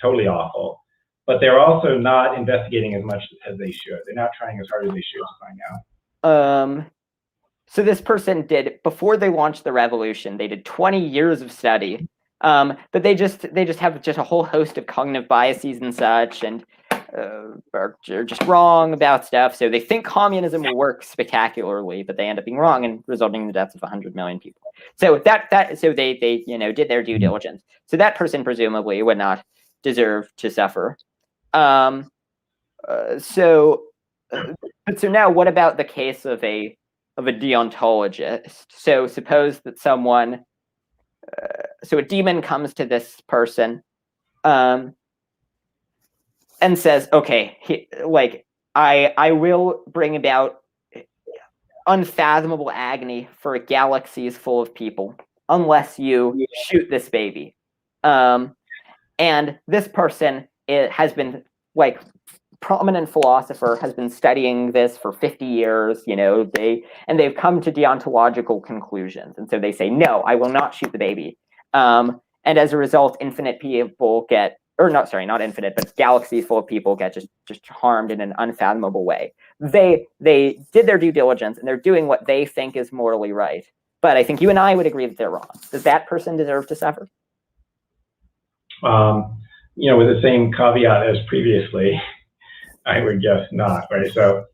totally awful, but they're also not investigating as much as they should. They're not trying as hard as they should to find out.
So this person did, before they launched the revolution, they did 20 years of study, but they just have just a whole host of cognitive biases and such, and are just wrong about stuff. So they think communism will work spectacularly, but they end up being wrong and resulting in the deaths of 100 million people. So so they did their due diligence. So that person presumably would not deserve to suffer. So now what about the case of a deontologist? So suppose that someone, so a demon comes to this person, and says, okay, I will bring about unfathomable agony for galaxies full of people. unless you shoot this baby. And this person has been like prominent philosopher, has been studying this for 50 years, they've come to deontological conclusions. And so they say, no, I will not shoot the baby. And as a result, infinite people get, or not, sorry, not infinite, but galaxies full of people get just harmed in an unfathomable way. They did their due diligence and they're doing what they think is morally right. But I think you and I would agree that they're wrong. Does that person deserve to suffer?
With the same caveat as previously, I would guess not, right? So,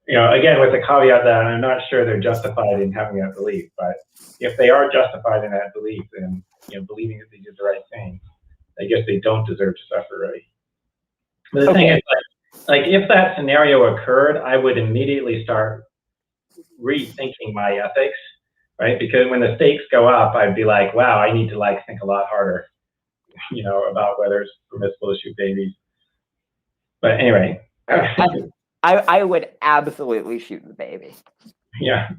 again, with the caveat that I'm not sure they're justified in having that belief, but if they are justified in that belief and, believing that they did the right thing, I guess they don't deserve to suffer, right? But the thing is, like if that scenario occurred, I would immediately start rethinking my ethics, right? Because when the stakes go up, I'd be like, wow, I need to think a lot harder, about whether it's permissible to shoot babies. But anyway.
I would absolutely shoot the baby.
Yeah.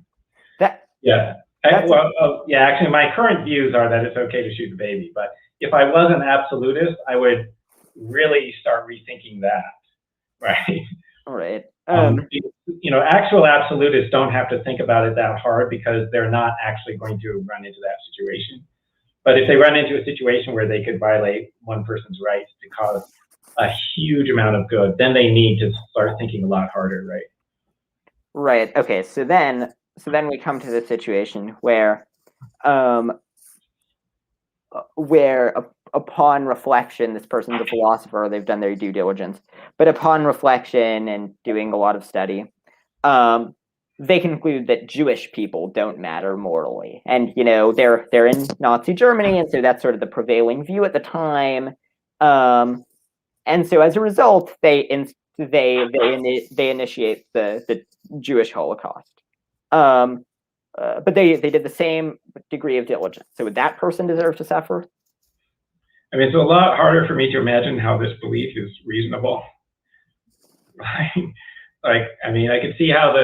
Actually, my current views are that it's okay to shoot the baby. But if I was an absolutist, I would really start rethinking that, right?
All right.
Actual absolutists don't have to think about it that hard because they're not actually going to run into that situation. But if they run into a situation where they could violate one person's rights to cause a huge amount of good, then they need to start thinking a lot harder, right?
Right. Okay. So then we come to the situation where upon reflection, this person's a philosopher, they've done their due diligence, but upon reflection and doing a lot of study, they conclude that Jewish people don't matter morally. And, they're in Nazi Germany, and so that's sort of the prevailing view at the time. And so as a result, they initiate the Jewish Holocaust. But they did the same degree of diligence. So would that person deserve to suffer?
I mean, it's a lot harder for me to imagine how this belief is reasonable. I could see how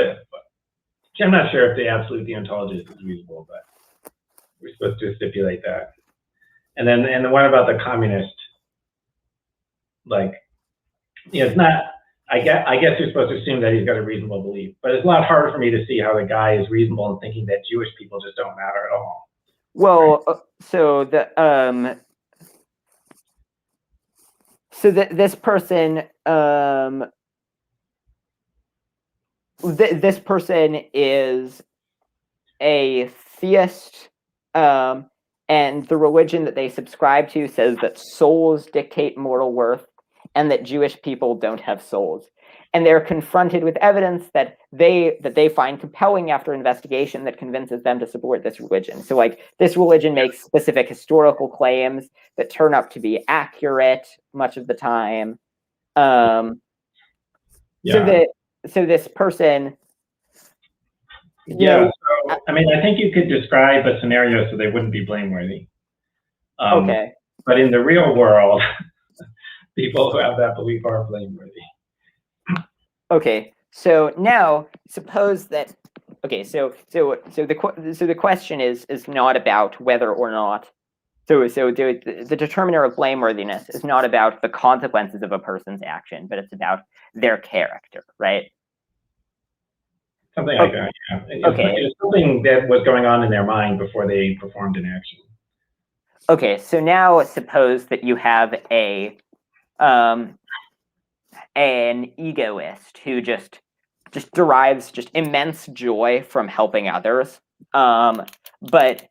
I'm not sure if the absolute deontologist is reasonable, but we're supposed to stipulate that. And then the one about the communist, it's not, I guess you're supposed to assume that he's got a reasonable belief, but it's a lot harder for me to see how the guy is reasonable in thinking that Jewish people just don't matter at all.
Well, this person, this person is a theist, and the religion that they subscribe to says that souls dictate moral worth and that Jewish people don't have souls. And they're confronted with evidence that they find compelling after investigation that convinces them to support this religion. So this religion makes specific historical claims that turn up to be accurate much of the time. So this person,
I think you could describe a scenario so they wouldn't be blameworthy.
Okay.
But in the real world, people who have that belief are blameworthy.
Okay, so now suppose that. Okay, so the question is not about whether or not. So the determiner of blameworthiness is not about the consequences of a person's action, but it's about their character, right?
Something like that. Yeah.
Okay.
It's something that was going on in their mind before they performed an action.
Okay, so now suppose that you have an egoist who just derives just immense joy from helping others, but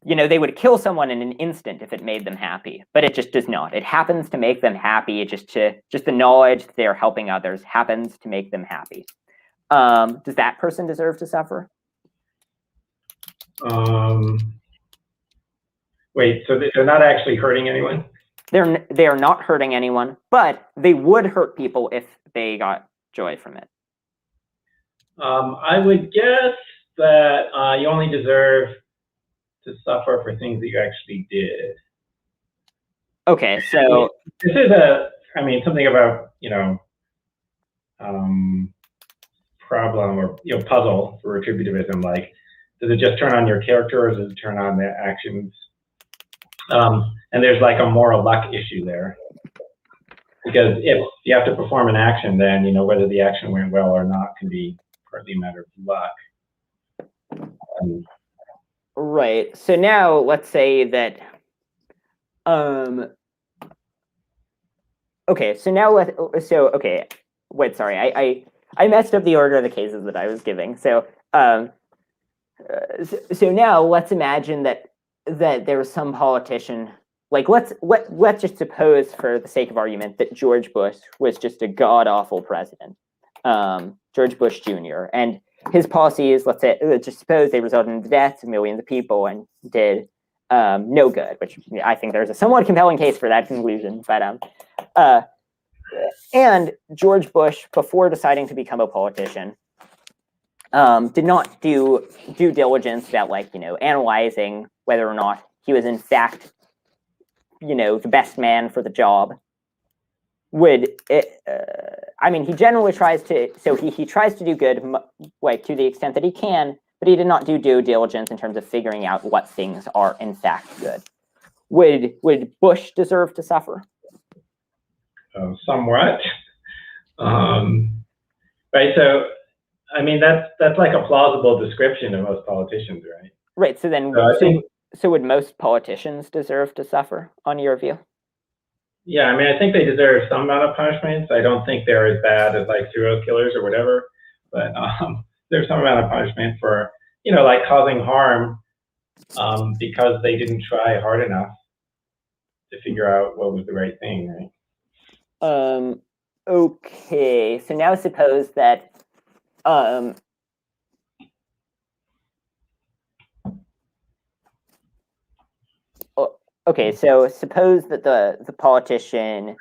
they would kill someone in an instant if it made them happy, but it just does not. It happens to make them happy. Just the knowledge that they're helping others happens to make them happy. Does that person deserve to suffer?
Wait, so they're not actually hurting anyone?
They are not hurting anyone, but they would hurt people if they got joy from it.
I would guess that you only deserve to suffer for things that you actually did.
Okay, so
this is something about problem or puzzle for retributivism. does it just turn on your character, or does it turn on the actions? And there's like a moral luck issue there, because if you have to perform an action, then whether the action went well or not can be partly a matter of luck.
Right. So now let's say that. Okay. So now okay. Wait. Sorry. I messed up the order of the cases that I was giving. So so now let's imagine that there was some politician. Like let's just suppose, for the sake of argument, that George Bush was just a god awful president, George Bush Jr. And his policies, let's just suppose they resulted in the deaths of millions of people and did no good. Which I think there's a somewhat compelling case for that conclusion. But and George Bush, before deciding to become a politician, did not do due diligence about analyzing whether or not he was in fact the best man for the job. I mean, he generally tries to, so he tries to do good, to the extent that he can, but he did not do due diligence in terms of figuring out what things are in fact good. Would Bush deserve to suffer?
Somewhat. Right. So, I mean, that's like a plausible description of most politicians, right?
Right. So then, so would most politicians deserve to suffer, on your view?
Yeah, I mean, I think they deserve some amount of punishments. I don't think they're as bad as like serial killers or whatever, but there's some amount of punishment for, like causing harm because they didn't try hard enough to figure out what was the right thing, right?
Okay, so now suppose that okay, so suppose that the politician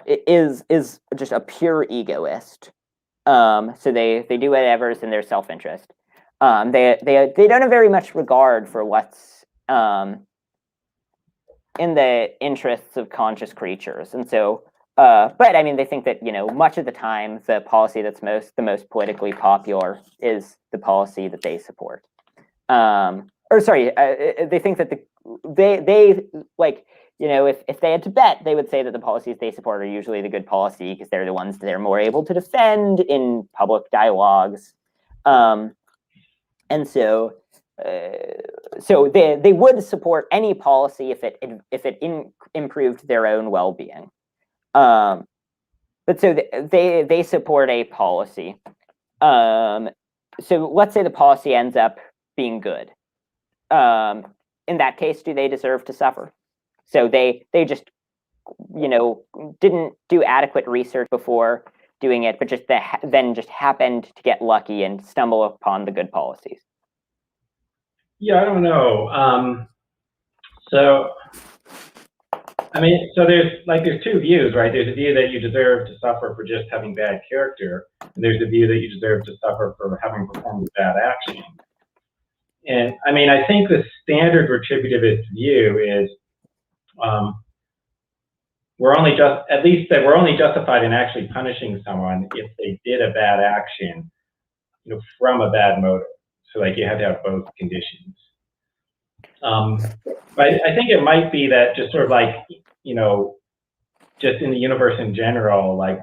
is just a pure egoist. So they do whatever's in their self-interest. They don't have very much regard for what's in the interests of conscious creatures, and so. But I mean, they think that much of the time the policy that's the most politically popular is the policy that they support. Or sorry, they think that they like if they had to bet, they would say that the policies they support are usually the good policy because they're the ones that they're more able to defend in public dialogues, and so they would support any policy if it improved their own well-being. But so they support a policy. So let's say the policy ends up being good. In that case, do they deserve to suffer? So they just didn't do adequate research before doing it, but then just happened to get lucky and stumble upon the good policies.
Yeah, I don't know. So I mean, so there's two views, right? There's a view that you deserve to suffer for just having bad character, and there's a view that you deserve to suffer for having performed a bad action. And I mean, I think the standard retributivist view is we're only justified in actually punishing someone if they did a bad action, from a bad motive. So like you have to have both conditions. But I think it might be that just sort of like, just in the universe in general, like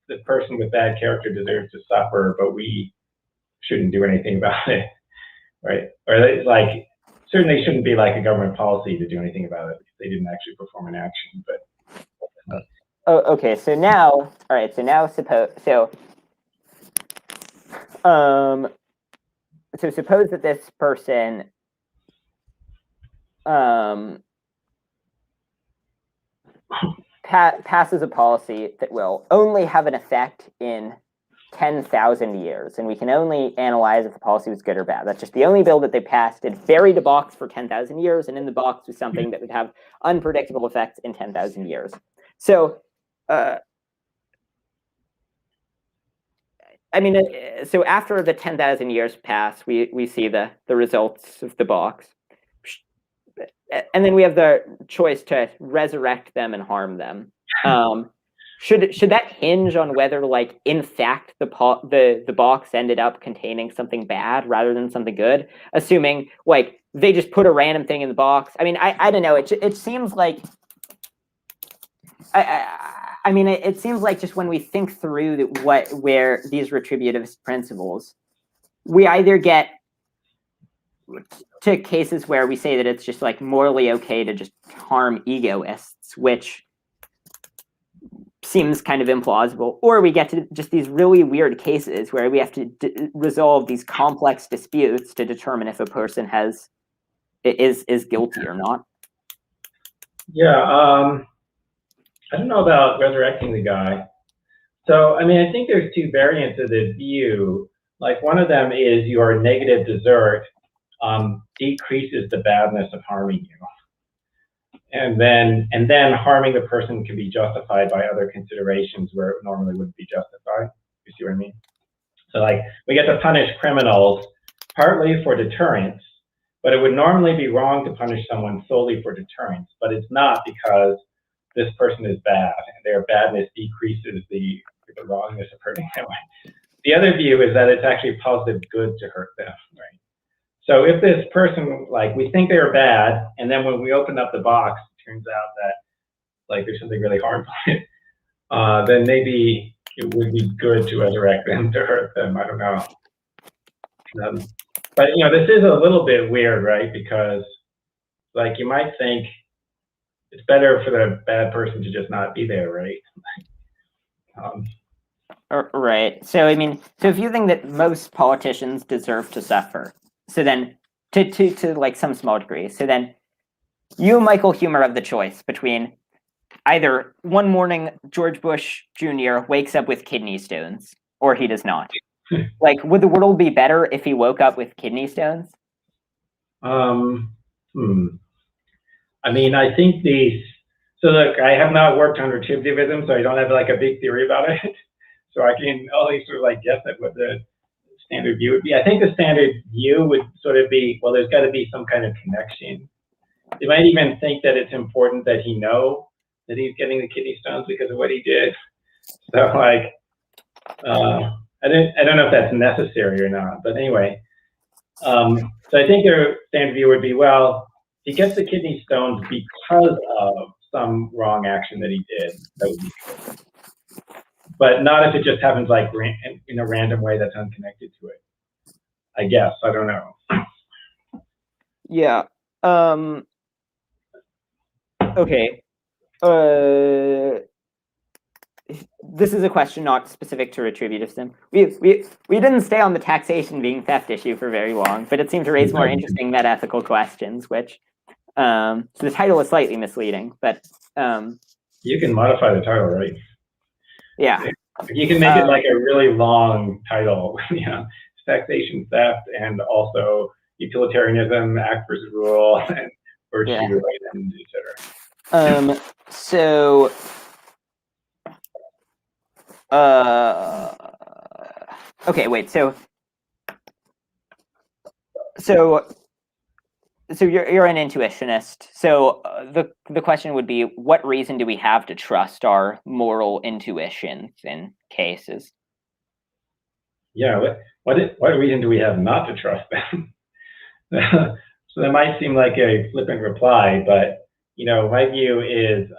the person with bad character deserves to suffer, but we shouldn't do anything about it, right? Or like certainly shouldn't be like a government policy to do anything about it if they didn't actually perform an action. But
okay. So now, all right. So now suppose that this person passes a policy that will only have an effect in 10,000 years, and we can only analyze if the policy was good or bad. That's just the only bill that they passed. It buried a box for 10,000 years, and in the box was something that would have unpredictable effects in 10,000 years. So, I mean, so after the 10,000 years pass, we see the results of the box. And then we have the choice to resurrect them and harm them. should that hinge on whether, like, in fact, the box ended up containing something bad rather than something good? Assuming, like, they just put a random thing in the box. I mean, I don't know. It seems like I mean, it seems like just when we think through where these retributive principles, we either get to cases where we say that it's just like morally okay to just harm egoists, which seems kind of implausible, or we get to just these really weird cases where we have to resolve these complex disputes to determine if a person is guilty or not.
Yeah, I don't know about resurrecting the guy. So, I mean, I think there's two variants of the view. Like, one of them is your negative desert decreases the badness of harming you. And then harming the person can be justified by other considerations where it normally wouldn't be justified. You see what I mean? So, like, we get to punish criminals partly for deterrence, but it would normally be wrong to punish someone solely for deterrence. But it's not, because this person is bad, and their badness decreases the wrongness of hurting them. The other view is that it's actually positive good to hurt them, right? So if this person, like, we think they're bad, and then when we open up the box, it turns out that, like, there's something really harmful in it, then maybe it would be good to resurrect them to hurt them. I don't know. But, you know, this is a little bit weird, right? Because, like, you might think it's better for the bad person to just not be there, right?
Right. So, I mean, so if you think that most politicians deserve to suffer, so then to like some small degree, so then you, Michael Huemer, have the choice between either one morning George Bush Jr. wakes up with kidney stones, or he does not. Like, would the world be better if he woke up with kidney stones?
I mean, I think so look, I have not worked on retributivism, so I don't have like a big theory about it. So I can only sort of like guess at what the standard view would be. I think the standard view would sort of be, well, there's got to be some kind of connection. They might even think that it's important that he know that he's getting the kidney stones because of what he did. So, like, I don't know if that's necessary or not, but anyway. So I think their standard view would be, well, he gets the kidney stones because of some wrong action that he did. That would be good. But not if it just happens like in a random way that's unconnected to it. I guess. I don't know.
Yeah. Okay. This is a question not specific to retributivism. We didn't stay on the taxation being theft issue for very long, but it seemed to raise more interesting metaethical questions, which so the title is slightly misleading, but
you can modify the title, right?
Yeah.
You can make it like a really long title, you know, taxation theft, and also utilitarianism, act versus rule, and virtue, and etc.
So okay, wait, so you're an intuitionist. So the question would be, what reason do we have to trust our moral intuitions in cases?
Yeah, what reason do we have not to trust them? So that might seem like a flippant reply, but, you know, my view is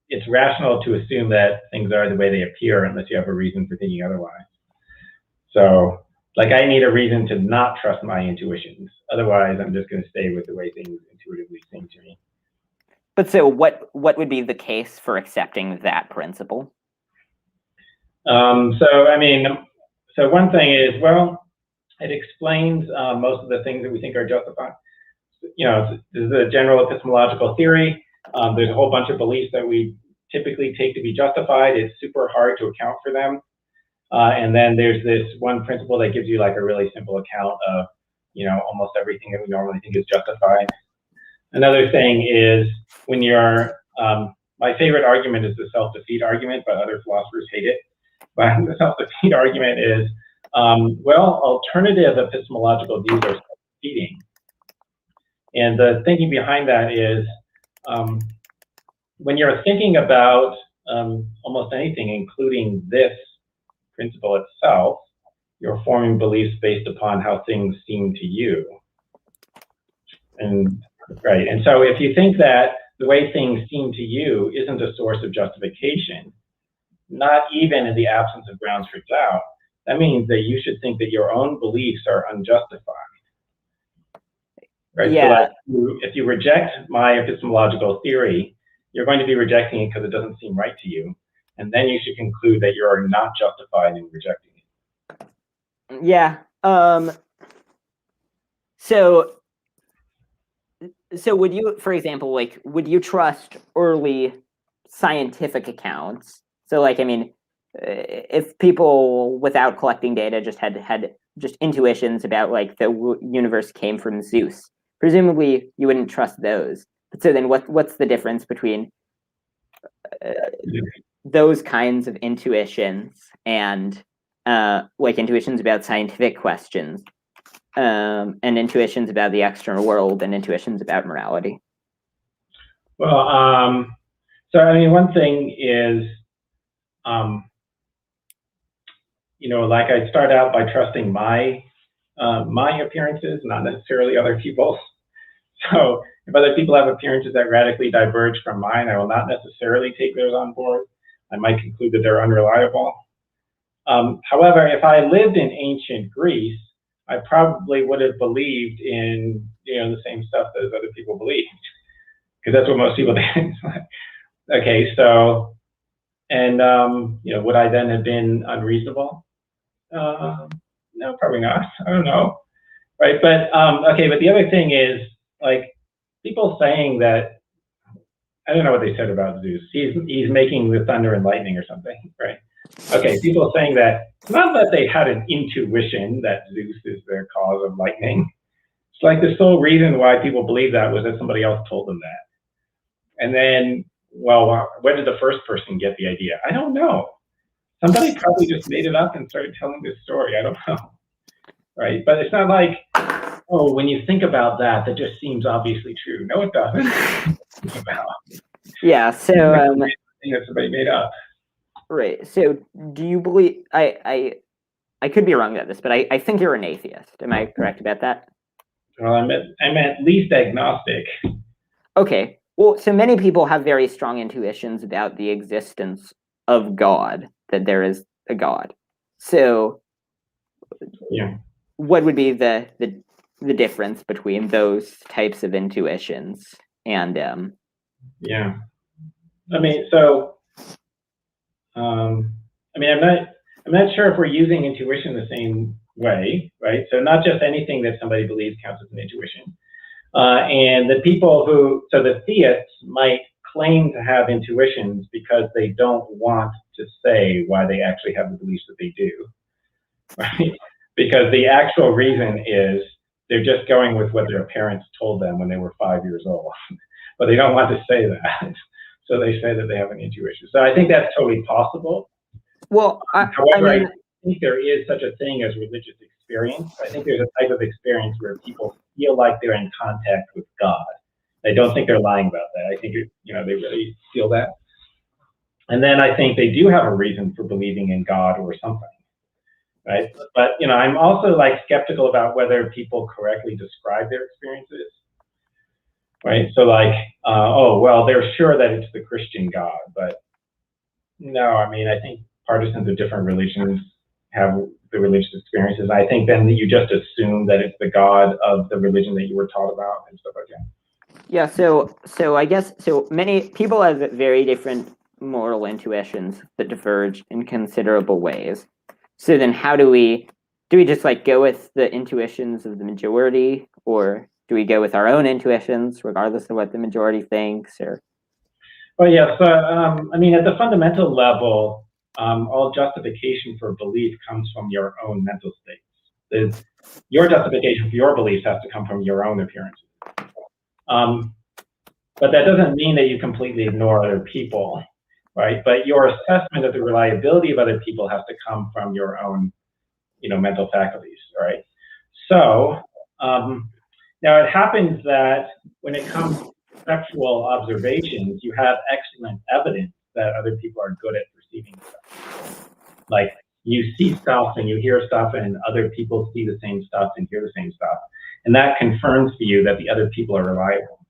it's rational to assume that things are the way they appear unless you have a reason for thinking otherwise. So, like, I need a reason to not trust my intuitions. Otherwise, I'm just going to stay with the way things intuitively seem to me.
But so what would be the case for accepting that principle?
So, I mean, so one thing is, well, it explains most of the things that we think are justified. You know, this is a general epistemological theory. There's a whole bunch of beliefs that we typically take to be justified. It's super hard to account for them. And then there's this one principle that gives you like a really simple account of, you know, almost everything that we normally think is justified. Another thing is when you're, my favorite argument is the self-defeat argument, but other philosophers hate it. But the self-defeat argument is, well, alternative epistemological views are self-defeating. And the thinking behind that is, when you're thinking about almost anything, including this principle itself, you're forming beliefs based upon how things seem to you. And right, and so if you think that the way things seem to you isn't a source of justification, not even in the absence of grounds for doubt, that means that you should think that your own beliefs are unjustified. Right?
Yeah.
So if you reject my epistemological theory, you're going to be rejecting it because it doesn't seem right to you. And then you should conclude that you're not justified in rejecting it.
Yeah. So would you, for example, like, would you trust early scientific accounts? So, like, I mean, if people without collecting data just had just intuitions about like the universe came from Zeus, presumably you wouldn't trust those. But so then what's the difference between those kinds of intuitions and like intuitions about scientific questions, and intuitions about the external world and intuitions about morality?
Well, so I mean, one thing is, you know, like I start out by trusting my appearances, not necessarily other people's. So if other people have appearances that radically diverge from mine, I will not necessarily take those on board. I might conclude that they're unreliable. However, if I lived in ancient Greece, I probably would have believed in, you know, the same stuff that other people believed, because that's what most people did. Okay, so, and you know, would I then have been unreasonable? No, probably not. I don't know, right? But okay, but the other thing is, like, people saying that, I don't know what they said about Zeus. He's making the thunder and lightning or something, right? Okay, people saying that, not that they had an intuition that Zeus is their cause of lightning. It's like the sole reason why people believe that was that somebody else told them that. And then, well, where did the first person get the idea? I don't know. Somebody probably just made it up and started telling this story. I don't know, right? But it's not like, oh, when you think about that, that just seems obviously true. No, it doesn't.
Yeah. So
that somebody made up.
Right. So do you believe? I could be wrong about this, but I think you're an atheist. Am I correct about that?
Well, I'm at least agnostic.
Okay. Well, so many people have very strong intuitions about the existence of God, that there is a God. So,
yeah,
what would be the difference between those types of intuitions and
yeah, I mean, so I mean, I'm not sure if we're using intuition the same way, right? So not just anything that somebody believes counts as an intuition. And the people so the theists might claim to have intuitions because they don't want to say why they actually have the beliefs that they do, right? Because the actual reason is they're just going with what their parents told them when they were 5 years old, but they don't want to say that. So they say that they have an intuition. So I think that's totally possible.
Well,
however, I think there is such a thing as religious experience. I think there's a type of experience where people feel like they're in contact with God. I don't think they're lying about that. I think you know, they really feel that. And then I think they do have a reason for believing in God or something, right? But you know, I'm also like skeptical about whether people correctly describe their experiences, right? So like, oh well, they're sure that it's the Christian God, but no, I mean, I think partisans of different religions have the religious experiences. I think then that you just assume that it's the God of the religion that you were taught about and stuff like that.
Yeah, so I guess many people have very different moral intuitions that diverge in considerable ways. So then how do we just like go with the intuitions of the majority, or do we go with our own intuitions regardless of what the majority thinks? Or
well, yeah, so I mean, at the fundamental level, all justification for belief comes from your own mental states. Your justification for your beliefs has to come from your own appearances. But that doesn't mean that you completely ignore other people, right? But your assessment of the reliability of other people has to come from your own, you know, mental faculties, right? So now it happens that when it comes to sexual observations, you have excellent evidence that other people are good at perceiving stuff. Like, you see stuff and you hear stuff, and other people see the same stuff and hear the same stuff. And that confirms for you that the other people are reliable.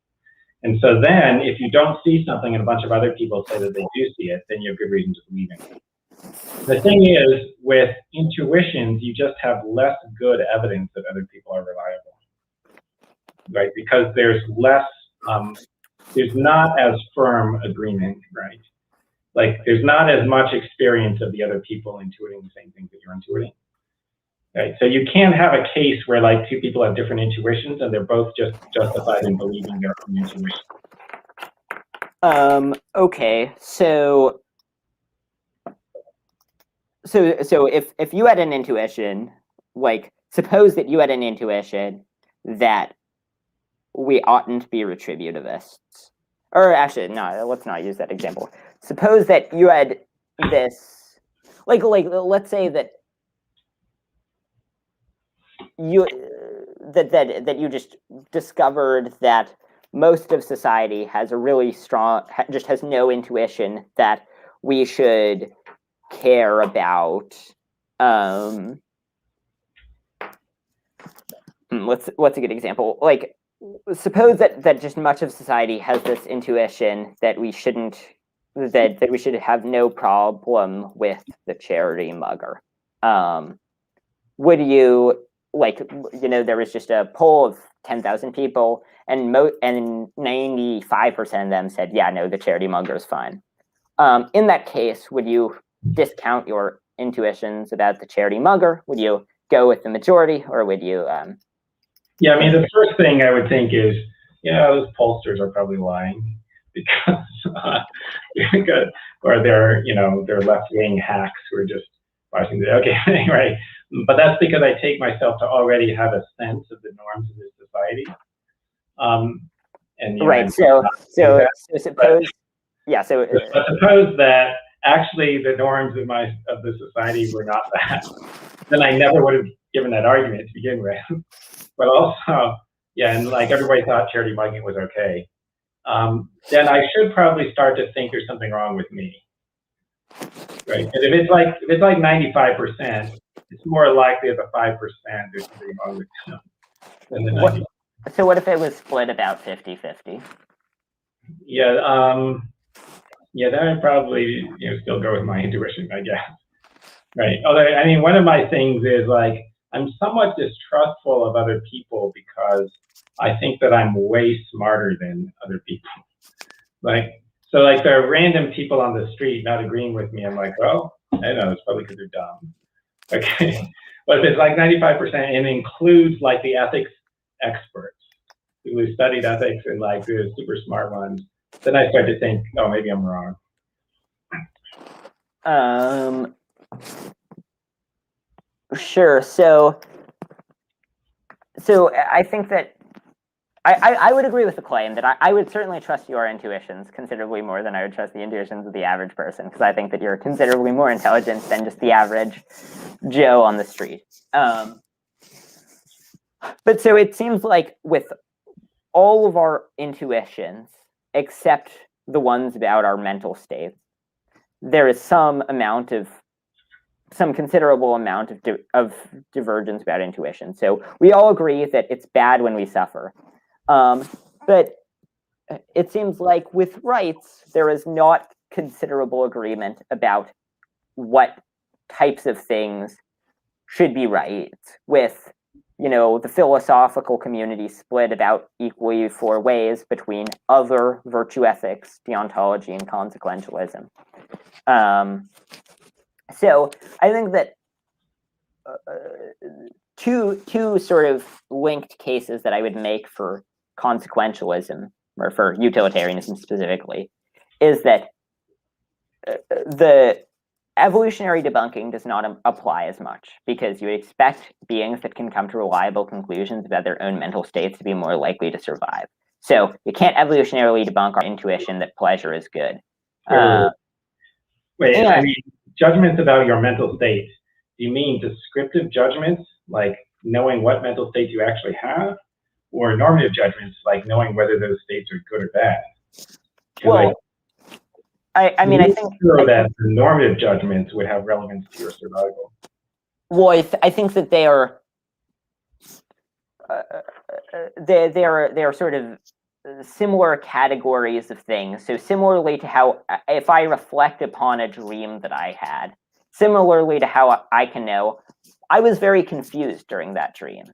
And so then, if you don't see something and a bunch of other people say that they do see it, then you have good reason to believe it. The thing is, with intuitions, you just have less good evidence that other people are reliable, right? Because there's less, there's not as firm agreement, right? Like, there's not as much experience of the other people intuiting the same things that you're intuiting, right? So you can have a case where, like, two people have different intuitions and they're both just justified in believing their own intuition.
Okay, so if you had an intuition, like, suppose that you had an intuition that we oughtn't be retributivists. Or actually, no, let's not use that example. Suppose that you had this, like let's say that you that you just discovered that most of society has a really strong, just has no intuition that we should care about. What's a good example? Like, suppose that just much of society has this intuition that we shouldn't, that we should have no problem with the charity mugger. Would you, like, you know, there was just a poll of 10,000 people, and 95% of them said, yeah, no, the charity mugger is fine. In that case, would you discount your intuitions about the charity mugger? Would you go with the majority, or would you?
Yeah, I mean, the first thing I would think is, those pollsters are probably lying because, or they're left-wing hacks who are just watching the, okay, right. But that's because I take myself to already have a sense of the norms of this society. And
right. So suppose, but
suppose that actually the norms of the society were not that, then I never would have given that argument to begin with. But also, and like everybody thought charity mugging was okay, then I should probably start to think there's something wrong with me, right? And if it's like 95%, it's more likely that the 5% there's something wrong with them than the 90%.
So what if it was split about 50-50?
Yeah, then I'd probably still go with my intuition, I guess. Right. Although, I mean, one of my things is, like, I'm somewhat distrustful of other people because I think that I'm way smarter than other people. So the random people on the street not agreeing with me, I'm like, well, I don't know, it's probably because they're dumb. Okay. But if it's like 95% and includes like the ethics experts who studied ethics and like the super smart ones, then I start to think, oh, maybe I'm wrong.
Sure. So I think that I would agree with the claim that I would certainly trust your intuitions considerably more than I would trust the intuitions of the average person, because I think that you're considerably more intelligent than just the average Joe on the street. But so it seems like with all of our intuitions, except the ones about our mental states, there is some considerable amount of divergence about intuition. So we all agree that it's bad when we suffer. But it seems like with rights, there is not considerable agreement about what types of things should be right, with the philosophical community split about equally 4 ways between other virtue ethics, deontology, and consequentialism. So I think that two sort of linked cases that I would make for consequentialism, or for utilitarianism specifically, is that the evolutionary debunking does not apply as much, because you would expect beings that can come to reliable conclusions about their own mental states to be more likely to survive. So you can't evolutionarily debunk our intuition that pleasure is good.
Wait, I mean, judgments about your mental state, do you mean descriptive judgments, like knowing what mental state you actually have? Or normative judgments, like knowing whether those states are good or bad?
Well, I mean, I think
that the normative judgments would have relevance to your survival.
Well, I think that they are sort of similar categories of things. So similarly to how, if I reflect upon a dream that I had, similarly to how I can know, I was very confused during that dream.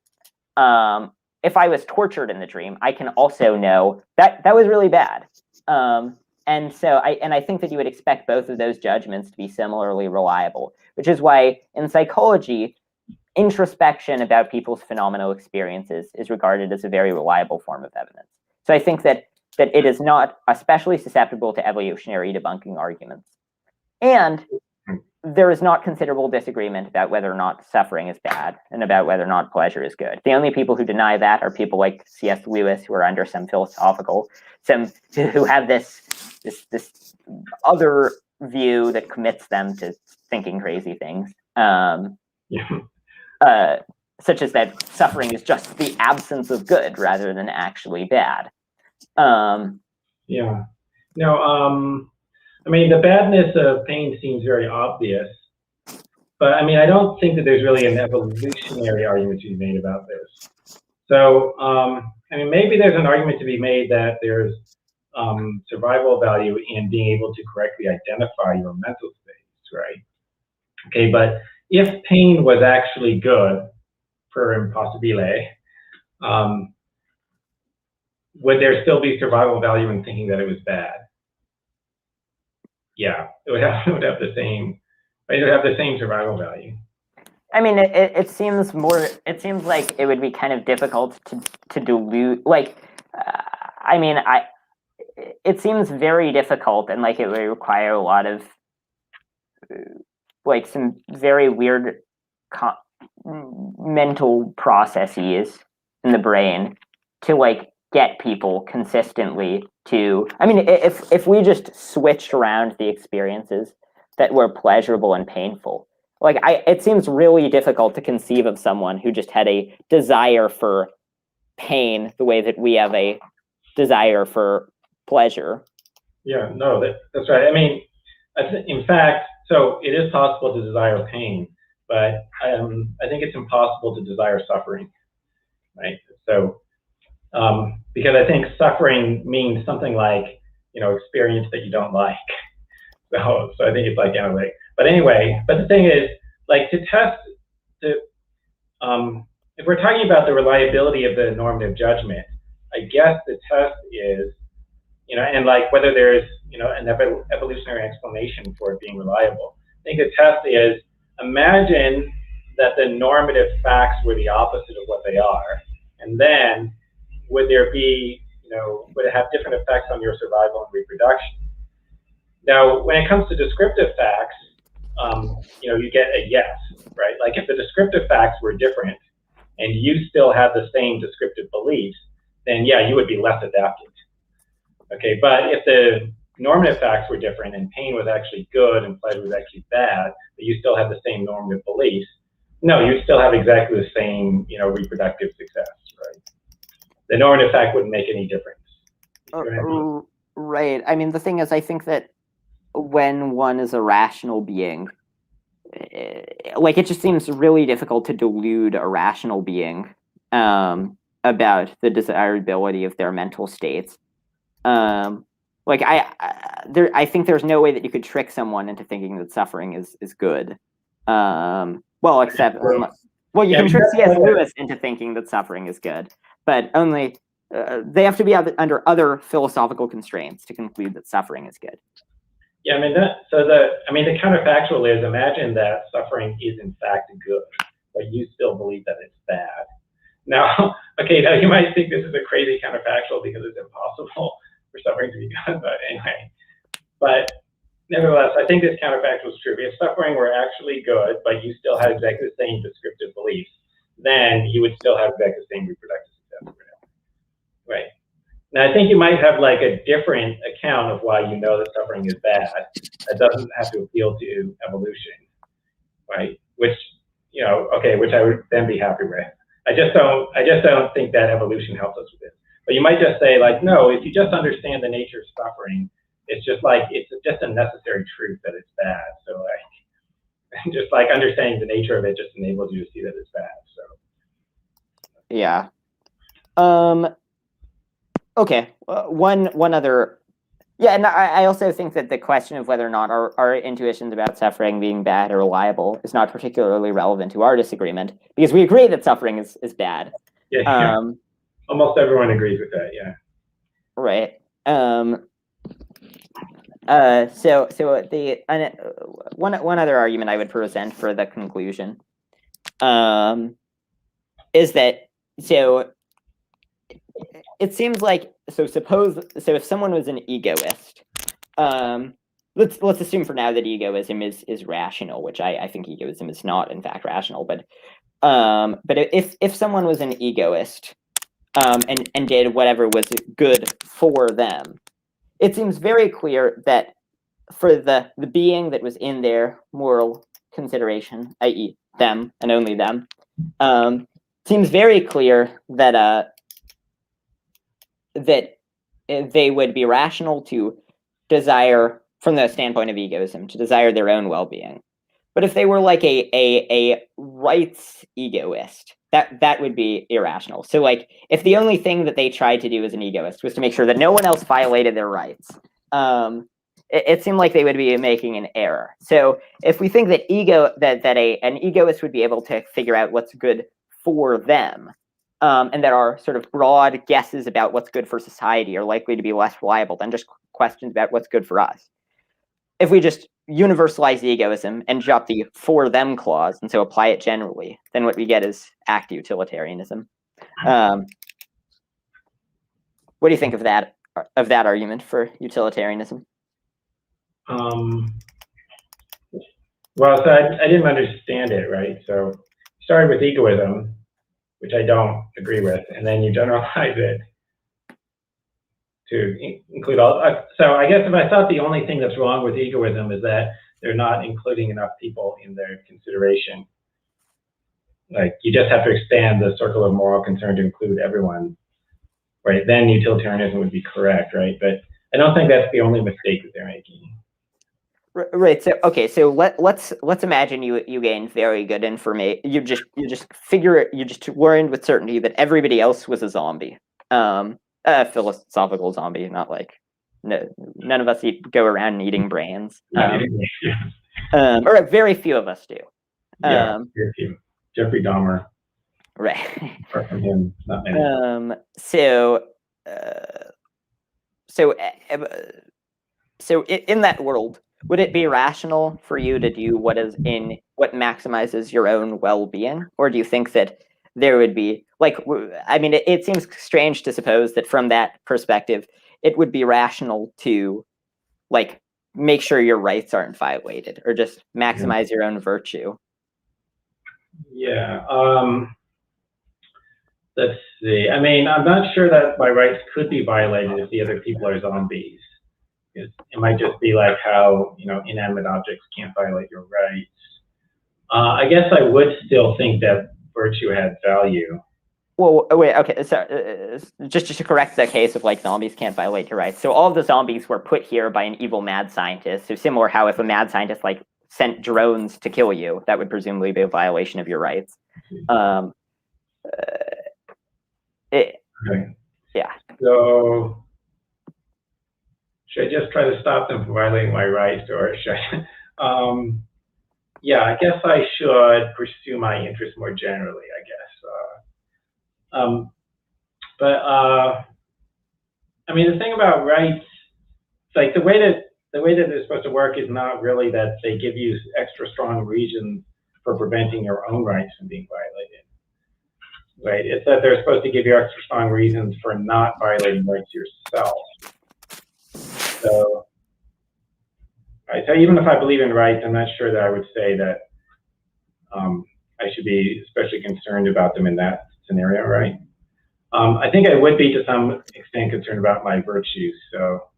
If I was tortured in the dream, I can also know that that was really bad. And so I think that you would expect both of those judgments to be similarly reliable, which is why in psychology, introspection about people's phenomenal experiences is regarded as a very reliable form of evidence. So I think that it is not especially susceptible to evolutionary debunking arguments. And there is not considerable disagreement about whether or not suffering is bad and about whether or not pleasure is good. The only people who deny that are people like C.S. Lewis, who are under some who have this other view that commits them to thinking crazy things. Such as that suffering is just the absence of good rather than actually bad.
Yeah. No, I mean, the badness of pain seems very obvious, but I mean, I don't think that there's really an evolutionary argument to be made about this. So, I mean, maybe there's an argument to be made that there's survival value in being able to correctly identify your mental states, right? Okay, but if pain was actually good, per impossibile, would there still be survival value in thinking that it was bad? Yeah, it would have the same. It would have the same survival value.
I mean, it seems like it would be kind of difficult to dilute. Like, I mean, it seems very difficult, and like it would require a lot of like some very weird mental processes in the brain to like get people consistently to, I mean, if we just switched around the experiences that were pleasurable and painful, like it seems really difficult to conceive of someone who just had a desire for pain the way that we have a desire for pleasure.
Yeah, no, that's right. I mean, in fact, so it is possible to desire pain, but I think it's impossible to desire suffering, right? So, because I think suffering means something like, experience that you don't like. So I think it's like analytic. But anyway, but the thing is, like to test if we're talking about the reliability of the normative judgment, I guess the test is, and like whether there's, an evolutionary explanation for it being reliable. I think the test is, imagine that the normative facts were the opposite of what they are, and then would there be, would it have different effects on your survival and reproduction? Now, when it comes to descriptive facts, you get a yes, right? Like if the descriptive facts were different and you still have the same descriptive beliefs, then yeah, you would be less adapted. Okay, but if the normative facts were different and pain was actually good and pleasure was actually bad, but you still have the same normative beliefs, no, you still have exactly the same, reproductive success, right? The normative fact wouldn't make any difference.
Right. I mean, the thing is, I think that when one is a rational being, like it just seems really difficult to delude a rational being about the desirability of their mental states. Like I think there's no way that you could trick someone into thinking that suffering is good. Well, except you can trick C.S. Lewis into thinking that suffering is good, but only they have to be under other philosophical constraints to conclude that suffering is good.
Yeah, I mean the counterfactual is, imagine that suffering is in fact good, but you still believe that it's bad. Now you might think this is a crazy counterfactual because it's impossible for suffering to be good, but anyway. But nevertheless, I think this counterfactual is true. If suffering were actually good, but you still had exactly the same descriptive beliefs, then you would still have exactly the same reproductive success. Right. Now, I think you might have like a different account of why you know that suffering is bad. That doesn't have to appeal to evolution, right? Which, which I would then be happy with. I just don't think that evolution helps us with it. But you might just say, like, no, if you just understand the nature of suffering, it's just like it's a just a necessary truth that it's bad. So like, just like understanding the nature of it just enables you to see that it's bad. So
yeah. Okay. One other. Yeah, and I also think that the question of whether or not our intuitions about suffering being bad or reliable is not particularly relevant to our disagreement, because we agree that suffering is bad.
yeah, almost everyone agrees with that. Yeah.
Right. So the one other argument I would present for the conclusion, is that it seems like if someone was an egoist, let's assume for now that egoism is rational, which I think egoism is not in fact rational, but if someone was an egoist, and did whatever was good for them, it seems very clear that for the being that was in their moral consideration, i.e. them and only them, seems very clear that that they would be rational to desire, from the standpoint of egoism, to desire their own well-being. But if they were like a rights egoist, that would be irrational. So like if the only thing that they tried to do as an egoist was to make sure that no one else violated their rights, it seemed like they would be making an error. So if we think that an egoist would be able to figure out what's good for them, and that our sort of broad guesses about what's good for society are likely to be less reliable than just questions about what's good for us. If we just universalize egoism and drop the for them clause and so apply it generally, then what we get is act utilitarianism. What do you think of that argument for utilitarianism?
Well, so I didn't understand it, right? So started with egoism, which I don't agree with, and then you generalize it to include all. So I guess if I thought the only thing that's wrong with egoism is that they're not including enough people in their consideration, like you just have to expand the circle of moral concern to include everyone, right? Then utilitarianism would be correct, right? But I don't think that's the only mistake that they're making.
Right. So okay. So let's imagine you gained very good information. You just learned with certainty that everybody else was a zombie, a philosophical zombie, not like none of us go around eating brains, or very few of us do.
Yeah, very few. Jeffrey Dahmer.
Right.
Apart from him, not many.
So in that world, would it be rational for you to do what maximizes your own well-being, or do you think that there would be it seems strange to suppose that from that perspective, it would be rational to like make sure your rights aren't violated or just maximize your own virtue?
Yeah. Let's see. I mean, I'm not sure that my rights could be violated if the other people are zombies. It might just be like how, inanimate objects can't violate your rights. I guess I would still think that virtue had value.
Well, wait, okay, so just to correct the case of like zombies can't violate your rights. So all of the zombies were put here by an evil mad scientist. So similar how if a mad scientist like sent drones to kill you, that would presumably be a violation of your rights.
Okay.
Yeah.
So should I just try to stop them from violating my rights, or should I? Yeah, I guess I should pursue my interests more generally, I guess. I mean, the thing about rights, it's like the way that they're supposed to work is not really that they give you extra strong reasons for preventing your own rights from being violated, right? It's that they're supposed to give you extra strong reasons for not violating rights yourself. So, right, so even if I believe in rights, I'm not sure that I would say that I should be especially concerned about them in that scenario, right? I think I would be to some extent concerned about my virtues. So,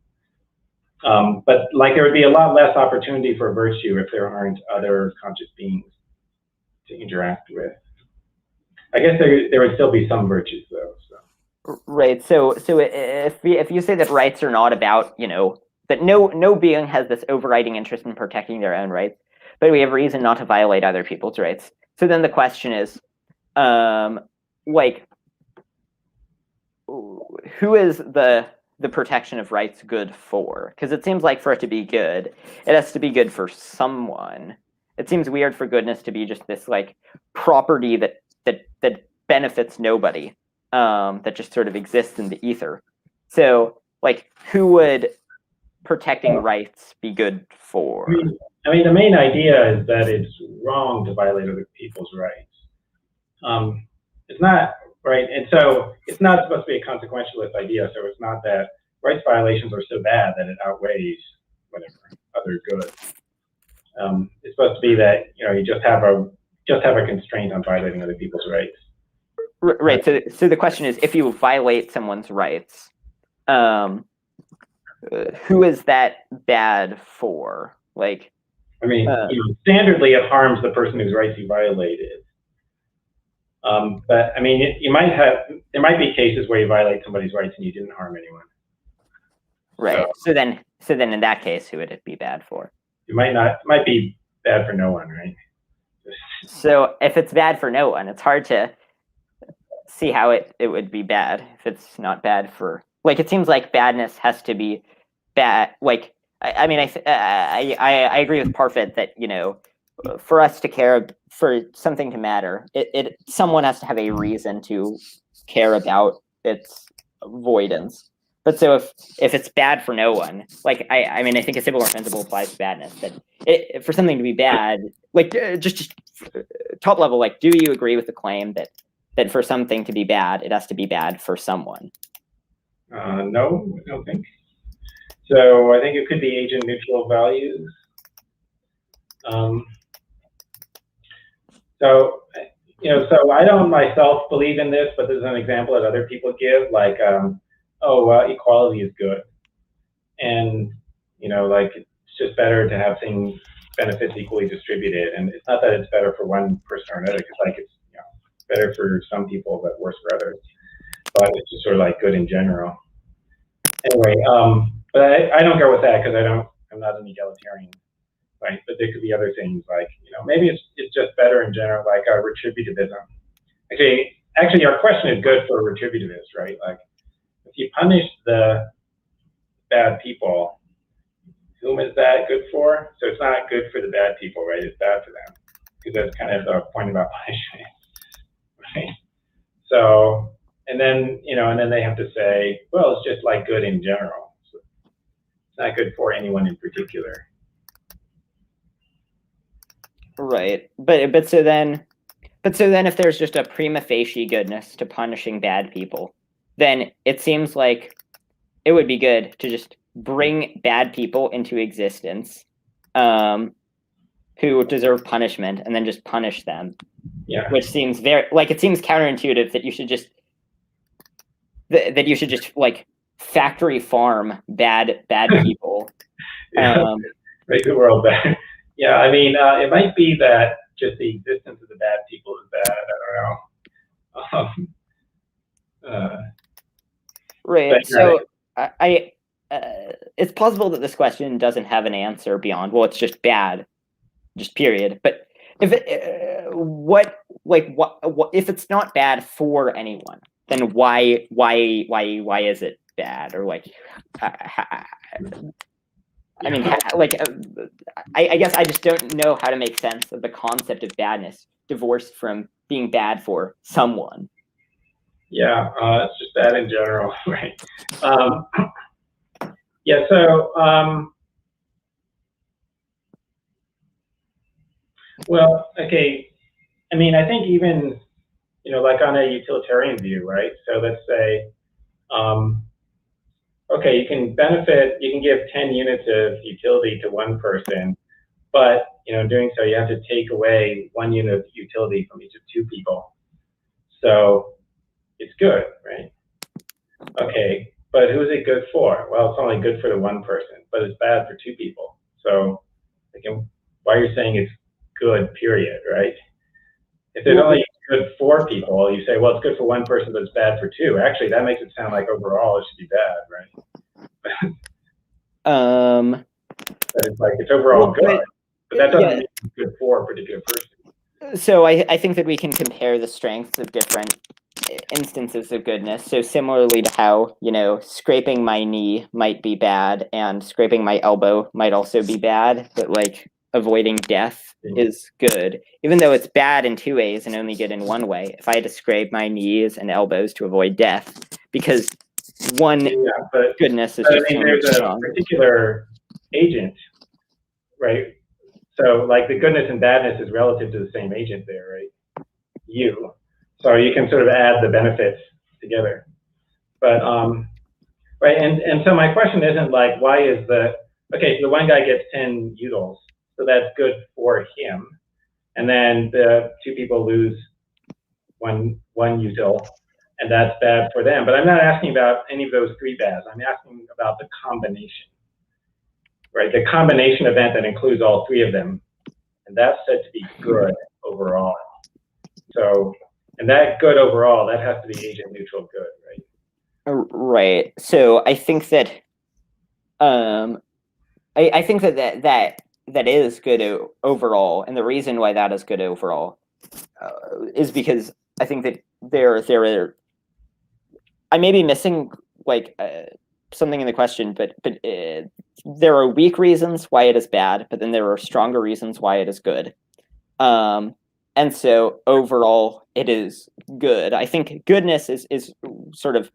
but like there would be a lot less opportunity for virtue if there aren't other conscious beings to interact with. I guess there would still be some virtues though. So.
Right. So if you say that rights are not about that no being has this overriding interest in protecting their own rights, but we have reason not to violate other people's rights. So then the question is, like, who is the protection of rights good for? Because it seems like for it to be good, it has to be good for someone. It seems weird for goodness to be just this like property that benefits nobody, that just sort of exists in the ether. So like, who would protecting rights be good for?
I mean, the main idea is that it's wrong to violate other people's rights. It's not right, and so it's not supposed to be a consequentialist idea. So it's not that rights violations are so bad that it outweighs whatever other good. It's supposed to be that you just have a constraint on violating other people's rights.
Right. So the question is, if you violate someone's rights, who is that bad for? Like,
I mean, standardly it harms the person whose rights you violated. But I mean, there might be cases where you violate somebody's rights and you didn't harm anyone.
Right. So then in that case, who would it be bad for?
It might be bad for no one, right?
So if it's bad for no one, it's hard to see how it would be bad if it's not bad for, like, it seems like badness has to be bad. Like, I mean, I agree with Parfit that, for us to care, for something to matter, someone has to have a reason to care about its avoidance. But so if it's bad for no one, like, I mean, I think a similar principle applies to badness, that for something to be bad, like, just top level, like, do you agree with the claim that for something to be bad, it has to be bad for someone?
No, I don't think. So I think it could be agent neutral values. So I don't myself believe in this, but there's an example that other people give, like, equality is good. And, like, it's just better to have things, benefits equally distributed. And it's not that it's better for one person or another, because, like, it's better for some people, but worse for others. But it's just sort of like good in general. Anyway, but I don't go with that because I'm not an egalitarian, right? But there could be other things like, maybe it's just better in general, like retributivism. Actually, your question is good for retributivists, right? Like, if you punish the bad people, whom is that good for? So it's not good for the bad people, right? It's bad for them, because that's kind of the point about punishment, right? So, and then they have to say, well, it's just like good in general. So it's not good for anyone in particular.
Right. But so then if there's just a prima facie goodness to punishing bad people, then it seems like it would be good to just bring bad people into existence, who deserve punishment, and then just punish them.
Yeah.
Which seems it seems counterintuitive that you should just like factory farm bad people.
Make the world better. Yeah, I mean, it might be that just the existence of the bad people is bad. I don't know.
Right. So it's possible that this question doesn't have an answer beyond, well, it's just bad, just period. But if what if it's not bad for anyone, then why is it bad? Or like, I mean, I guess I just don't know how to make sense of the concept of badness divorced from being bad for someone.
Yeah, it's just bad in general, right? Yeah, so, well, okay. I mean, I think even, like on a utilitarian view, right? So let's say, okay, you can give 10 units of utility to one person, but, doing so, you have to take away 1 unit of utility from each of 2 people. So it's good, right? Okay, but who's it good for? Well, it's only good for the 1 person, but it's bad for 2 people. So, again, why are you saying it's good, period, right? If there's only good for people, you say, well, it's good for 1 person, but it's bad for 2. Actually, that makes it sound like overall it should be bad, right? That it's like it's overall good, but that doesn't
yeah.
mean it's good for a particular person.
So I think that we can compare the strengths of different instances of goodness. So similarly to how, scraping my knee might be bad and scraping my elbow might also be bad, but like avoiding death is good, even though it's bad in two ways and only good in one way. If I had to scrape my knees and elbows to avoid death, because one goodness is just
there's a particular agent, right? So like the goodness and badness is relative to the same agent there, right? You. So you can sort of add the benefits together. But right, and so my question isn't like why is so the one guy gets 10 utils, so that's good for him. And then the two people lose one util, and that's bad for them. But I'm not asking about any of those three bads. I'm asking about the combination, right? The combination event that includes all three of them, and that's said to be good overall. So, and that good overall, that has to be agent neutral good, right?
Right. So I think that, I think that is good overall, and the reason why that is good overall is because I think that there are. I may be missing like something in the question, but there are weak reasons why it is bad, but then there are stronger reasons why it is good. And so overall, it is good. I think goodness is sort of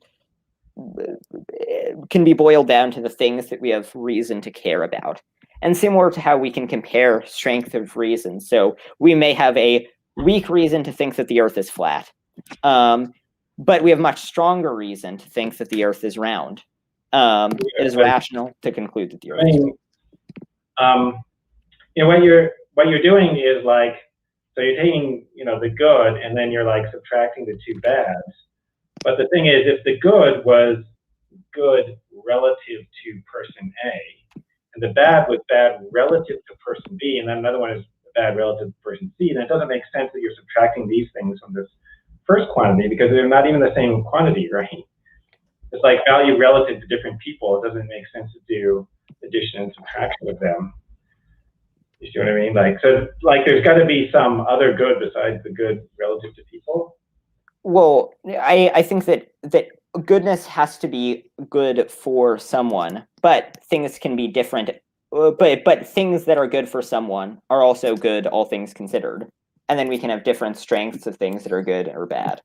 can be boiled down to the things that we have reason to care about. And similar to how we can compare strength of reason. So we may have a weak reason to think that the earth is flat. But we have much stronger reason to think that the earth is round. It is rational to conclude that the earth is round.
What you're doing is like, so you're taking, the good, and then you're like subtracting the two bads. But the thing is, if the good was good relative to person A, and the bad was bad relative to person B, and then another one is bad relative to person C, then it doesn't make sense that you're subtracting these things from this first quantity because they're not even the same quantity, right? It's like value relative to different people. It doesn't make sense to do addition and subtraction of them. You see what I mean? There's got to be some other good besides the good relative to people.
Well, I think that goodness has to be good for someone, but things can be different. But things that are good for someone are also good, all things considered. And then we can have different strengths of things that are good or bad.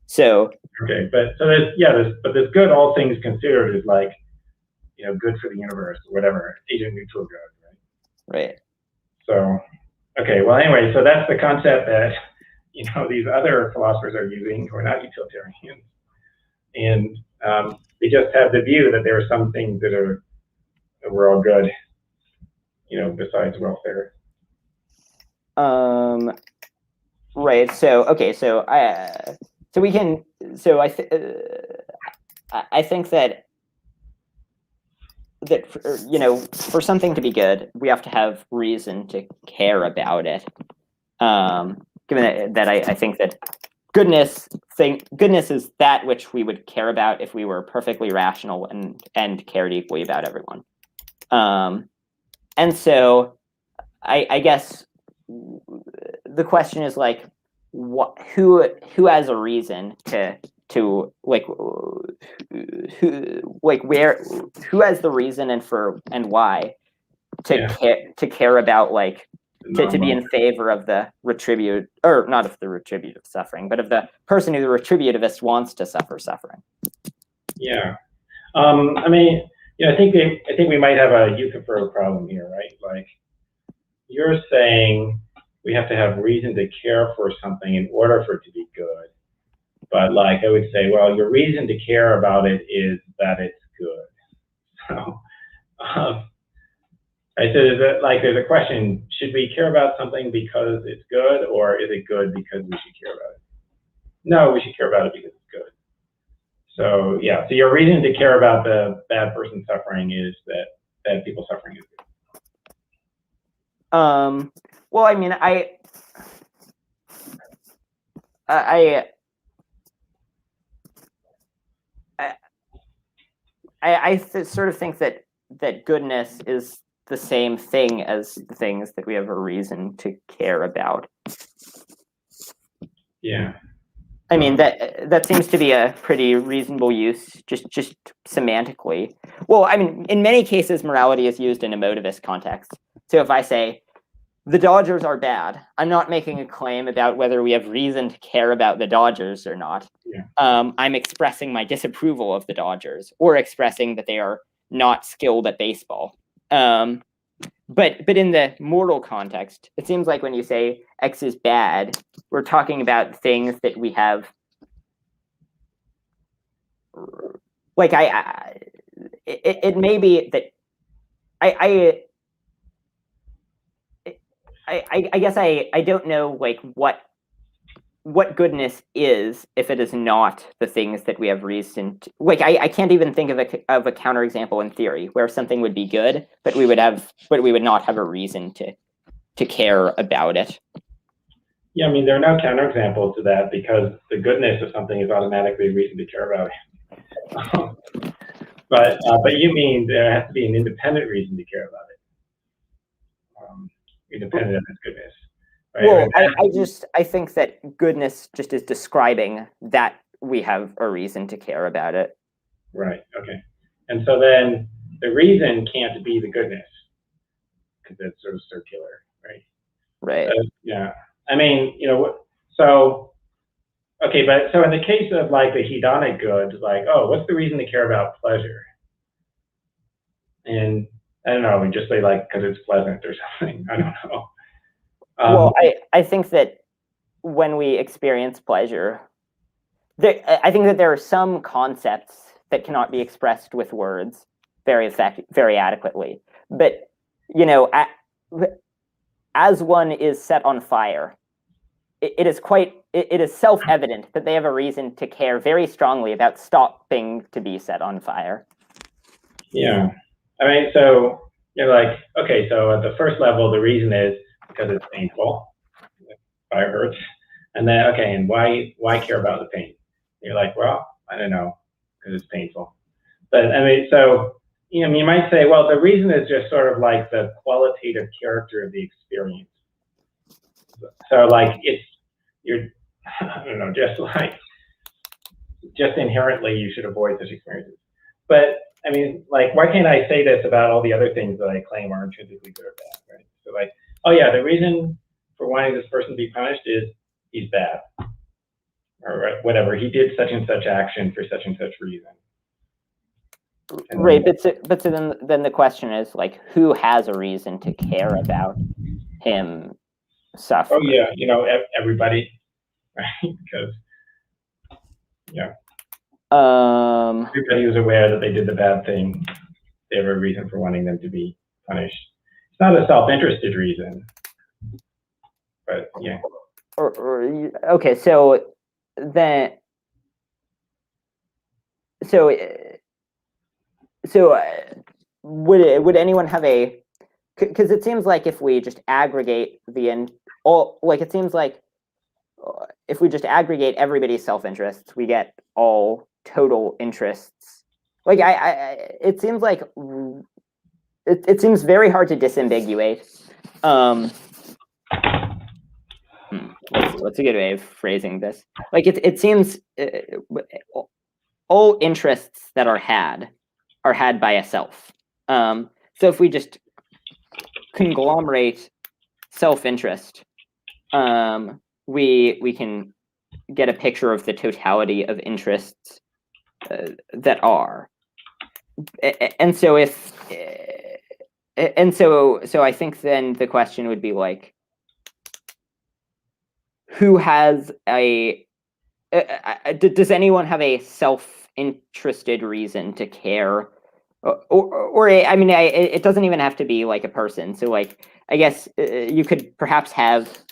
So
okay, but this good, all things considered, is like good for the universe or whatever, agent neutral good, right?
Right.
So okay, well anyway, so that's the concept that these other philosophers are using who are not utilitarians, and they just have the view that there are some things that we're all good, besides welfare.
Right. So okay. So we can. So I think that for something to be good, we have to have reason to care about it. Given that I think that goodness is that which we would care about if we were perfectly rational and cared equally about everyone. And so I guess the question is like, who has a reason to who has the reason and why to care about to be in favor of the retributive, or not of the retributive suffering, but of the person who the retributivist wants to suffer suffering.
Yeah, I think we might have a Euthyphro problem here, right? Like you're saying we have to have reason to care for something in order for it to be good. But like I would say, well, your reason to care about it is that it's good. So I said, there's a question, should we care about something because it's good, or is it good because we should care about it? No, we should care about it because it's good. So yeah, so your reason to care about the bad person suffering is that bad people suffering is good.
Well, I mean, I sort of think that that goodness is the same thing as the things that we have a reason to care about.
Yeah.
I mean, that seems to be a pretty reasonable use, just semantically. Well, I mean, in many cases, morality is used in a motivist context. So if I say, the Dodgers are bad, I'm not making a claim about whether we have reason to care about the Dodgers or not.
Yeah.
I'm expressing my disapproval of the Dodgers, or expressing that they are not skilled at baseball. But in the moral context, it seems like when you say X is bad, we're talking about things that we have. Like it may be that I guess I don't know like what goodness is if it is not the things that we have reason to, like I can't even think of a counterexample in theory where something would be good, but we would not have a reason to care about it.
Yeah, I mean, there are no counterexamples to that because the goodness of something is automatically a reason to care about it. But you mean there has to be an independent reason to care about it, independent of its goodness. Right?
Well, I think that goodness just is describing that we have a reason to care about it.
Right. Okay. And so then the reason can't be the goodness because it's sort of circular, right?
Right.
Yeah. I mean, so okay, but so in the case of like the hedonic good, like, oh, what's the reason to care about pleasure? And I don't know, we just say like because it's pleasant or something. I don't know.
Well, I think that when we experience pleasure, I think that there are some concepts that cannot be expressed with words very adequately. But as one is set on fire, it is self-evident that they have a reason to care very strongly about stopping to be set on fire.
Yeah, I mean, so you're like, okay, so at the first level, the reason is because it's painful, fire hurts, and then okay, and why care about the pain? You're like, well, I don't know, because it's painful. But I mean, so you might say, well, the reason is just sort of like the qualitative character of the experience. So like I don't know, just inherently you should avoid such experiences. But I mean, like, why can't I say this about all the other things that I claim are intrinsically good or bad, right? So like, oh yeah, the reason for wanting this person to be punished is he's bad, or whatever. He did such and such action for such and such reason. And
right, but so then the question is like, who has a reason to care about him suffering?
Oh yeah, everybody, right? Because everybody who's aware that they did the bad thing, they have a reason for wanting them to be punished. It's not a self-interested reason, but yeah.
Okay, so then, would anyone have a? Because it seems like if we just aggregate it seems like if we just aggregate everybody's self-interests, we get all total interests. Like it seems like it seems very hard to disambiguate. What's a good way of phrasing this? Like it seems all interests that are had by a self. So if we just conglomerate self-interest, we can get a picture of the totality of interests that are. And so so I think then the question would be like, who has does anyone have a self-interested reason to care? Or I mean, it doesn't even have to be like a person. So like, I guess you could perhaps have,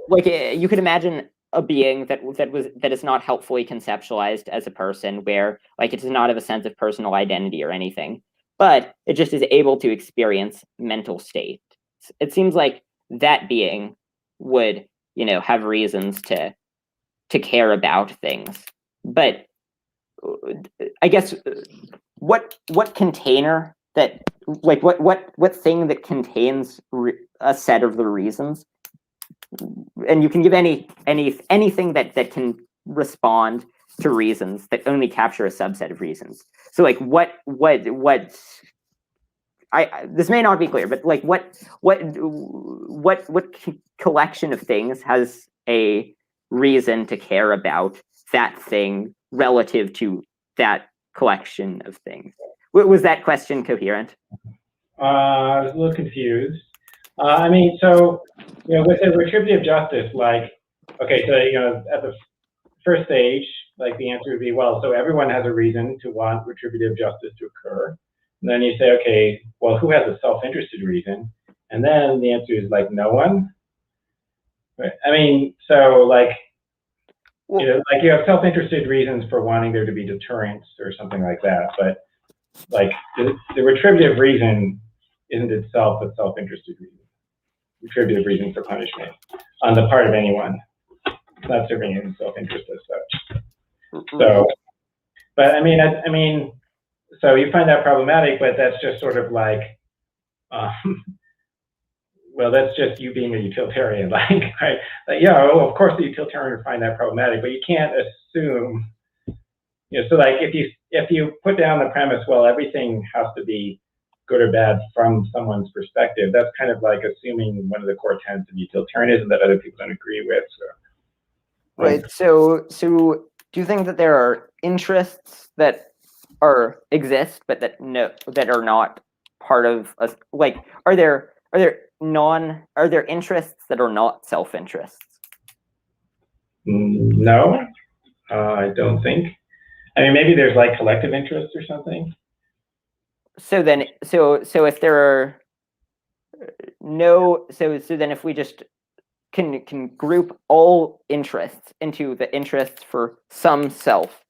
like, you could imagine a being that is not helpfully conceptualized as a person, where like it does not have a sense of personal identity or anything, but it just is able to experience mental state. It seems like that being would, have reasons to care about things. But I guess what container that, like, what thing that contains a set of the reasons, and you can give anything that can respond to reasons that only capture a subset of reasons. So like what this may not be clear, but like what collection of things has a reason to care about that thing relative to that collection of things? Was that question coherent?
I was a little confused. I mean, so, with the retributive justice, like, okay, so, at the first stage, like the answer would be, well, so everyone has a reason to want retributive justice to occur. And then you say, okay, well, who has a self-interested reason? And then the answer is like no one. Right? I mean, so like, like you have self-interested reasons for wanting there to be deterrence or something like that, but like the retributive reason isn't itself a self-interested reason. Retributive reason for punishment on the part of anyone. It's not serving any self-interest as such. So, but I mean, so you find that problematic, but that's just sort of like, well, that's just you being a utilitarian, like, right? Like, of course the utilitarian would find that problematic, but you can't assume, so like if you put down the premise, well, everything has to be good or bad from someone's perspective, that's kind of like assuming one of the core tenets of utilitarianism that other people don't agree with. So,
right. So do you think that there are interests that exist, but that are not part of us? Like, are there interests that are not self-interests?
No, I don't think. I mean, maybe there's like collective interests or something. So then
if there are then if we just can group all interests into the interests for some self,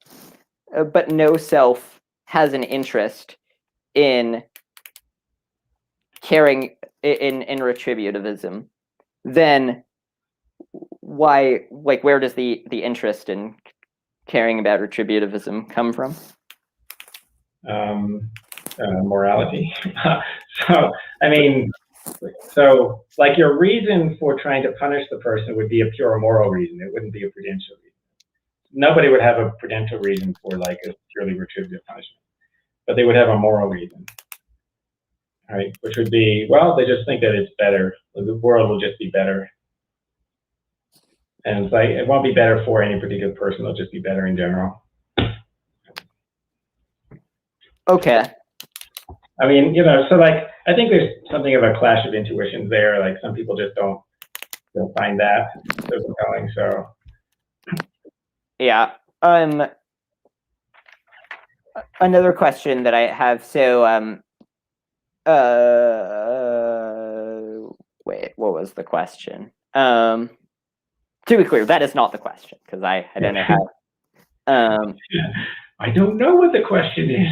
but no self has an interest in caring in retributivism, then why, like, where does the interest in caring about retributivism come from?
Morality. So, I mean, so like your reason for trying to punish the person would be a pure moral reason. It wouldn't be a prudential reason. Nobody would have a prudential reason for like a purely retributive punishment, but they would have a moral reason, right? Which would be, well, they just think that it's better. The world will just be better. And it's like, it won't be better for any particular person. It'll just be better in general.
Okay.
I mean, so like, I think there's something of a clash of intuitions there. Like some people just don't find that so compelling. So.
Yeah. Another question that I have. So, wait, what was the question? To be clear, that is not the question, because I don't know how.
I don't know what the question is.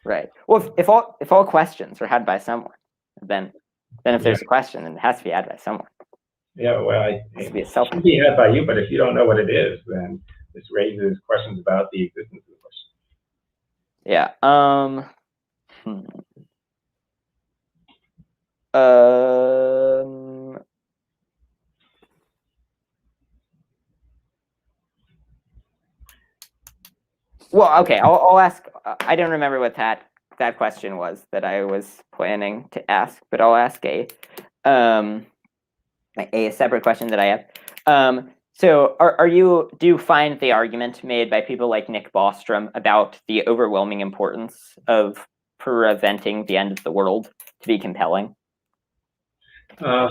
Right. Well, if all questions are had by someone, then if there's a question, then it has to be had by someone.
Yeah, well,
it has to be a
it can be had by you, but if you don't know what it is, then this raises questions about the existence of the question.
Yeah. Well, okay. I'll ask. I don't remember what that question was that I was planning to ask, but I'll ask a separate question that I have. So do you find the argument made by people like Nick Bostrom about the overwhelming importance of preventing the end of the world to be compelling?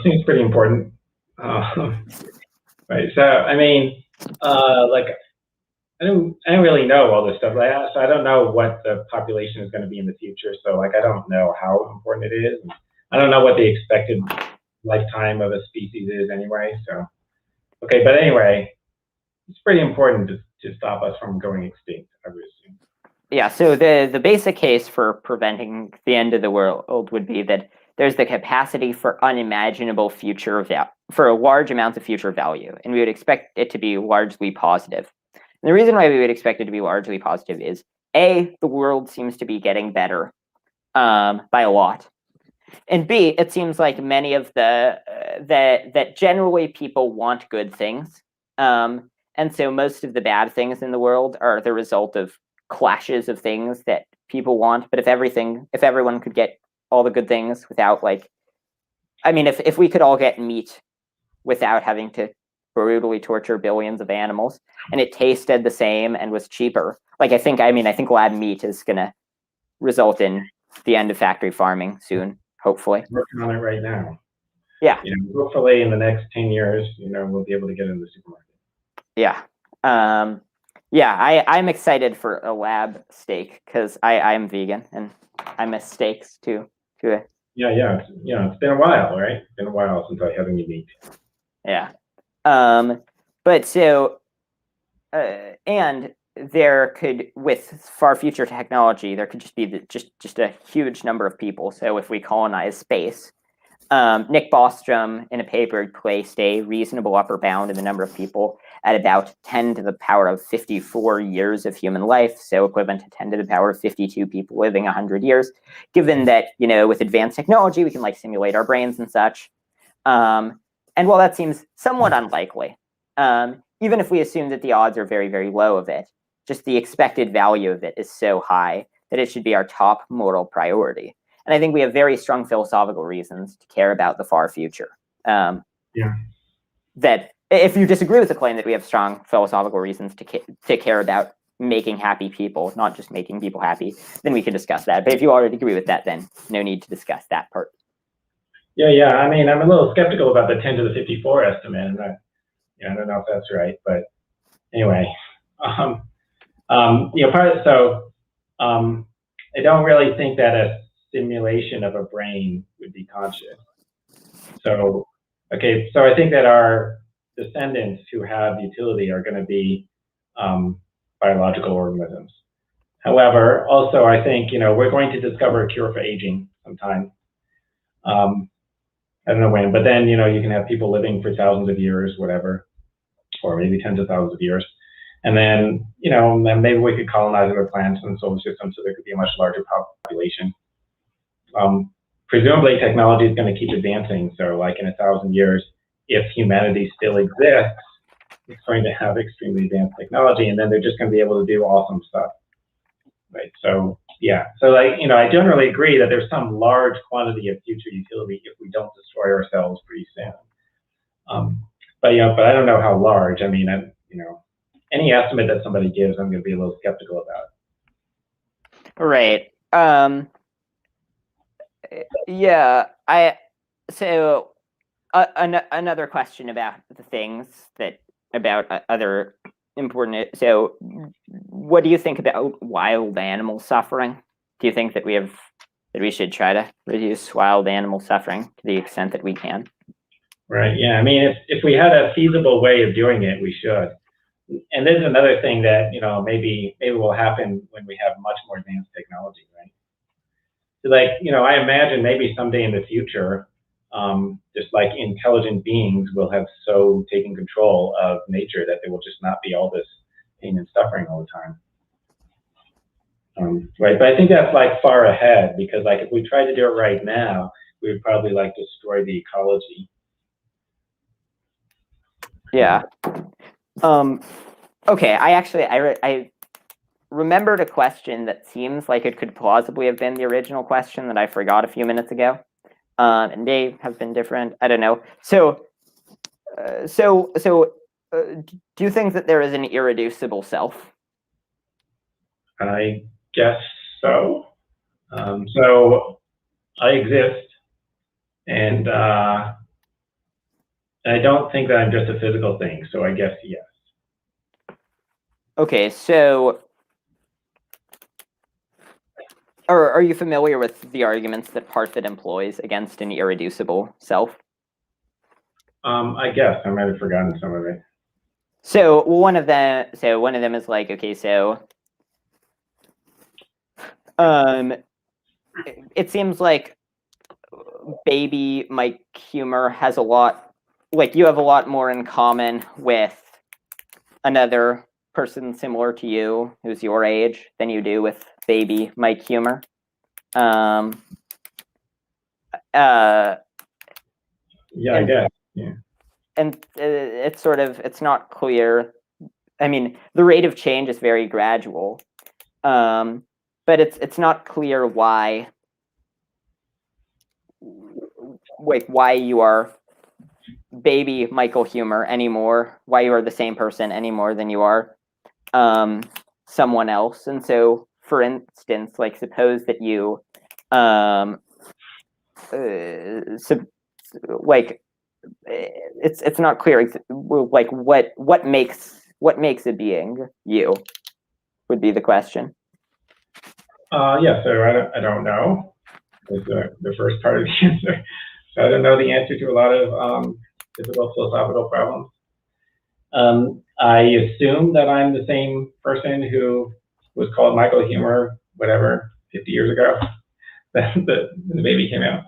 Seems pretty important. Right. So, I mean, like, I don't really know all this stuff. So I don't know what the population is going to be in the future. So, like, I don't know how important it is. I don't know what the expected lifetime of a species is anyway. So, okay, but anyway, it's pretty important to stop us from going extinct, I would assume.
Yeah. So the basic case for preventing the end of the world would be that there's the capacity for unimaginable future value, for large amounts of future value, and we would expect it to be largely positive. And the reason why we would expect it to be largely positive is A, the world seems to be getting better by a lot. And B, it seems like many of that generally people want good things. And so most of the bad things in the world are the result of clashes of things that people want. But if everyone could get all the good things without if we could all get meat without having to brutally torture billions of animals, and it tasted the same and was cheaper, I think lab meat is gonna result in the end of factory farming soon, hopefully.
Working on it right now.
Yeah.
Hopefully in the next 10 years, we'll be able to get in the supermarket.
Yeah. I'm excited for a lab steak because I'm vegan and I miss steaks too.
Yeah. It's been a while, right? It's been a while since I had any meat.
Yeah. But so, and there could, with far future technology, there could just be just a huge number of people. So if we colonize space, Nick Bostrom in a paper placed a reasonable upper bound in the number of people at about 10 to the power of 54 years of human life, so equivalent to 10 to the power of 52 people living 100 years, given that, with advanced technology, we can simulate our brains and such. And while that seems somewhat unlikely, even if we assume that the odds are very, very low of it, just the expected value of it is so high that it should be our top moral priority. And I think we have very strong philosophical reasons to care about the far future. That if you disagree with the claim that we have strong philosophical reasons to care about making happy people, not just making people happy, then we can discuss that. But if you already agree with that, then no need to discuss that part.
Yeah. I'm a little skeptical about the 10 to the 54 estimate. And I don't know if that's right, but anyway, I don't really think that a simulation of a brain would be conscious. So I think that our descendants who have utility are going to be biological organisms. However, also I think we're going to discover a cure for aging sometime. I don't know when, but then you can have people living for thousands of years, whatever, or maybe tens of thousands of years, and then then maybe we could colonize other planets in the solar system, so there could be a much larger population. Presumably, technology is going to keep advancing. So, in 1,000 years, if humanity still exists, it's going to have extremely advanced technology, and then they're just going to be able to do awesome stuff, right? So, yeah. So, I generally agree that there's some large quantity of future utility if we don't destroy ourselves pretty soon. But I don't know how large. Any estimate that somebody gives, I'm going to be a little skeptical about.
Right. Yeah. Another question about the things about other important. So, what do you think about wild animal suffering? Do you think that we should try to reduce wild animal suffering to the extent that we can?
Right. Yeah. If we had a feasible way of doing it, we should. And this is another thing that maybe will happen when we have much more advanced technology, right? So I imagine maybe someday in the future, just intelligent beings will have so taken control of nature that there will just not be all this pain and suffering all the time. Right. But I think that's far ahead, because if we tried to do it right now, we would probably destroy the ecology.
Yeah. Okay. I remembered a question that seems like it could plausibly have been the original question that I forgot a few minutes ago. And may have been different. I don't know. So, do you think that there is an irreducible self?
I guess so. So I exist, and I don't think that I'm just a physical thing. So I guess yes.
Okay, so are you familiar with the arguments that Parfit employs against an irreducible self?
I guess I might have forgotten some of it.
So one of them is okay, so it seems like baby Mike Huemer has a lot, you have a lot more in common with another person similar to you who's your age than you do with baby Mike Huemer.
Yeah, I guess. Yeah.
And it's not clear. I mean, the rate of change is very gradual, but it's not clear why you are baby Michael Huemer anymore, why you are the same person any more than you are someone else. And so, for instance, like suppose that you it's not clear like what makes a being you would be the question.
Yeah, so I don't know is the first part of the answer. So I don't know the answer to a lot of difficult philosophical problems. I assume that I'm the same person who was called Michael Huemer, whatever, 50 years ago, when the baby came out.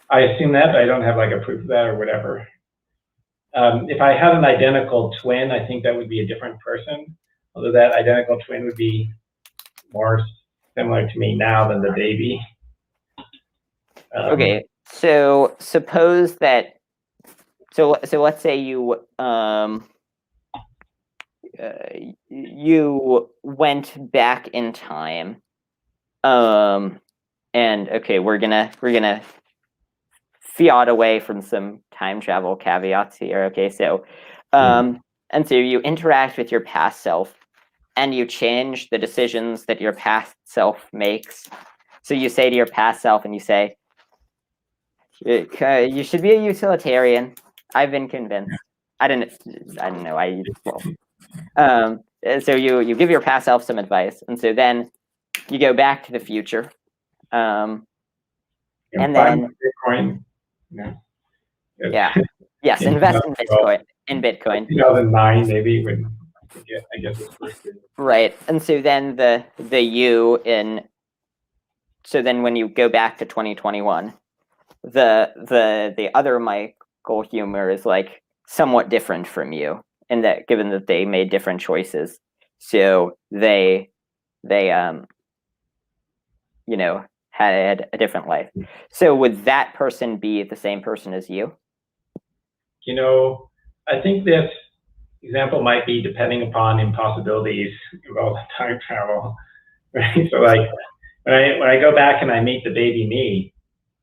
I assume that, but I don't have like a proof of that or whatever. If I had an identical twin, I think that would be a different person, although that identical twin would be more similar to me now than the baby.
Okay, so suppose that, so let's say you you went back in time, and okay, we're gonna fiat away from some time travel caveats here. Okay, so and so you interact with your past self, and you change the decisions that your past self makes. So you say to your past self, and you say, you should be a utilitarian. I've been convinced. I don't know. So you give your past self some advice, and so then you go back to the future, and then
Bitcoin.
Yeah. Yes, invest in Bitcoin. In Bitcoin.
2009, maybe when I guess it's first.
Right, and so then the you in. So then when you go back to 2021. The other Michael Huemer is like somewhat different from you in that, given that they made different choices, so they had a different life. So would that person be the same person as you?
I think this example might be depending upon impossibilities involved in time travel, right? So like when I go back and I meet the baby me,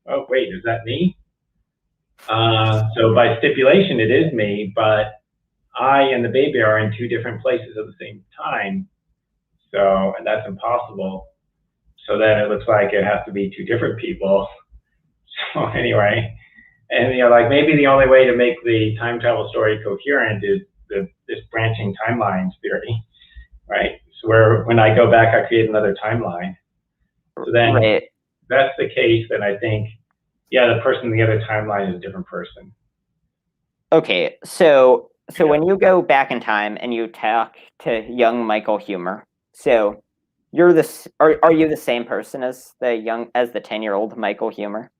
oh wait, is that me? So by stipulation, it is me, but I and the baby are in two different places at the same time. So, and that's impossible. So then it looks like it has to be two different people. So anyway, and like maybe the only way to make the time travel story coherent is this branching timelines theory, right? So where when I go back, I create another timeline. So then if that's the case, then I think, yeah, the person in the other timeline is a different person.
Okay, so when you go back in time and you talk to young Michael Huemer, so you're are you the same person as the 10-year-old Michael Huemer?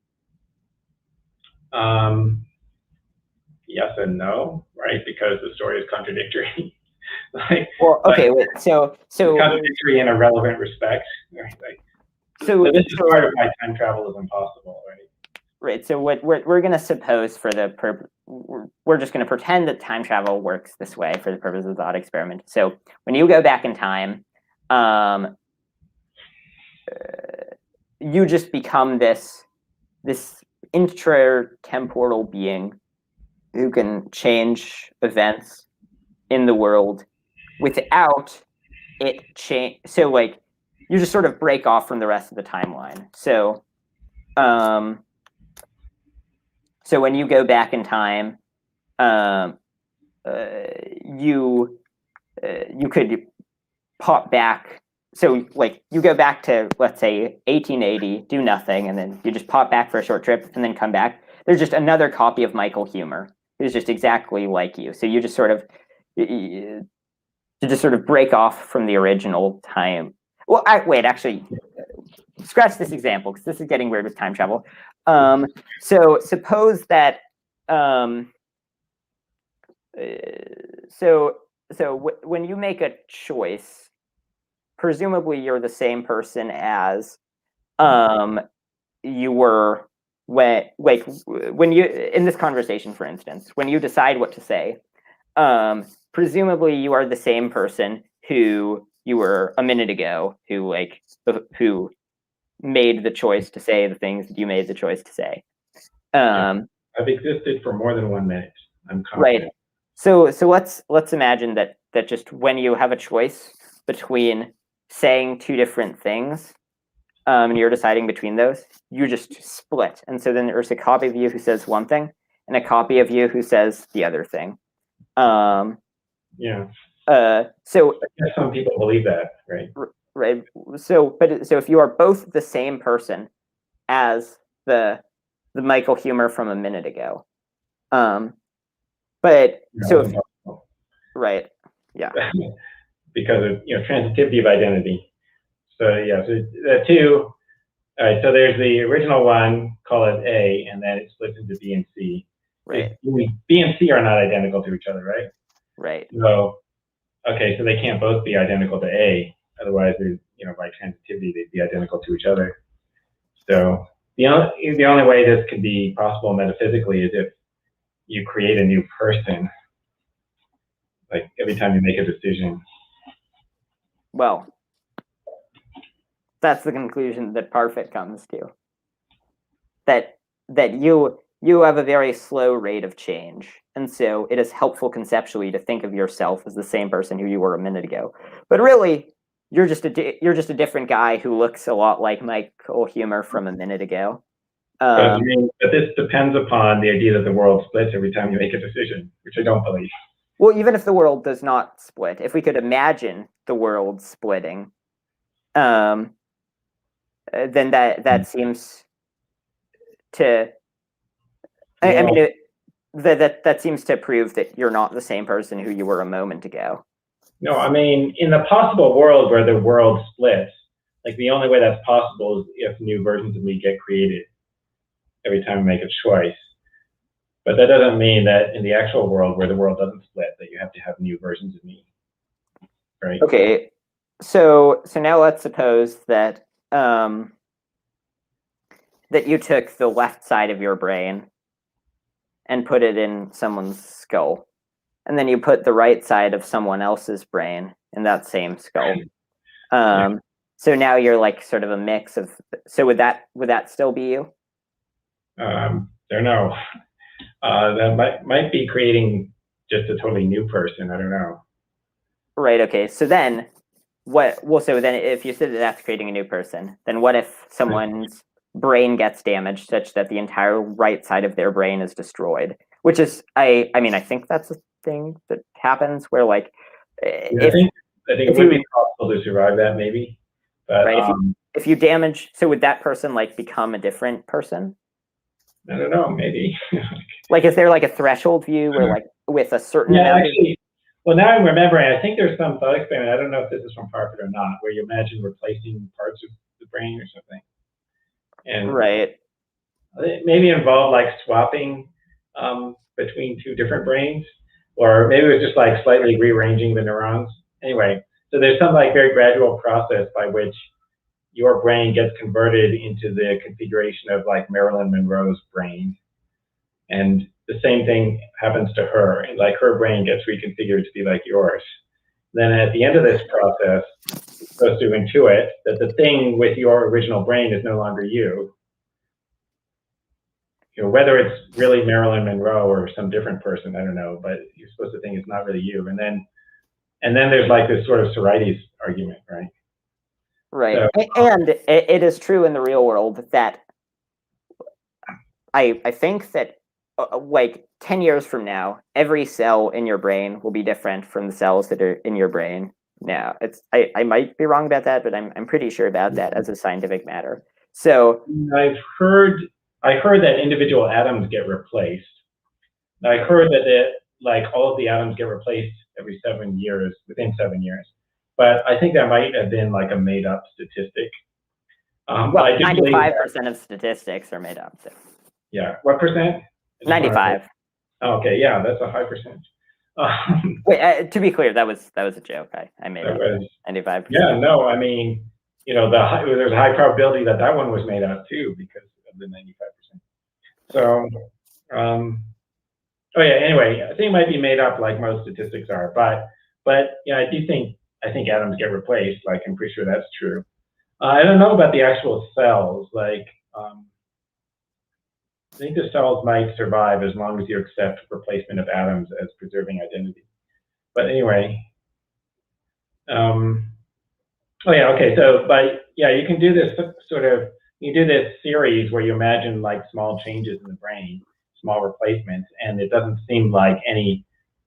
Yes and no, right? Because the story is contradictory.
Well, okay, wait, so
contradictory in a relevant respect, right? So this is part of why time travel is impossible, right?
Right. So what we're going to suppose for the we're just going to pretend that time travel works this way for the purpose of the thought experiment. So when you go back in time, you just become this intratemporal being who can change events in the world without it change. So like you just sort of break off from the rest of the timeline. So so when you go back in time, you could pop back. So like you go back to, let's say, 1880, do nothing, and then you just pop back for a short trip and then come back. There's just another copy of Michael Huemer who's just exactly like you. So you just sort of break off from the original time. Well, actually, scratch this example because this is getting weird with time travel. So suppose that so when you make a choice, presumably you're the same person as you were when you, in this conversation, for instance, when you decide what to say, presumably you are the same person who you were a minute ago, who made the choice to say the things that you made the choice to say.
I've existed for more than 1 minute. I'm confident.
Right. So let's imagine that just when you have a choice between saying two different things, and you're deciding between those, you just split. And so then there's a copy of you who says one thing and a copy of you who says the other thing.
Yeah.
So
I guess some people believe that, right?
Right. So if you are both the same person as the Michael Huemer from a minute ago, but
No,
right, yeah,
because of transitivity of identity. So yeah, so the two. All right, so there's the original one, call it A, and then it splits into B and C.
right,
B and C are not identical to each other, right?
right.
So okay, so they can't both be identical to A. Otherwise, by transitivity, they'd be identical to each other. So the only way this could be possible metaphysically is if you create a new person, like every time you make a decision.
Well, that's the conclusion that Parfit comes to. That you have a very slow rate of change, and so it is helpful conceptually to think of yourself as the same person who you were a minute ago. But really, you're just a different guy who looks a lot like Michael Huemer from a minute ago.
But this depends upon the idea that the world splits every time you make a decision, which I don't believe.
Well, even if the world does not split, if we could imagine the world splitting, then that seems to. I mean, that seems to prove that you're not the same person who you were a moment ago.
No, I mean, in the possible world where the world splits, like the only way that's possible is if new versions of me get created every time I make a choice. But that doesn't mean that in the actual world where the world doesn't split, that you have to have new versions of me, right?
Okay, so now let's suppose that that you took the left side of your brain and put it in someone's skull, and then you put the right side of someone else's brain in that same skull.
Yeah.
So now you're like sort of a mix of. So would that still be you?
Don't know. That might be creating just a totally new person. I don't know.
Right. Okay. So then, what? Well, so then, if you said that that's creating a new person, then what if someone's brain gets damaged such that the entire right side of their brain is destroyed? Which is, I mean, I think that's a thing that happens where, like,
I think it would be possible to survive that, maybe. But
right, if you damage, so would that person like become a different person?
I don't know, maybe.
Like, is there like a threshold view where, like, with a certain
actually, well, now I'm remembering, I think there's some thought experiment, I don't know if this is from Parfit or not, where you imagine replacing parts of the brain or something. And
right.
It maybe involve like swapping between two different brains, or maybe it was just like slightly rearranging the neurons. Anyway, so there's some like very gradual process by which your brain gets converted into the configuration of like Marilyn Monroe's brain. And the same thing happens to her. And like her brain gets reconfigured to be like yours. Then at the end of this process, you're supposed to intuit that the thing with your original brain is no longer you. Whether it's really Marilyn Monroe or some different person, I don't know, but you're supposed to think it's not really you. And then there's like this sort of Sorites argument, right?
Right. So, and it is true in the real world that I think that like 10 years from now, every cell in your brain will be different from the cells that are in your brain now. I might be wrong about that, but I'm pretty sure about that as a scientific matter. So
I heard that individual atoms get replaced. I heard that like all of the atoms get replaced every 7 years, within 7 years. But I think that might have been like a made up statistic.
Well, 95% of statistics are made up. So.
Yeah, what percent?
95.
Okay, yeah, that's a high percentage.
Wait, to be clear, that was a joke. I made
That
up
was,
95%.
yeah, no, I mean, there's a high probability that that one was made up too because of the 95%. So, oh yeah, anyway, I think it might be made up like most statistics are, but yeah, I think atoms get replaced. Like, I'm pretty sure that's true. I don't know about the actual cells. Like, I think the cells might survive as long as you accept replacement of atoms as preserving identity. But anyway, oh yeah, okay. So, but yeah, you can do this you do this series where you imagine like small changes in the brain, small replacements, and it doesn't seem like any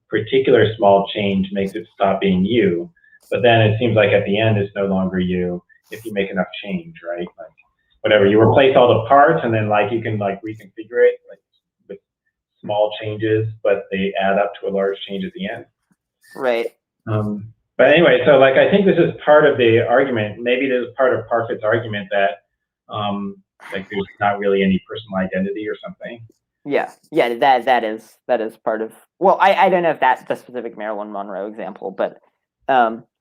particular small change makes it stop being you. But then it seems like at the end it's no longer you if you make enough change, right? Like whatever, you replace all the parts and then like you can like reconfigure it like with small changes, but they add up to a large change at the end.
Right.
But anyway, so like I think this is part of the argument. Maybe this is part of Parfit's argument that like there's not really any personal identity or something.
Yeah, that is part of. Well, I don't know if that's the specific Marilyn Monroe example, but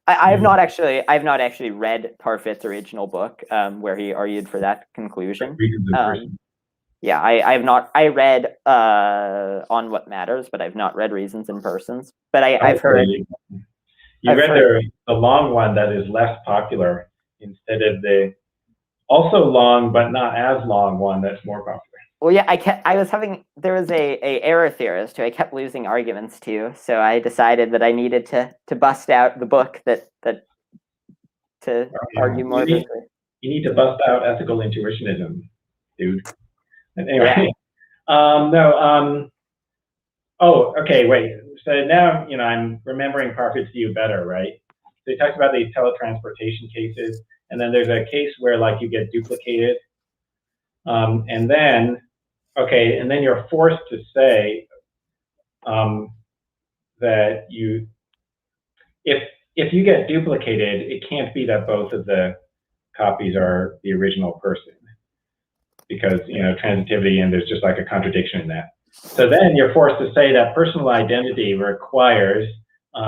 I've not actually read Parfit's original book where he argued for that conclusion. Yeah, I have not. I read On What Matters, but I've not read Reasons in Persons. But I've heard.
You read the long one that is less popular instead of the also long but not as long one that's more popular.
Well, yeah, there was a error theorist who I kept losing arguments to, so I decided that I needed to bust out the book to argue more.
You need to bust out ethical intuitionism, dude. Anyway, yeah. Oh, okay, wait. So now, I'm remembering Parfit's view better, right? So he talks about these teletransportation cases, and then there's a case where like you get duplicated, and then you're forced to say that if you get duplicated, it can't be that both of the copies are the original person, because transitivity, and there's just like a contradiction in that. So then you're forced to say that personal identity requires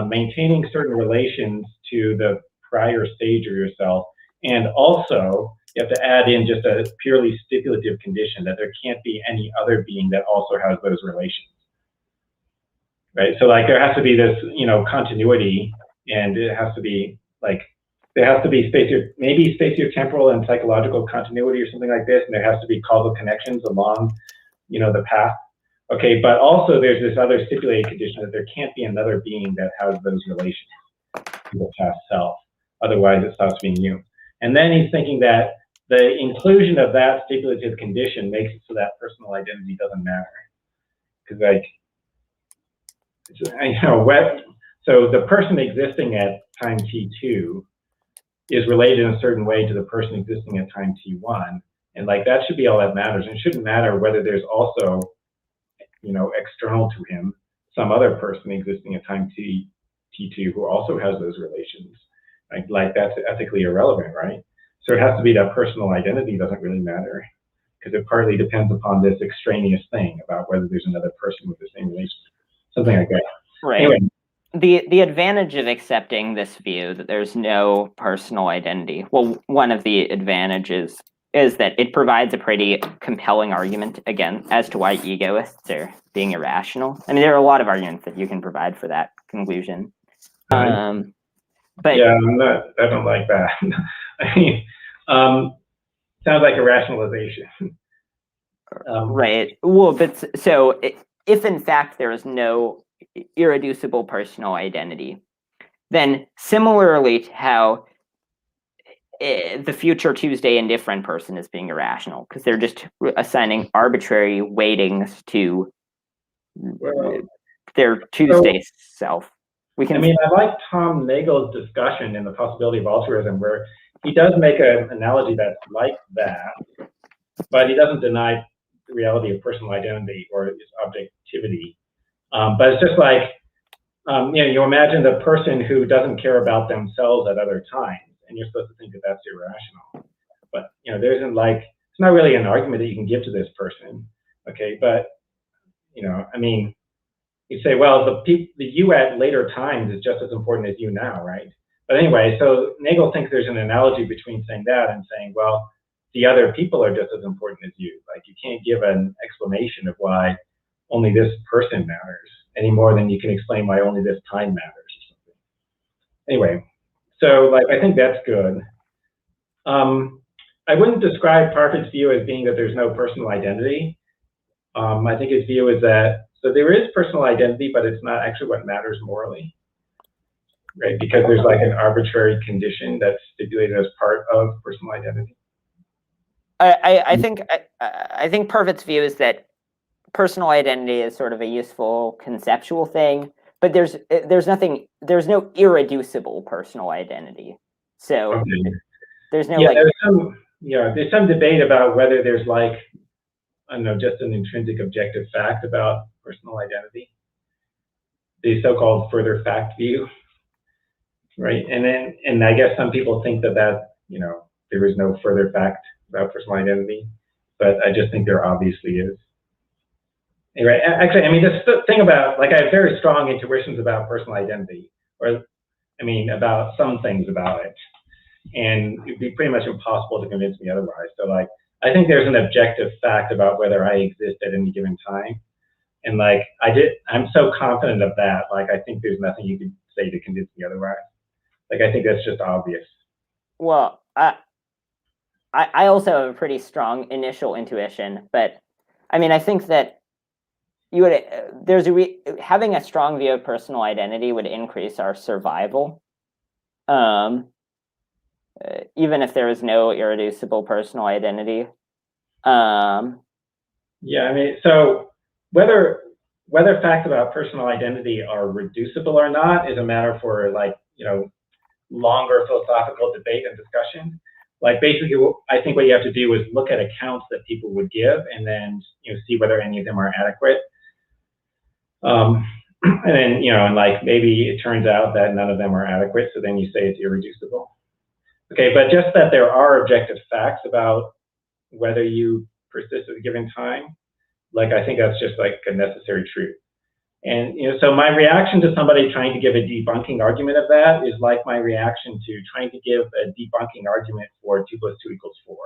maintaining certain relations to the prior stage of yourself, and also you have to add in just a purely stipulative condition that there can't be any other being that also has those relations, right? So like there has to be this continuity, and it has to be like there has to be maybe spatiotemporal and psychological continuity or something like this, and there has to be causal connections along the path. Okay, but also there's this other stipulated condition that there can't be another being that has those relations to the past self. Otherwise, it stops being you. And then he's thinking that the inclusion of that stipulative condition makes it so that personal identity doesn't matter. Because so the person existing at time t2 is related in a certain way to the person existing at time t1. And like that should be all that matters. And it shouldn't matter whether there's also external to him, some other person existing at time t2 who also has those relations. Like that's ethically irrelevant, right? So it has to be that personal identity doesn't really matter, because it partly depends upon this extraneous thing about whether there's another person with the same relation, something like that.
Right. Anyway. The advantage of accepting this view that there's no personal identity, well, one of the advantages is that it provides a pretty compelling argument, again, as to why egoists are being irrational. I mean, there are a lot of arguments that you can provide for that conclusion. But
yeah, I don't like that. I mean, sounds like a rationalization.
Right. Well, but so if in fact there is no irreducible personal identity, then similarly to how the future Tuesday indifferent person is being irrational, because they're just assigning arbitrary weightings to their Tuesday self.
I like Tom Nagel's discussion in The Possibility of Altruism, where he does make an analogy that's like that, but he doesn't deny the reality of personal identity or its objectivity. But it's just like, you imagine the person who doesn't care about themselves at other times, and you're supposed to think that that's irrational. But there isn't it's not really an argument that you can give to this person, okay? But I mean, you say, well, the you at later times is just as important as you now, right? But anyway, so Nagel thinks there's an analogy between saying that and saying, well, the other people are just as important as you. Like you can't give an explanation of why only this person matters any more than you can explain why only this time matters or something. Anyway, so like I think that's good. I wouldn't describe Parfit's view as being that there's no personal identity. I think his view is that, so there is personal identity, but it's not actually what matters morally, right? Because there's like an arbitrary condition that's stipulated as part of personal identity.
I think Parfit's view is that personal identity is sort of a useful conceptual thing, but there's no irreducible personal identity. So
Okay.
there's no
there's some debate about whether there's like, I don't know, just an intrinsic objective fact about personal identity, the so-called further fact view, right? And I guess some people think that there is no further fact about personal identity, but I just think there obviously is. Anyway, actually, I mean, this thing about, like, I have very strong intuitions about personal identity, or, I mean, about some things about it, and it'd be pretty much impossible to convince me otherwise. So, like, I think there's an objective fact about whether I exist at any given time, and, like, I'm so confident of that, like, I think there's nothing you could say to convince me otherwise. Like, I think that's just obvious.
Well, I also have a pretty strong initial intuition, but I mean, I think that having a strong view of personal identity would increase our survival, even if there is no irreducible personal identity.
Yeah, I mean, so whether facts about personal identity are reducible or not is a matter for, like, longer philosophical debate and discussion. Like, basically, I think what you have to do is look at accounts that people would give and then see whether any of them are adequate. And then and like maybe it turns out that none of them are adequate, so then you say it's irreducible. Okay, but just that there are objective facts about whether you persist at a given time, like I think that's just like a necessary truth. And so my reaction to somebody trying to give a debunking argument of that is like my reaction to trying to give a debunking argument for 2 + 2 = 4.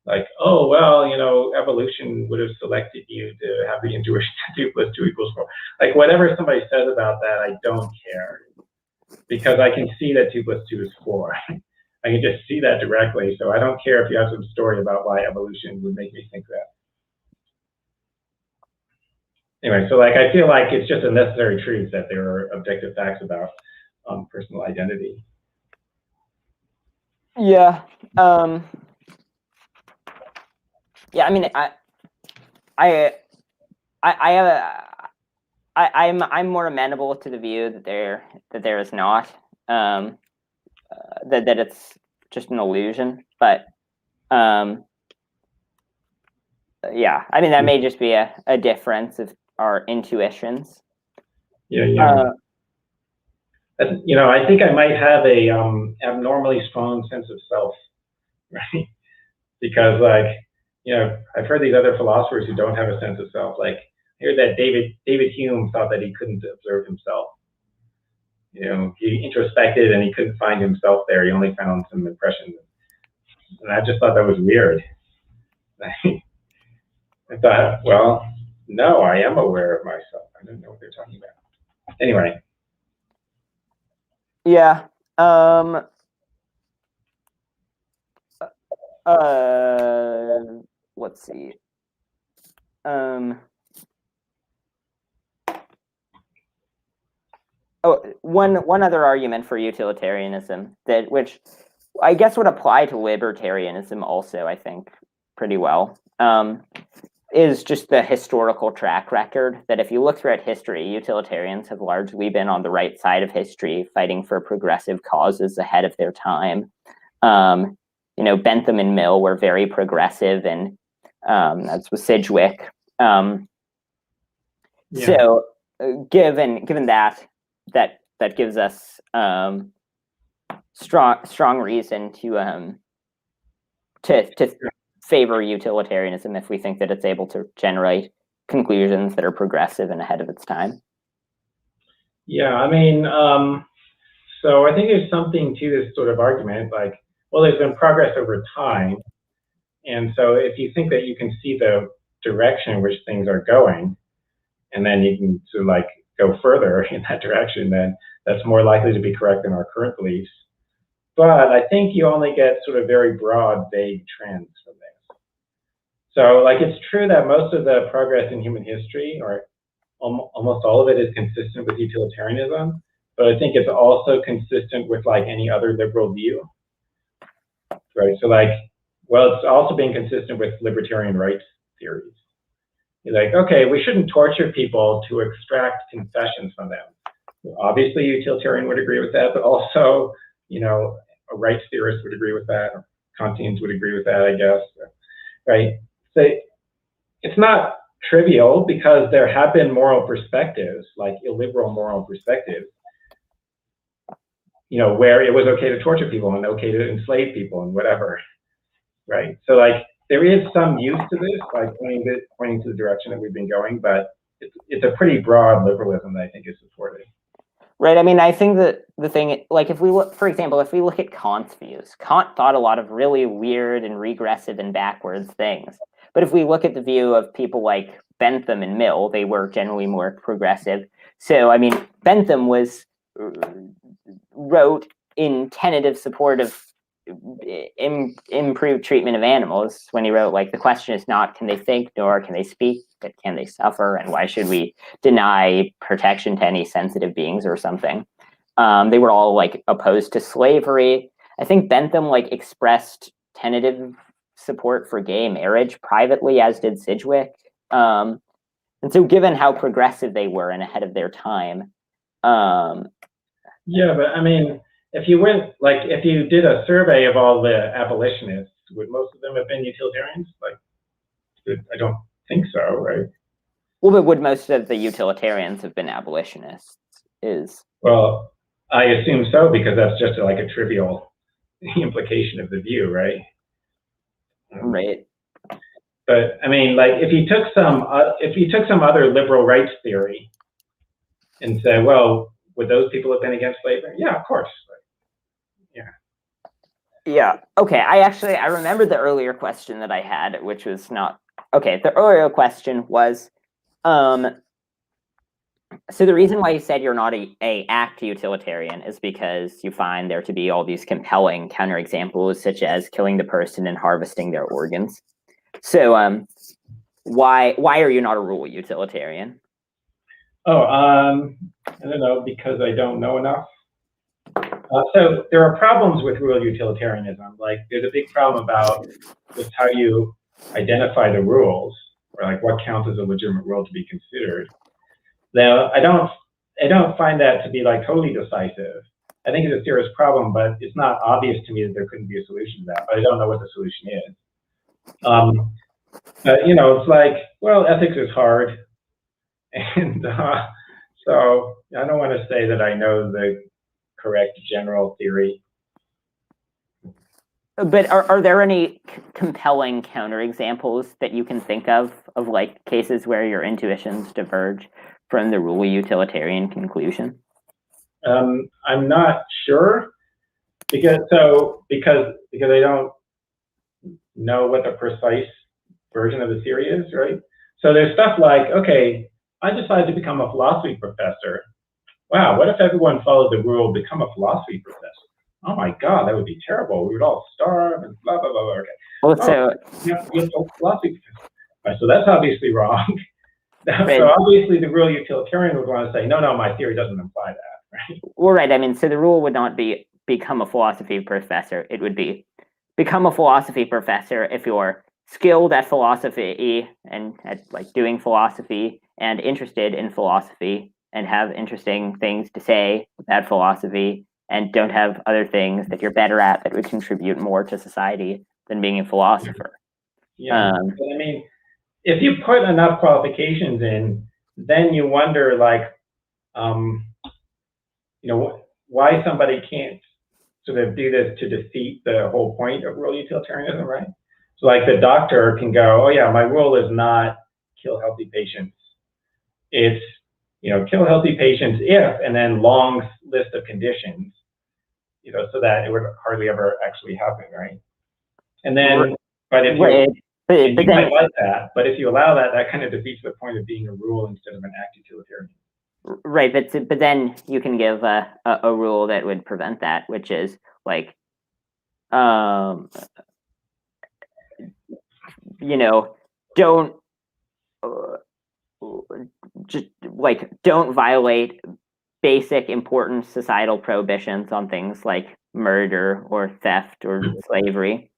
Like, oh well, evolution would have selected you to have the intuition that 2 + 2 = 4. Like, whatever somebody says about that, I don't care, because I can see that 2 + 2 = 4. I can just see that directly, so I don't care if you have some story about why evolution would make me think that. Anyway, so like I feel like it's just a necessary truth that there are objective facts about personal identity.
Yeah. Yeah. I mean, I'm more amenable to the view that there is not, that it's just an illusion. But yeah, I mean, that may just be a difference of our intuitions.
Yeah. I think I might have a abnormally strong sense of self, right? Because, like, I've heard these other philosophers who don't have a sense of self. Like, I heard that David Hume thought that he couldn't observe himself. He introspected and he couldn't find himself there. He only found some impressions. And I just thought that was weird. I thought, well, no, I am aware of myself. I don't know what they're talking about. Anyway.
Yeah. Let's see. One other argument for utilitarianism, which I guess would apply to libertarianism also, I think, pretty well, is just the historical track record, that if you look throughout history, utilitarians have largely been on the right side of history, fighting for progressive causes ahead of their time. Bentham and Mill were very progressive, and that's with Sidgwick. So given that gives us strong reason to favor utilitarianism if we think that it's able to generate conclusions that are progressive and ahead of its time.
Yeah, I mean, so I think there's something to this sort of argument, like, well, there's been progress over time. And so if you think that you can see the direction in which things are going, and then you can sort of like go further in that direction, then that's more likely to be correct than our current beliefs. But I think you only get sort of very broad, vague trends from this. So like it's true that most of the progress in human history, or almost all of it, is consistent with utilitarianism, but I think it's also consistent with like any other liberal view, right? So like, well, it's also being consistent with libertarian rights theories. You're like, okay, we shouldn't torture people to extract confessions from them. Obviously, a utilitarian would agree with that, but also, a rights theorist would agree with that, or Kantians would agree with that, I guess, right? So it's not trivial because there have been moral perspectives, like illiberal moral perspectives, where it was okay to torture people and okay to enslave people and whatever, right? So like there is some use to this, like pointing to the direction that we've been going, but it's a pretty broad liberalism that I think is supported.
Right. I mean, I think that the thing, like if we look, for example, if we look at Kant's views, Kant thought a lot of really weird and regressive and backwards things. But if we look at the view of people like Bentham and Mill, they were generally more progressive. So, I mean, Bentham wrote in tentative support of improved treatment of animals when he wrote, like, the question is not can they think nor can they speak, but can they suffer, and why should we deny protection to any sensitive beings or something. They were all like opposed to slavery. I think Bentham like expressed tentative support for gay marriage privately, as did Sidgwick. And so given how progressive they were and ahead of their time.
Yeah, but I mean, if you did a survey of all the abolitionists, would most of them have been utilitarians? Like, I don't think so, right?
Well, but would most of the utilitarians have been abolitionists?
Well, I assume so, because that's just like a trivial implication of the view, right?
Right.
But I mean, like, if you took some other liberal rights theory and said, well, would those people have been against slavery? Yeah, of course.
Yeah. Okay. I remember the earlier question that I had, which was not okay. The earlier question was, so the reason why you said you're not a act utilitarian is because you find there to be all these compelling counterexamples, such as killing the person and harvesting their organs. So, why are you not a rule utilitarian?
Oh, I don't know, because I don't know enough. So there are problems with rule utilitarianism. Like, there's a big problem about just how you identify the rules, or like what counts as a legitimate rule to be considered. Now, I don't find that to be like totally decisive. I think it's a serious problem, but it's not obvious to me that there couldn't be a solution to that. But I don't know what the solution is. But it's like, well, ethics is hard, and so I don't want to say that I know the correct general theory.
But are there any compelling counterexamples that you can think of like cases where your intuitions diverge from the rule utilitarian conclusion?
I'm not sure because I don't know what the precise version of the theory is, right? So there's stuff like, okay, I decided to become a philosophy professor. Wow, what if everyone followed the rule, become a philosophy professor? Oh my God, that would be terrible. We would all starve and blah, blah, blah, blah. Okay.
Well, so
you have a philosophy professor. Right, so that's obviously wrong. So obviously the real utilitarian would want to say, no, my theory doesn't imply that, right?
Well, right. I mean, so the rule would not be become a philosophy professor. It would be become a philosophy professor if you're skilled at philosophy and at like doing philosophy and interested in philosophy and have interesting things to say about philosophy and don't have other things that you're better at that would contribute more to society than being a philosopher.
Yeah, but I mean, if you put enough qualifications in, then you wonder, like, why somebody can't sort of do this to defeat the whole point of real utilitarianism, right? So, like, the doctor can go, oh yeah, my rule is not kill healthy patients. It's kill healthy patients if, and then long list of conditions, so that it would hardly ever actually happen, right? And then, but if you, and you might like that, but if you allow that, that kind of defeats the point of being a rule instead of an act utilitarian.
Right, but then you can give a rule that would prevent that, which is like, don't just like don't violate basic important societal prohibitions on things like murder or theft or slavery,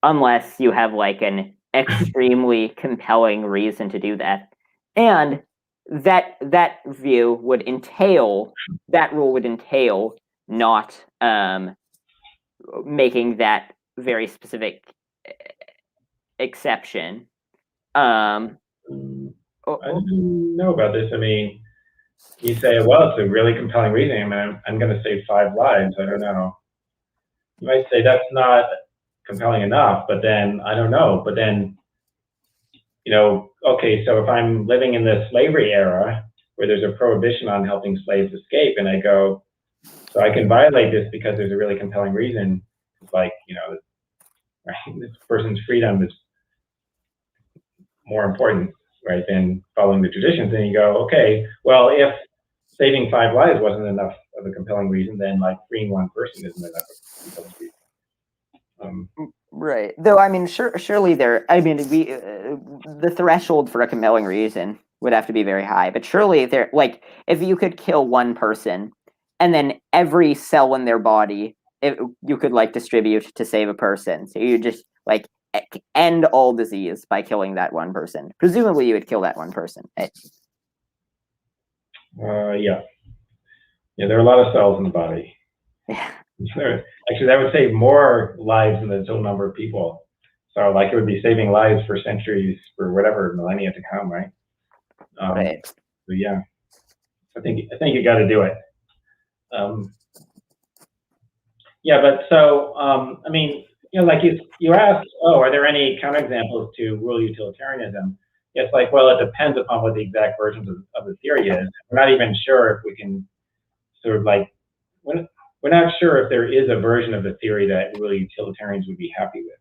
unless you have like an extremely compelling reason to do that. And that rule would entail not making that very specific exception.
I don't know about this. I mean, you say, well, it's a really compelling reason. I mean, I'm going to save 5 lives. I don't know. You might say that's not compelling enough, but then I don't know. But then, okay, so if I'm living in the slavery era where there's a prohibition on helping slaves escape, and I go, so I can violate this because there's a really compelling reason, like, right, this person's freedom is more important, right, than following the traditions. And you go, okay, well, if saving 5 lives wasn't enough of a compelling reason, then like freeing one person isn't enough of a compelling reason.
Right. Though, I mean, surely the threshold for a compelling reason would have to be very high. But surely like, if you could kill one person and then every cell in their body, you could like distribute to save a person. So you just like end all disease by killing that one person. Presumably you would kill that one person.
Yeah. There are a lot of cells in the body.
Yeah.
Actually, that would save more lives than the total number of people. So like it would be saving lives for centuries, for whatever millennia to come, right?
Right.
So yeah, I think you got to do it. Yeah, but so I mean, like you asked, are there any counterexamples to rule utilitarianism? It's like, well, it depends upon what the exact versions of the theory is. We're not even sure if we can sort of like, we're not sure if there is a version of the theory that really utilitarians would be happy with,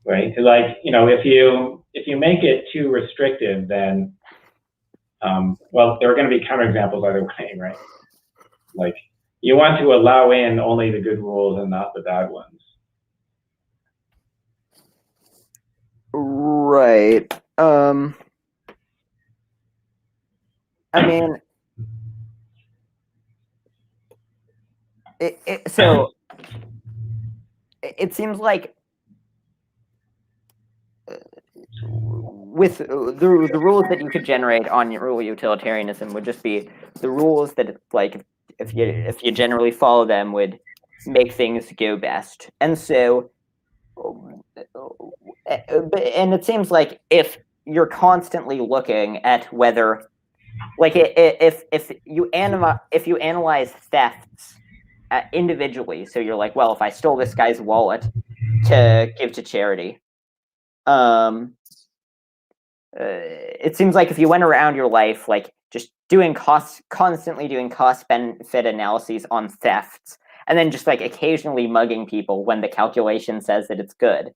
right? Because like, if you make it too restrictive, then, well, there are going to be counterexamples either way, right? Like, you want to allow in only the good rules and not the bad ones.
Right. I mean, so it seems like with the rules that you could generate on your rule utilitarianism would just be the rules that like if you generally follow them would make things go best. And so and it seems like if you're constantly looking at whether like if you analyze thefts individually, so you're like, well, if I stole this guy's wallet to give to charity, it seems like if you went around your life like just constantly doing cost benefit analyses on thefts, and then just like occasionally mugging people when the calculation says that it's good,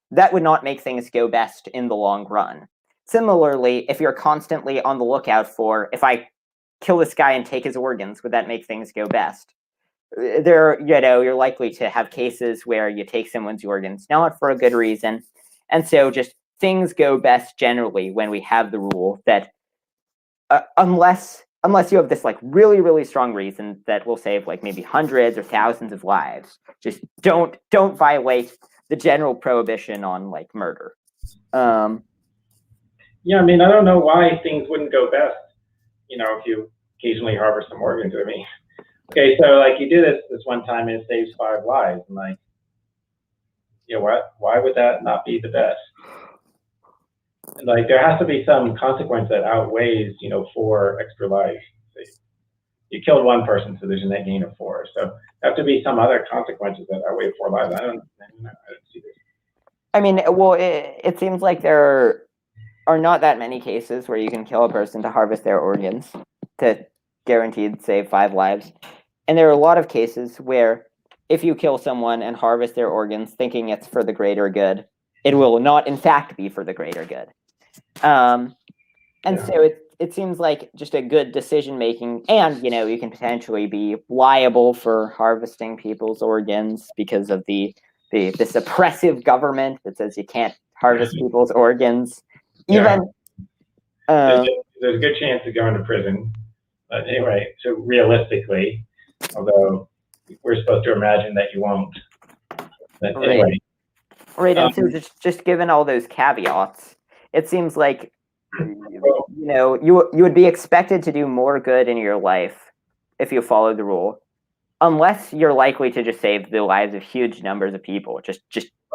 that would not make things go best in the long run. Similarly, if you're constantly on the lookout for, if I kill this guy and take his organs, would that make things go best? You're likely to have cases where you take someone's organs not for a good reason, and so just things go best generally when we have the rule that unless you have this like really, really strong reason that will save like maybe hundreds or thousands of lives, just don't violate the general prohibition on like murder.
Yeah, I mean, I don't know why things wouldn't go best, if you occasionally harvest some organs. I mean, okay, so like you do this one time and it saves 5 lives, and like, why would that not be the best? And like there has to be some consequence that outweighs, 4 extra lives. You killed 1 person, so there's a net gain of 4. So there have to be some other consequences that outweigh 4 lives. I don't see this.
I mean, well, it seems like there are not that many cases where you can kill a person to harvest their organs to guaranteed save 5 lives. And there are a lot of cases where if you kill someone and harvest their organs thinking it's for the greater good, it will not in fact be for the greater good. So it seems like just a good decision making, and you can potentially be liable for harvesting people's organs because of this oppressive government that says you can't harvest people's organs. Even
there's a good chance of going to prison. But anyway, so realistically, although we're supposed to imagine that you won't. But anyway.
Right, and so just given all those caveats, it seems like you would be expected to do more good in your life if you follow the rule, unless you're likely to just save the lives of huge numbers of people. Just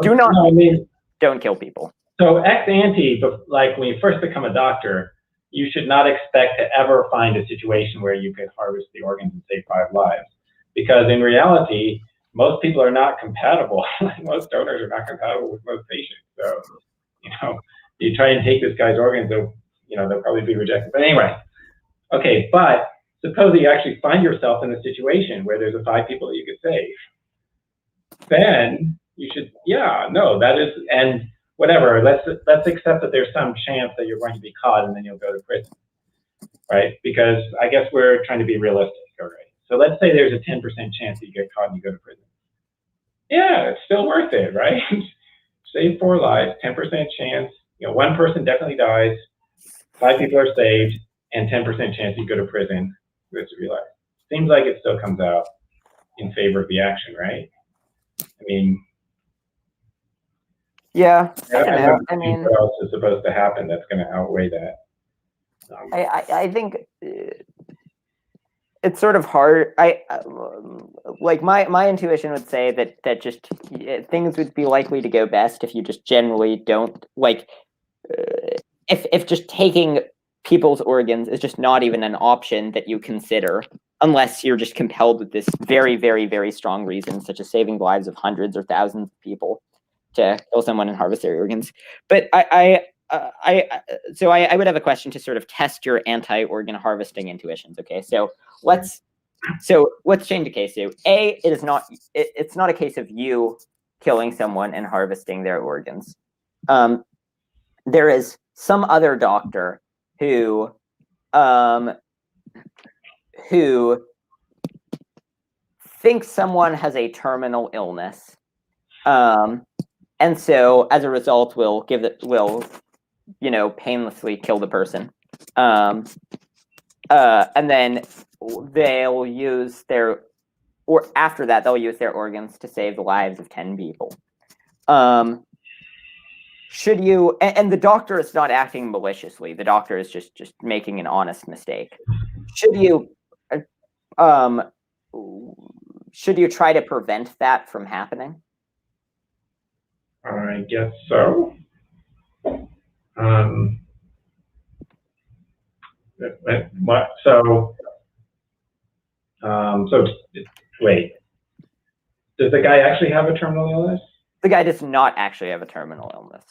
do not. No, don't kill people.
So ex ante, like when you first become a doctor, you should not expect to ever find a situation where you could harvest the organs and save 5 lives, because in reality, most people are not compatible. Most donors are not compatible with most patients. So, you try and take this guy's organs, they'll probably be rejected. But anyway, okay, but suppose that you actually find yourself in a situation where there's 5 people that you could save. Then you should, that is, and whatever, let's accept that there's some chance that you're going to be caught and then you'll go to prison, right? Because I guess we're trying to be realistic, all right? So let's say there's a 10% chance that you get caught and you go to prison. Yeah, it's still worth it, right? Save 4 lives, 10% chance, 1 person definitely dies, 5 people are saved, and 10% chance you go to prison the rest of your life. Seems like it still comes out in favor of the action, right? I mean,
yeah,
I mean, what else is supposed to happen that's going to outweigh that?
I think it's sort of hard. Like my intuition would say that just things would be likely to go best if you just generally don't like if just taking people's organs is just not even an option that you consider unless you're just compelled with this very, very, very strong reason, such as saving the lives of hundreds or thousands of people, to kill someone and harvest their organs. But I would have a question to sort of test your anti-organ harvesting intuitions. Okay, so let's change the case. So it's not a case of you killing someone and harvesting their organs. There is some other doctor who thinks someone has a terminal illness, and so as a result will painlessly kill the person, and then they'll use after that they'll use their organs to save the lives of 10 people. Should you, and the doctor is not acting maliciously, the doctor is just making an honest mistake. Should you try to prevent that from happening?
I guess so. So wait, does the guy actually have a terminal illness?
The guy does not actually have a terminal illness.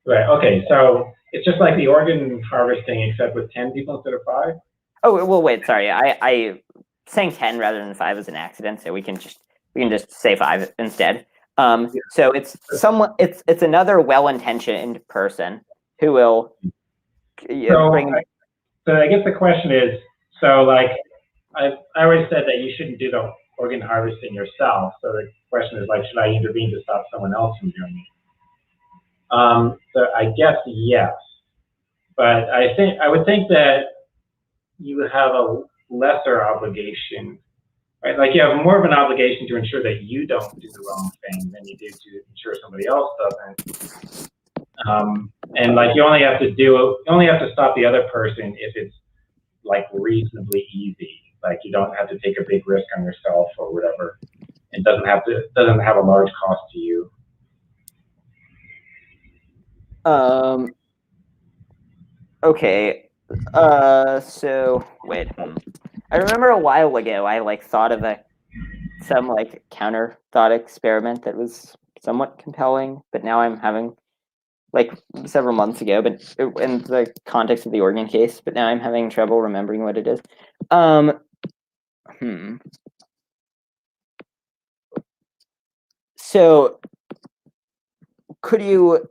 Right. Okay. So it's just like the organ harvesting, except with 10 people instead of 5.
Oh well, wait. Sorry, I saying 10 rather than 5 is an accident, so we can just say 5 instead. So it's someone. It's another well-intentioned person who will bring.
So I guess the question is, so like I always said that you shouldn't do the organ harvesting yourself. So the question is like, should I intervene to stop someone else from doing it? So I guess yes, but I would think that you have a lesser obligation, right? Like you have more of an obligation to ensure that you don't do the wrong thing than you do to ensure somebody else doesn't. And like you only have to stop the other person if it's like reasonably easy. Like you don't have to take a big risk on yourself or whatever. It doesn't have a large cost to you.
Okay. So wait. I remember a while ago I thought of some counter thought experiment that was somewhat compelling, but now I'm having like several months ago, but in the context of the organ case. But now I'm having trouble remembering what it is. So could you?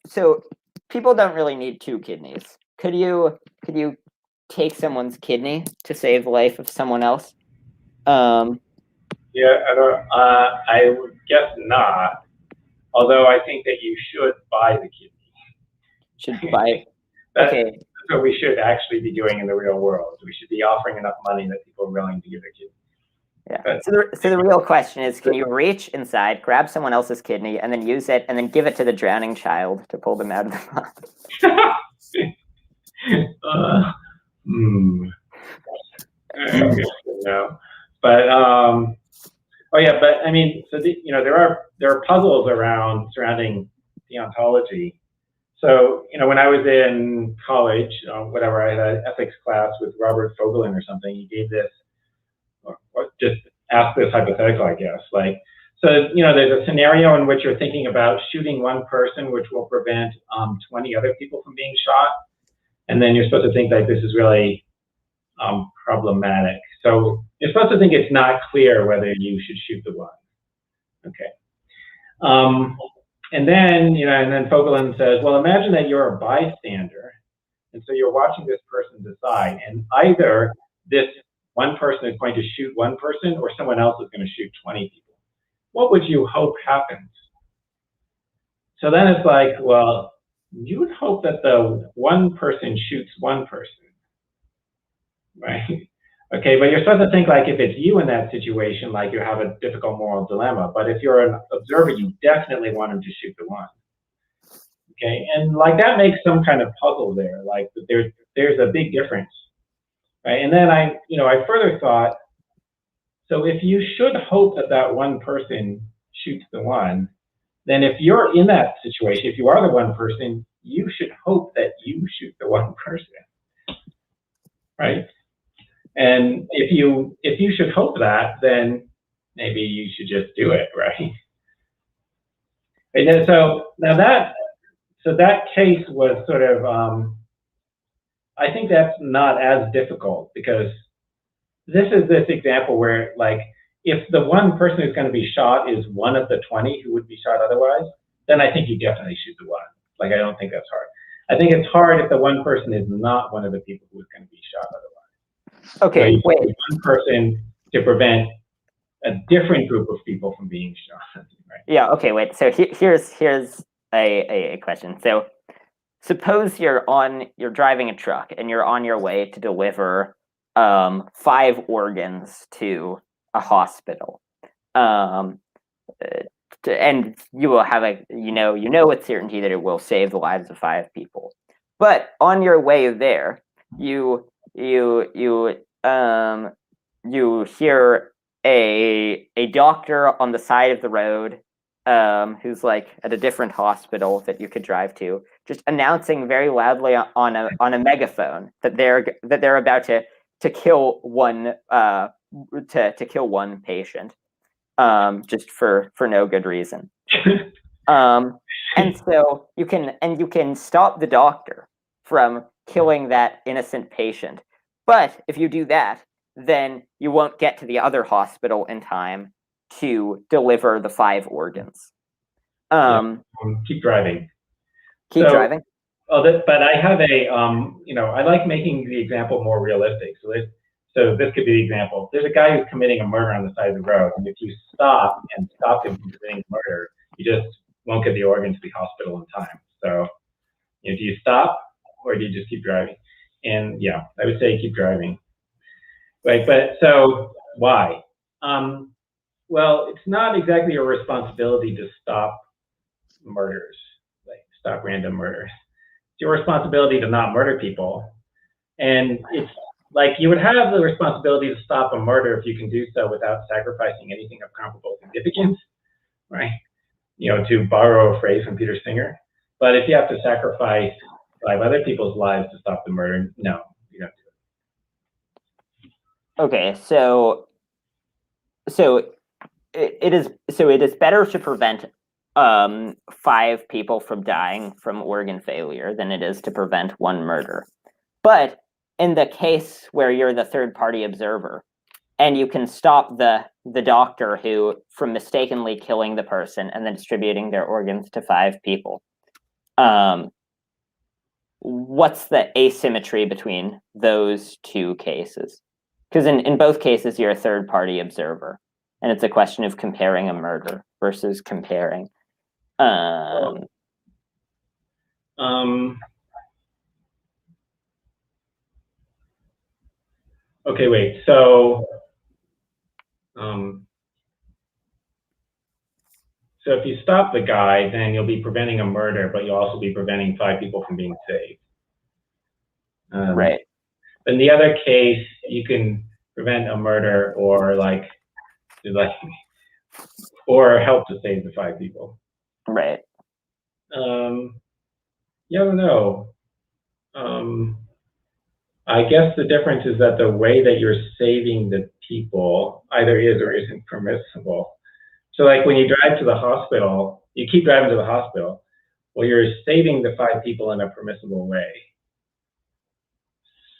So people don't really need two kidneys. Could you take someone's kidney to save the life of someone else?
Yeah, I would guess not. Although I think that you should buy the kidney.
Should buy.
That's
Okay.
what we should actually be doing in the real world. We should be offering enough money that people are willing to give a kidney.
Yeah. So the real question is, can you reach inside, grab someone else's kidney, and then use it, and then give it to the drowning child to pull them out of the pond?
No. But oh yeah, but I mean, so there are puzzles surrounding deontology. So when I was in college, whatever, I had an ethics class with Robert Fogelin or something. He gave this, or just asked this hypothetical, I guess. Like, so there's a scenario in which you're thinking about shooting one person, which will prevent 20 other people from being shot, and then you're supposed to think that this is really problematic. So you're supposed to think it's not clear whether you should shoot the one. Okay. And then Fogelin says, well, imagine that you're a bystander, and so you're watching this person decide, and either this one person is going to shoot one person, or someone else is going to shoot 20 people. What would you hope happens? So then it's like, well, you would hope that the one person shoots one person, right? Okay, but you're supposed to think like if it's you in that situation, like you have a difficult moral dilemma. But if you're an observer, you definitely want him to shoot the one. Okay, and like that makes some kind of puzzle there. Like there's a big difference, right? And then I further thought, so if you should hope that that one person shoots the one, then if you're in that situation, if you are the one person, you should hope that you shoot the one person, right? And if you should hope that, then maybe you should just do it, right? And then, so that case was sort of, I think that's not as difficult, because this is this example where, like, if the one person who's going to be shot is one of the 20 who would be shot otherwise, then I think you definitely shoot the one. Like, I don't think that's hard. I think it's hard if the one person is not one of the people who is going to be shot otherwise.
Okay,
so wait. One person to prevent a different group of people from being shot. Right?
Yeah. Okay. Wait. So here's a question. So suppose you're driving a truck and you're on your way to deliver 5 organs to a hospital, and you will have you know with certainty that it will save the lives of 5 people. But on your way there, you hear a doctor on the side of the road, who's like at a different hospital that you could drive to, just announcing very loudly on a megaphone that they're about to kill one to kill one patient, just for no good reason. And so you can stop the doctor from killing that innocent patient. But if you do that, then you won't get to the other hospital in time to deliver the 5 organs.
Keep driving.
Keep driving.
But I have I like making the example more realistic. So this could be the example. There's a guy who's committing a murder on the side of the road, and if you stop him from committing murder, you just won't get the organ to the hospital in time. So, do you stop, or do you just keep driving? And yeah, I would say keep driving. Right, but so why? Well, it's not exactly your responsibility to stop murders, like stop random murders. It's your responsibility to not murder people. And it's like you would have the responsibility to stop a murder if you can do so without sacrificing anything of comparable significance, right? To borrow a phrase from Peter Singer. But if you have to sacrifice 5 other people's lives to stop the murder, no, you don't do it.
Okay, so it is better to prevent 5 people from dying from organ failure than it is to prevent 1 murder. But in the case where you're the third-party observer, and you can stop the doctor who from mistakenly killing the person and then distributing their organs to 5 people, what's the asymmetry between those 2 cases? Because in both cases, you're a third-party observer, and it's a question of comparing a murder versus comparing.
Okay, wait. So, so if you stop the guy, then you'll be preventing a murder, but you'll also be preventing 5 people from being saved.
Right.
In the other case, you can prevent a murder or or help to save the 5 people.
Right.
Yeah, I don't know. I guess the difference is that the way that you're saving the people either is or isn't permissible. So like when you drive to the hospital, you keep driving to the hospital, well, you're saving the 5 people in a permissible way.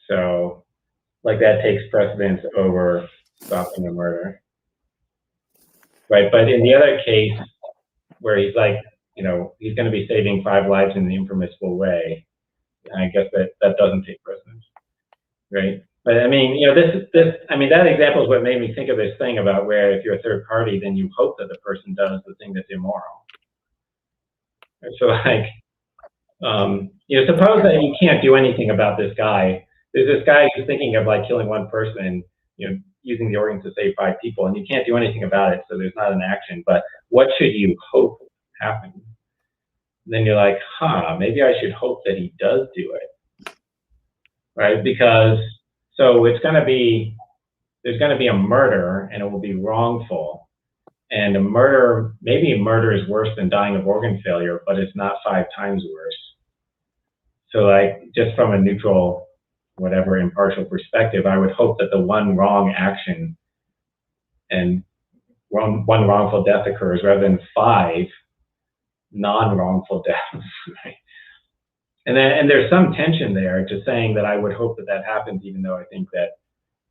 So like that takes precedence over stopping a murder. Right, but in the other case, where he's like, you know, he's going to be saving 5 lives in the impermissible way, I guess that doesn't take precedence, right? But I mean, you know, that example is what made me think of this thing about where if you're a third party, then you hope that the person does the thing that's immoral. So like, you know, suppose that you can't do anything about this guy. There's this guy who's thinking of like killing 1 person, you know, using the organs to save 5 people, and you can't do anything about it, so there's not an action. But what should you hope happens? Then you're like, maybe I should hope that he does do it, right? Because so there's going to be a murder, and it will be wrongful. And maybe murder is worse than dying of organ failure, but it's not 5 times worse. So like, just from a neutral, whatever, impartial perspective, I would hope that the one wrong action and one wrongful death occurs rather than 5 non-wrongful deaths, right? And there's some tension there to saying that I would hope that happens, even though I think that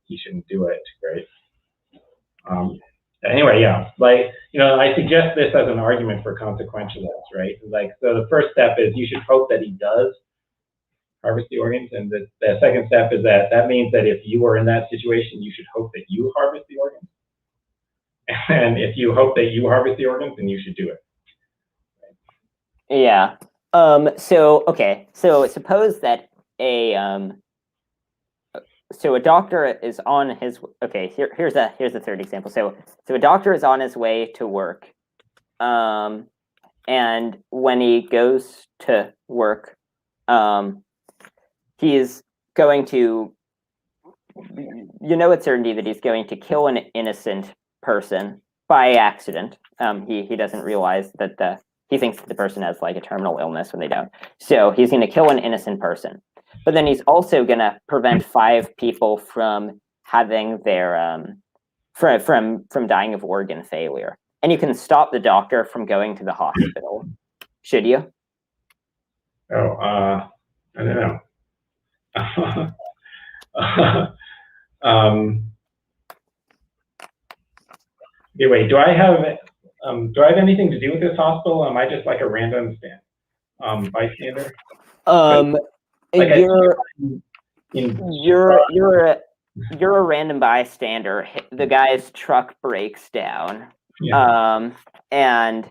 he shouldn't do it, right? Anyway, yeah, like, you know, I suggest this as an argument for consequentialness, right? Like, so the first step is you should hope that he does harvest the organs, and the second step is that means that if you were in that situation, you should hope that you harvest the organs. And if you hope that you harvest the organs, then you should do it.
Yeah. So suppose that a doctor is on his here's a third example. So a doctor is on his way to work, and when he goes to work, he's going to, you know, with certainty that he's going to kill an innocent person by accident. He doesn't realize that he thinks that the person has like a terminal illness when they don't. So he's going to kill an innocent person, but then he's also going to prevent 5 people from having their from dying of organ failure. And you can stop the doctor from going to the hospital. Should you?
Oh, I don't know. Anyway, do I have anything to do with this hospital? Am I just like a random bystander?
You're a random bystander. The guy's truck breaks down,
yeah.
And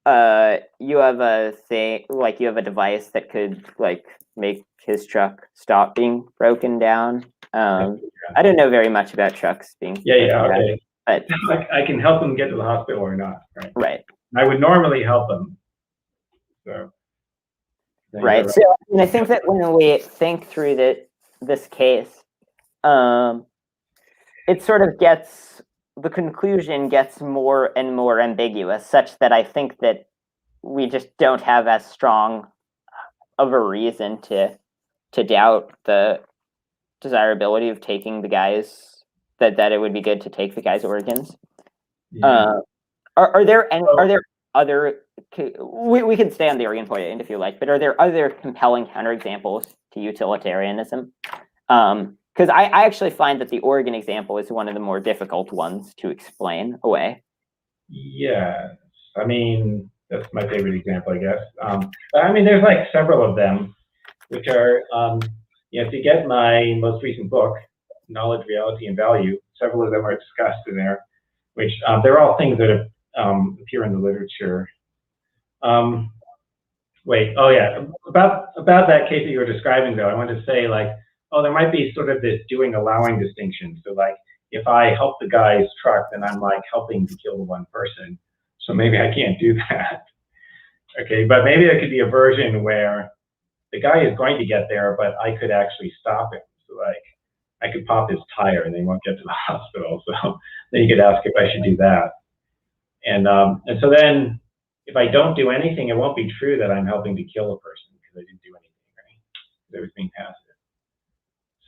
you have a device that could like make his truck stop being broken down. I don't know very much about trucks being
okay. Down,
but
I can help him get to the hospital or not, right?
Right.
I would normally help him. So.
Right. So I think that when we think through this case, it sort of the conclusion gets more and more ambiguous, such that I think that we just don't have as strong of a reason to doubt the desirability of taking the guys, that it would be good to take the guy's organs. Yeah. Are there other? We can stay on the organ point if you like, but are there other compelling counterexamples to utilitarianism? Because I actually find that the organ example is one of the more difficult ones to explain away.
Yeah, I mean, that's my favorite example, I guess. But I mean, there's like several of them, which are, if you get my most recent book, Knowledge, Reality, and Value, several of them are discussed in there, which they're all things that appear in the literature. About that case that you were describing, though, I wanted to say, like, there might be sort of this doing allowing distinction. So, like, if I help the guy's truck, then I'm like helping to kill the one person. So maybe I can't do that. Okay, but maybe there could be a version where the guy is going to get there, but I could actually stop him. So like, I could pop his tire and they won't get to the hospital. So then you could ask if I should do that. And so then if I don't do anything, it won't be true that I'm helping to kill a person because I didn't do anything, right? I was being passive.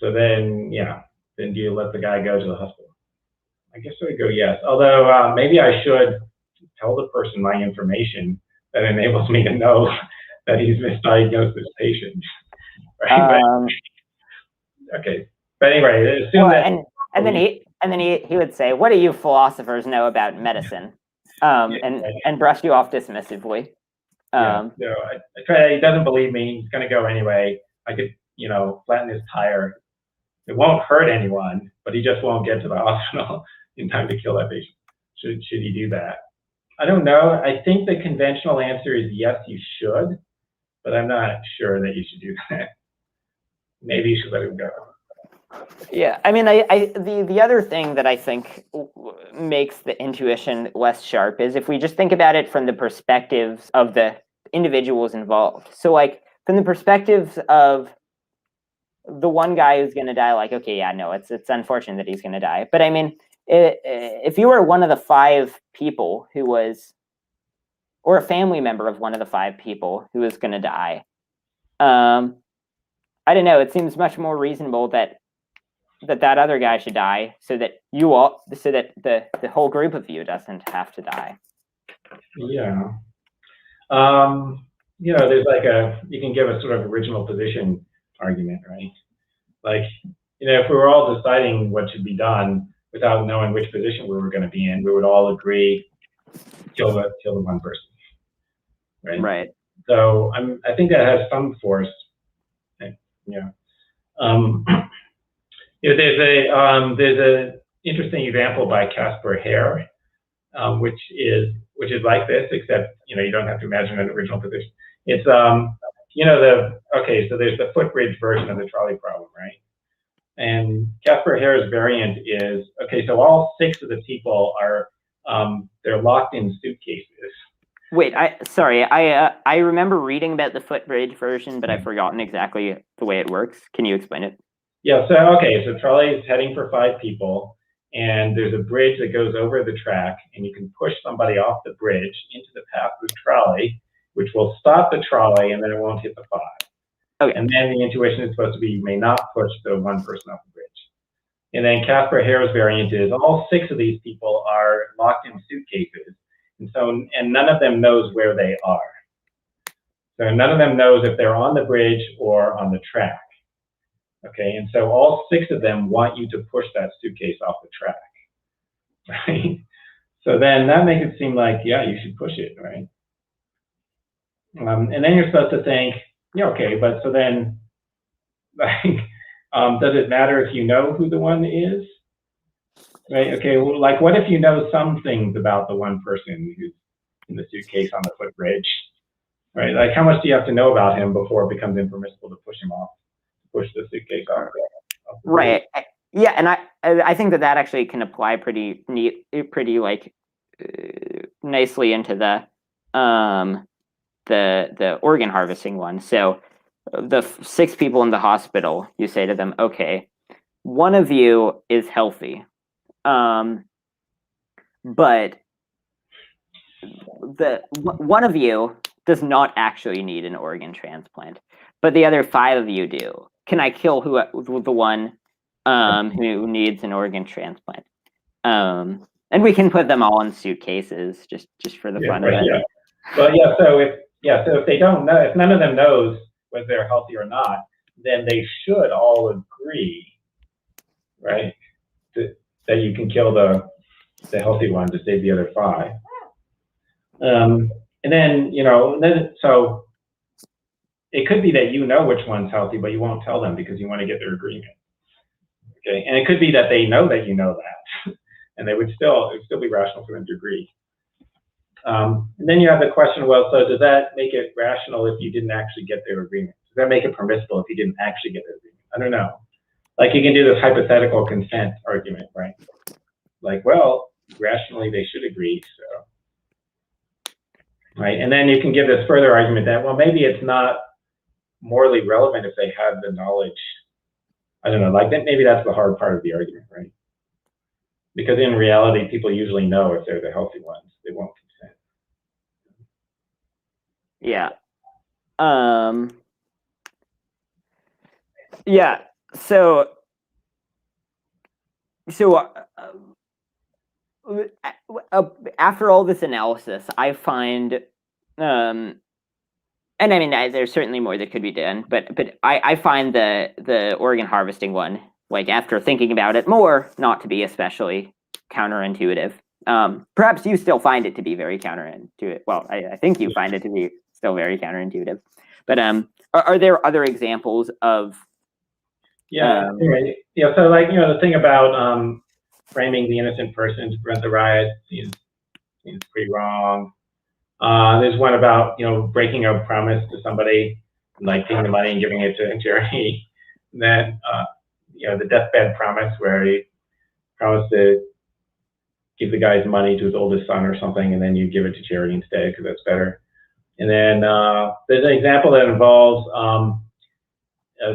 So then, yeah, then do you let the guy go to the hospital? I guess I would go yes. Although maybe I should tell the person my information that enables me to know that he's misdiagnosed this patient. Right? Okay. But anyway, assume that.
And then he would say, "What do you philosophers know about medicine?" And brush you off dismissively.
No, I try. He doesn't believe me. He's going to go anyway. I could, flatten his tire. It won't hurt anyone, but he just won't get to the hospital in time to kill that patient. Should he do that? I don't know. I think the conventional answer is yes, you should, but I'm not sure that you should do that. Maybe you should let him go.
Yeah, I mean, the other thing that I think makes the intuition less sharp is if we just think about it from the perspectives of the individuals involved. So, like, from the perspectives of the one guy who's going to die, like, okay, yeah, no, it's unfortunate that he's going to die. But I mean, if you were one of the 5 people who was, or a family member of one of the 5 people who was going to die, I don't know. It seems much more reasonable that other guy should die, so that the whole group of you doesn't have to die.
Yeah. There's like you can give a sort of original position argument, right? Like, if we were all deciding what should be done without knowing which position we were going to be in, we would all agree kill the one person, right?
Right.
So I think that has some force. There's a interesting example by Caspar Hare, which is like this, except you don't have to imagine an original position. It's so there's the footbridge version of the trolley problem, right? And Caspar Hare's variant is so all 6 of the people are they're locked in suitcases.
Wait, I remember reading about the footbridge version, but I've forgotten exactly the way it works. Can you explain it?
Yeah, so trolley is heading for 5 people, and there's a bridge that goes over the track, and you can push somebody off the bridge into the path of the trolley, which will stop the trolley, and then it won't hit the 5. Okay. And then the intuition is supposed to be you may not push the one person off the bridge. And then Caspar Hare's variant is all 6 of these people are locked in suitcases, and none of them knows where they are. So none of them knows if they're on the bridge or on the track. Okay, and so all 6 of them want you to push that suitcase off the track, right? So then that makes it seem like, yeah, you should push it, right? And then you're supposed to think, yeah, okay, but so then, like, does it matter if you know who the one is? Right, okay, well, like, what if you know some things about the one person who's in the suitcase on the footbridge, right? Like, how much do you have to know about him before it becomes impermissible to push him off? Push the suitcase off.
Right. Yeah, and I think that actually can apply pretty nicely into the organ harvesting one. So the 6 people in the hospital, you say to them, okay, one of you is healthy, but the one of you does not actually need an organ transplant, but the other 5 of you do. Can I kill the one who needs an organ transplant? And we can put them all in suitcases just for the fun of it.
Yeah. Well, so if they don't know, if none of them knows whether they're healthy or not, then they should all agree, right? That you can kill the healthy one to save the other 5. And then, so it could be that you know which one's healthy, but you won't tell them because you want to get their agreement. Okay, and it could be that they know that you know that, and it would still be rational for them to agree. And then you have the question, well, so does that make it rational if you didn't actually get their agreement? Does that make it permissible if you didn't actually get their agreement? I don't know. Like you can do this hypothetical consent argument, right? Like, well, rationally they should agree, so. Right, and then you can give this further argument that, well, maybe it's not morally relevant if they have the knowledge. I don't know, like that, maybe that's the hard part of the argument, right? Because in reality, people usually know if they're the healthy ones, they won't consent.
Yeah. Yeah. So after all this analysis, I find, and I mean, there's certainly more that could be done, but I find the organ harvesting one, like after thinking about it more, not to be especially counterintuitive. Perhaps you still find it to be very counterintuitive. Well, I think you find it to be still very counterintuitive. But are there other examples of?
Yeah, yeah. So, like, the thing about framing the innocent person to prevent the riot seems pretty wrong. There's one about breaking a promise to somebody, like taking the money and giving it to charity. And then the deathbed promise where he promised to give the guy's money to his oldest son or something, and then you give it to charity instead because that's better. And then there's an example that involves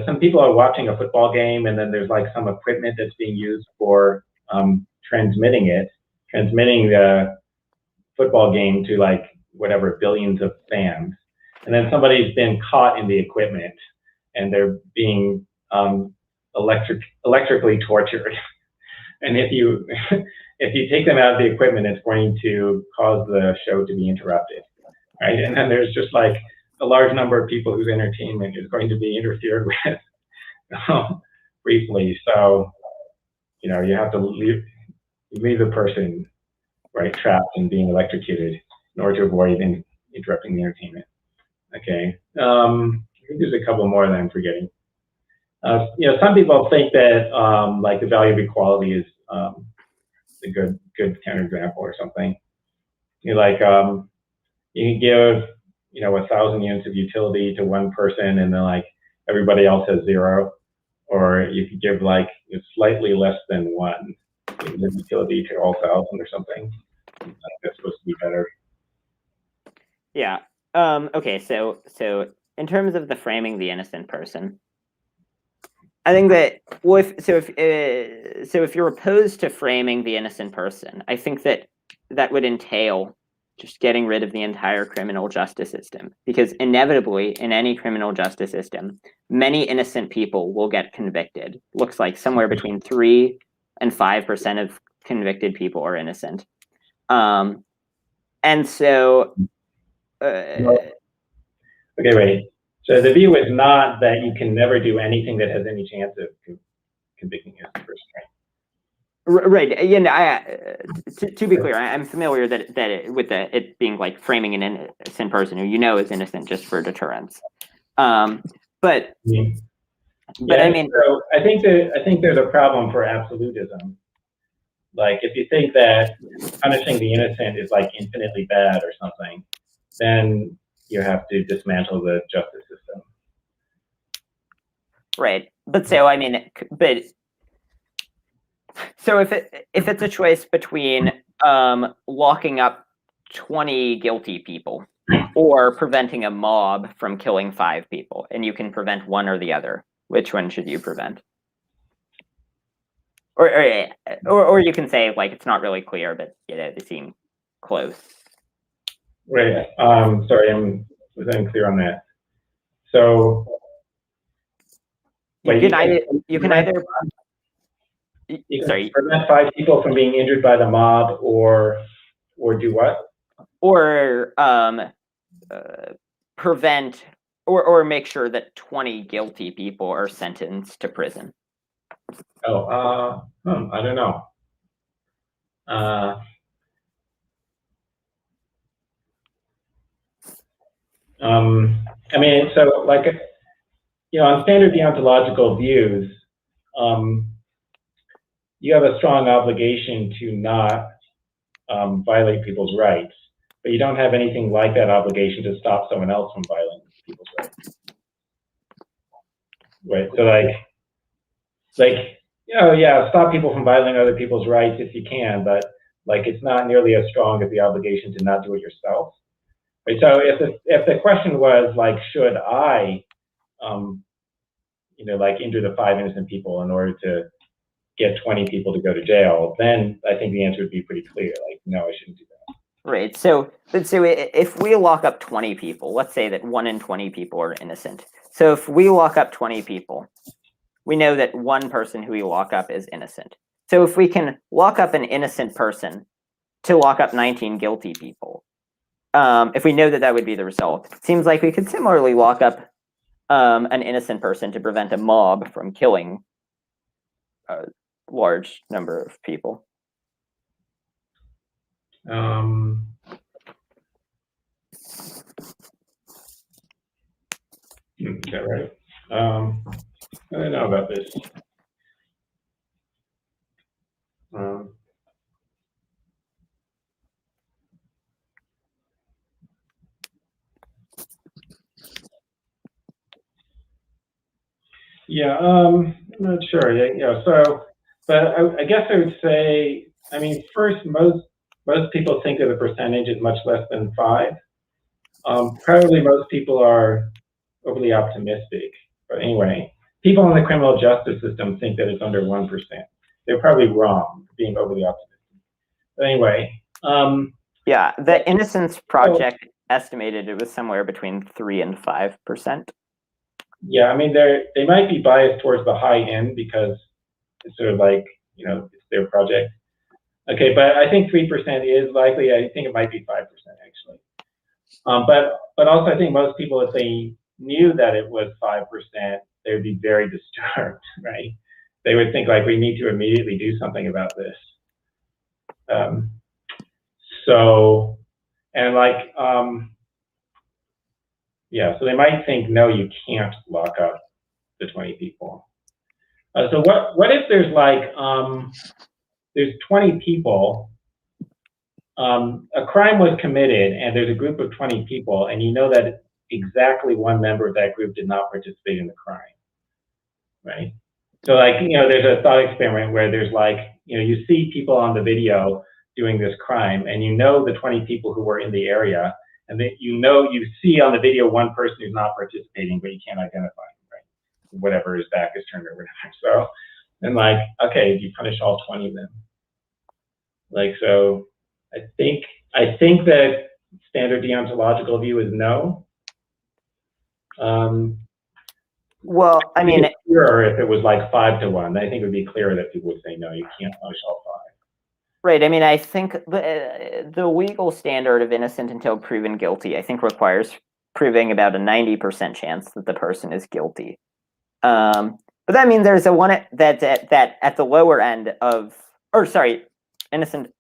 some people are watching a football game, and then there's like some equipment that's being used for transmitting the football game to like whatever billions of fans. And then somebody's been caught in the equipment, and they're being electrically tortured. And if you take them out of the equipment, it's going to cause the show to be interrupted, right? And then there's just like a large number of people whose entertainment is going to be interfered with briefly. So, you have to leave the person, right, trapped and being electrocuted in order to avoid interrupting the entertainment. Okay. I think there's a couple more that I'm forgetting. Some people think that like the value of equality is a good counterexample or something. You can give 1,000 units of utility to one person, and then like everybody else has 0, or you could give like slightly less than 1 utility to all 1,000 or something. That's supposed to be better.
Yeah. Okay. So in terms of the framing the innocent person, I think that if you're opposed to framing the innocent person, I think that would entail just getting rid of the entire criminal justice system, because inevitably in any criminal justice system, many innocent people will get convicted. Looks like somewhere between 3 and 5% of convicted people are innocent. And so.
Okay, wait. So the view is not that you can never do anything that has any chance of convicting a person, right?
Right. Yeah. To be clear, I'm familiar that it being like framing an innocent person who is innocent just for deterrence. But I mean,
so I think there's a problem for absolutism. Like if you think that punishing the innocent is like infinitely bad or something, then you have to dismantle the justice system.
Right. But so if it's a choice between locking up 20 guilty people or preventing a mob from killing 5 people, and you can prevent one or the other, which one should you prevent? Or you can say like it's not really clear, but they seem close.
Right. Sorry, I was unclear on that. So
you can either
prevent 5 people from being injured by the mob, or do what?
Or prevent or make sure that 20 guilty people are sentenced to prison?
Oh, I don't know. I mean, so like, on standard deontological views, you have a strong obligation to not violate people's rights, but you don't have anything like that obligation to stop someone else from violating people's rights. Right. So yeah, stop people from violating other people's rights if you can, but like it's not nearly as strong as the obligation to not do it yourself. Right. So if the question was like, should I, like injure the 5 innocent people in order to get 20 people to go to jail, then I think the answer would be pretty clear. Like, no, I shouldn't do that.
Right. So if we lock up 20 people, let's say that 1 in 20 people are innocent. So if we lock up 20 people, we know that one person who we lock up is innocent. So if we can lock up an innocent person to lock up 19 guilty people, if we know that that would be the result, it seems like we could similarly lock up an innocent person to prevent a mob from killing a large number of people.
Okay, right. I don't know about this. Yeah, I'm not sure. Yeah, so, but I guess I would say, I mean, first, most people think that the percentage is much less than 5. Probably most people are overly optimistic. But anyway, people in the criminal justice system think that it's under 1%. They're probably wrong, being overly optimistic. But anyway.
Yeah, the Innocence Project estimated it was somewhere between 3 and 5%.
Yeah, I mean, they might be biased towards the high end because it's sort of like, it's their project. Okay, but I think 3% is likely. I think it might be 5% actually. But also I think most people, if they knew that it was 5%, they would be very disturbed, right? They would think like, we need to immediately do something about this. So, and like, yeah, so they might think, no, you can't lock up the 20 people. So what if there's like, there's 20 people, a crime was committed and there's a group of 20 people and you know that exactly one member of that group did not participate in the crime, right? So like, there's a thought experiment where there's like, you see people on the video doing this crime and the 20 people who were in the area, and then you see on the video one person who's not participating, but you can't identify him, right? Whatever, his back is turned or whatever. So, and like, okay, you punish all 20 of them. Like, so I think that standard deontological view is no.
Well, I mean,
clearer if it was like 5 to 1. I think it would be clearer that people would say, no, you can't punish all 5.
Right. I mean, I think the legal standard of innocent until proven guilty, I think, requires proving about a 90% chance that the person is guilty. But that means there's a one that at the lower end of, or sorry, innocent.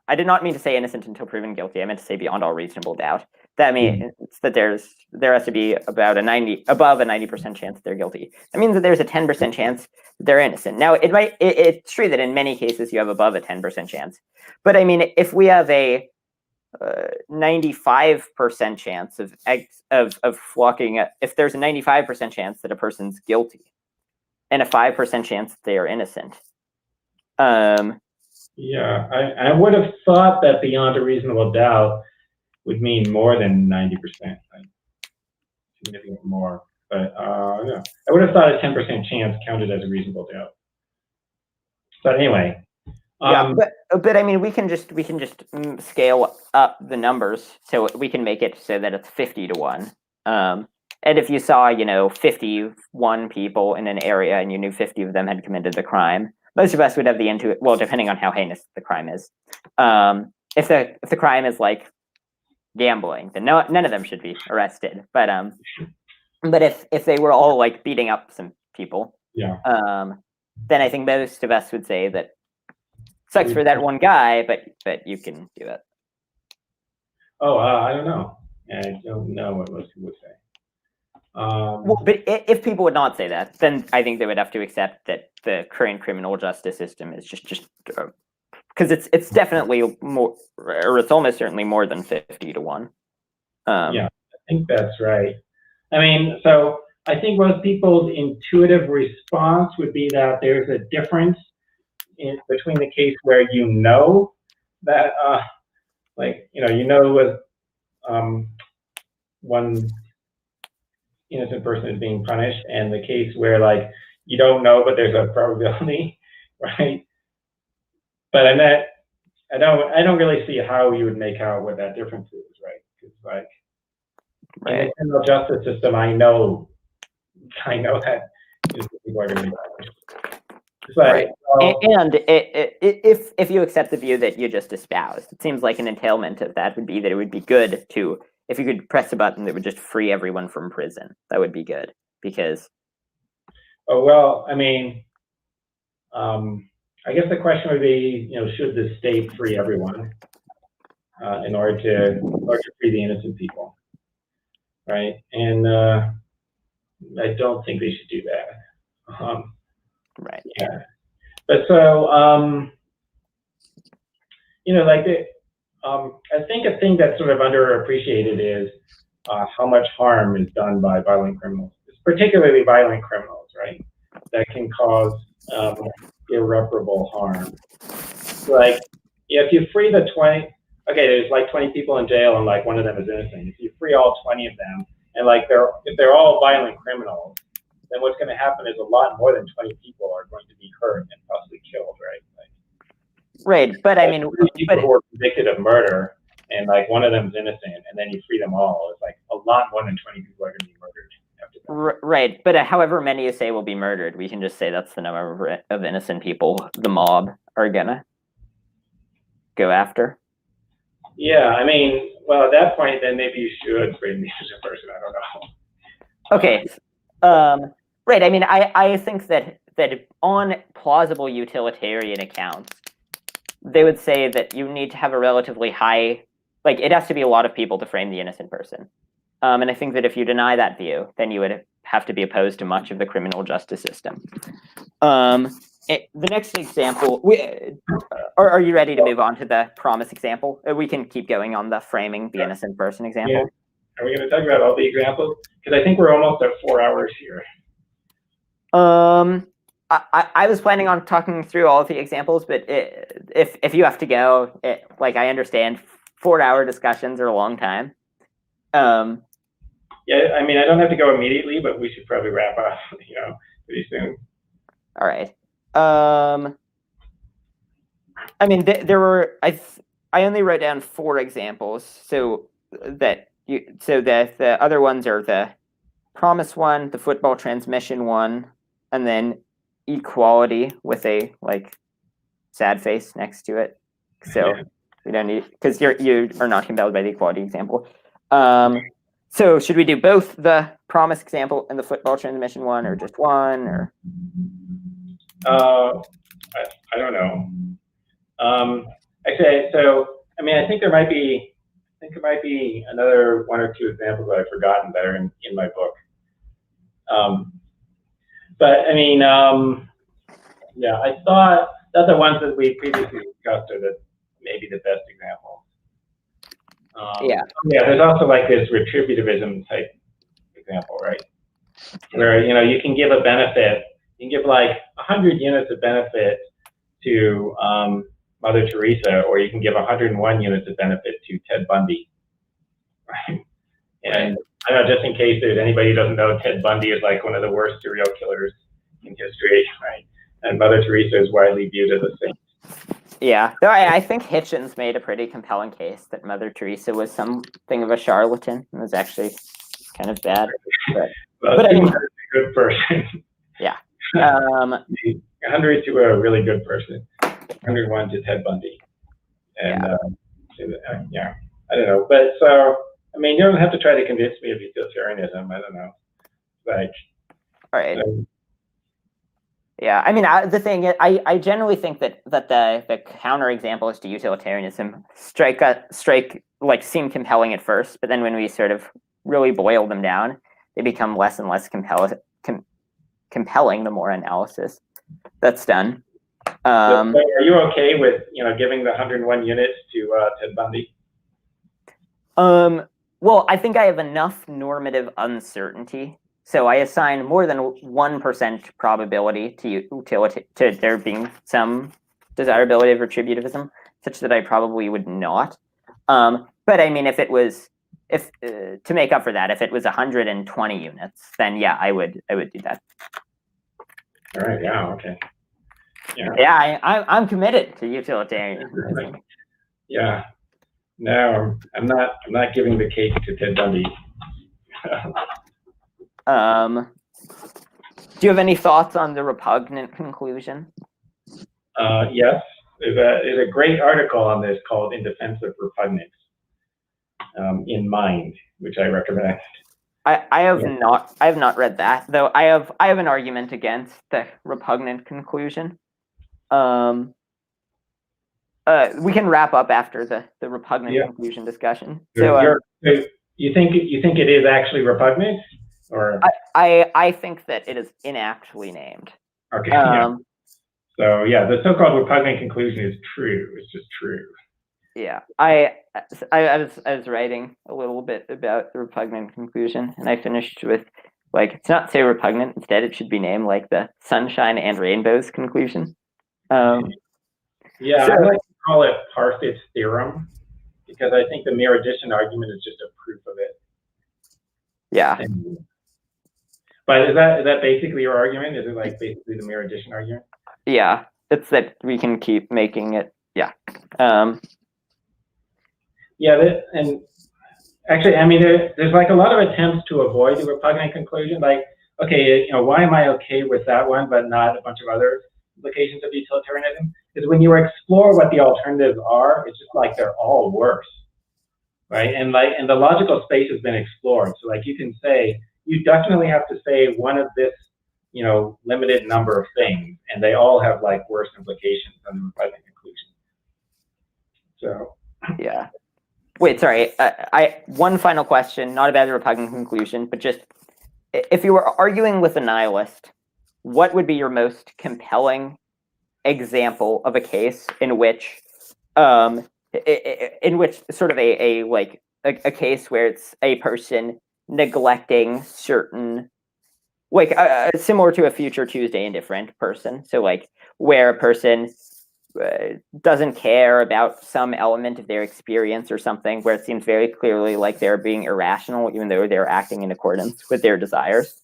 I did not mean to say innocent until proven guilty. I meant to say beyond all reasonable doubt. That means that there has to be about above a 90% chance that they're guilty. That means that there's a 10% chance that they're innocent. Now, it's true that in many cases you have above a 10% chance. But I mean, if we have a 95% chance of flocking, if there's a 95% chance that a person's guilty, and a 5% chance that they are innocent.
Yeah, I would have thought that beyond a reasonable doubt would mean more than 90%, like significantly more. But yeah, I would have thought a 10% chance counted as a reasonable doubt. But anyway.
Yeah, but I mean, we can just scale up the numbers so we can make it so that it's 50 to 1. And if you saw, 51 people in an area and you knew 50 of them had committed the crime, most of us would have the well, depending on how heinous the crime is. If the crime is like gambling, then none of them should be arrested. But if they were all like beating up some people, then I think most of us would say that sucks for that one guy, but you can do it.
Oh, I don't know. I don't know what most people would say.
Well, but if people would not say that, then I think they would have to accept that the current criminal justice system is just because it's definitely more, or it's almost certainly more than 50-1.
Yeah, I think that's right. I mean, so I think most people's intuitive response would be that there's a difference between the case where you know that, like, with one innocent person is being punished, and the case where like you don't know but there's a probability, right? But I don't really see how you would make out what that difference is, right? Because like in the criminal justice system, I know that people are going to be punished.
Right. And if you accept the view that you just espoused, it seems like an entailment of that would be that it would be good to, if you could press a button that would just free everyone from prison, that would be good, because.
Oh, well, I mean, I guess the question would be, should the state free everyone in order to free the innocent people, right? And I don't think they should do that.
Right.
Yeah. But so, I think a thing that's sort of underappreciated is how much harm is done by violent criminals, particularly violent criminals, right? That can cause irreparable harm. Like, if you free the 20, there's like 20 people in jail and like one of them is innocent. If you free all 20 of them, and like if they're all violent criminals, then what's going to happen is a lot more than 20 people are going to be hurt and possibly killed, right?
Right, but I mean,
people who are convicted of murder, and like one of them is innocent, and then you free them all, it's like a lot more than 20 people are going to be murdered after that.
Right, but however many you say will be murdered, we can just say that's the number of innocent people the mob are gonna go after.
Yeah, I mean, well, at that point, then maybe you should free the innocent person. I don't know.
Okay. Right. I mean, I think that on plausible utilitarian accounts, they would say that you need to have a relatively high, like it has to be a lot of people to frame the innocent person. And I think that if you deny that view, then you would have to be opposed to much of the criminal justice system. The next example, are you ready to move on to the promise example? We can keep going on the framing the innocent person example.
Yeah. Are we going to talk about all the examples? Because I think we're almost at 4 hours here.
I was planning on talking through all of the examples, but if you have to go, like I understand 4-hour discussions are a long time.
Yeah, I mean, I don't have to go immediately, but we should probably wrap up, pretty soon.
All right. I mean, there were I only wrote down 4 examples, so that the other ones are the promise one, the football transmission one, and then equality with a like sad face next to it. So we don't need, because you are not compelled by the equality example. So should we do both the promise example and the football transmission one, or just one, or?
I don't know. Okay, so I mean, I think there might be another 1 or 2 examples that I've forgotten that are in my book. But I mean, yeah, I thought that the ones that we previously discussed are maybe the best examples. Yeah, there's also like this retributivism type example, right? Where you can give a benefit, you can give like 100 units of benefit to Mother Teresa, or you can give 101 units of benefit to Ted Bundy, right? And I don't know, just in case there's anybody who doesn't know, Ted Bundy is like one of the worst serial killers in history, right? And Mother Teresa is widely viewed as a saint. Yeah,
though I think Hitchens made a pretty compelling case that Mother Teresa was something of a charlatan and was actually kind of bad. But I mean,
a good person.
Yeah.
100 to a really good person, 101 to Ted Bundy. And yeah, I don't know. But so, I mean, you don't have to try to convince me of utilitarianism. I don't know. Like,
all right. Yeah, I mean, the thing is, I generally think that the counterexamples to utilitarianism seem compelling at first, but then when we sort of really boil them down, they become less and less compelling the more analysis that's done.
So are you okay with giving the 101 units to Ted Bundy?
Well, I think I have enough normative uncertainty. So I assign more than 1% probability to there being some desirability of retributivism, such that I probably would not. But I mean, to make up for that, if it was 120 units, then yeah, I would do that.
All right. Yeah. Okay.
Yeah, I'm committed to utilitarianism.
Yeah. No, I'm not giving the cake to Ted Bundy.
Do you have any thoughts on the repugnant conclusion?
Yes, there's a great article on this called "In Defense of Repugnance" in Mind, which I recommend.
I have not read that, though. I have an argument against the repugnant conclusion. We can wrap up after the repugnant conclusion discussion. So
you think it is actually repugnant, or
I think that it is inaptly named.
Okay. So yeah, the so-called repugnant conclusion is true. It's just true.
Yeah, I was writing a little bit about the repugnant conclusion, and I finished with it's not say repugnant. Instead, it should be named like the sunshine and rainbows conclusion.
Yeah, I like to call it Parfit's theorem because I think the mere addition argument is just a proof of it.
Yeah.
But is that basically your argument? Is it basically the mere addition argument?
Yeah, it's that we can keep making it. Yeah.
Yeah, and actually, I mean, there's a lot of attempts to avoid the repugnant conclusion. Okay, why am I okay with that one, but not a bunch of other implications of utilitarianism? Is when you explore what the alternatives are, it's just they're all worse, right? And the logical space has been explored. So you can say, you definitely have to say one of this, limited number of things, and they all have worse implications than the repugnant conclusion. So.
Yeah. Wait, sorry. One final question, not about the repugnant conclusion, but just if you were arguing with a nihilist, what would be your most compelling example of a case in which sort of a case where it's a person neglecting certain similar to a future Tuesday indifferent person, so where a person doesn't care about some element of their experience or something, where it seems very clearly like they're being irrational even though they're acting in accordance with their desires.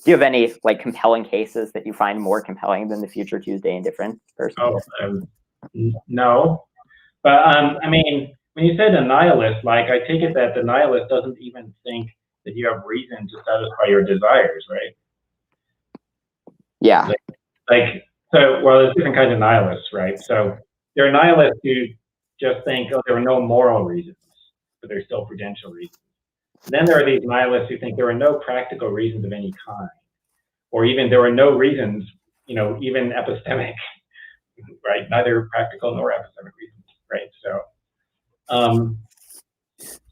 Do you have any compelling cases that you find more compelling than the future Tuesday indifferent person?
Oh, no. But I mean, when you say the nihilist, I take it that the nihilist doesn't even think that you have reason to satisfy your desires, right?
Yeah.
Well, there's different kinds of nihilists, right? So there are nihilists who just think, oh, there are no moral reasons, but there's still prudential reasons. Then there are these nihilists who think there are no practical reasons of any kind, or even there are no reasons, even epistemic, right? Neither practical nor epistemic reasons, right? So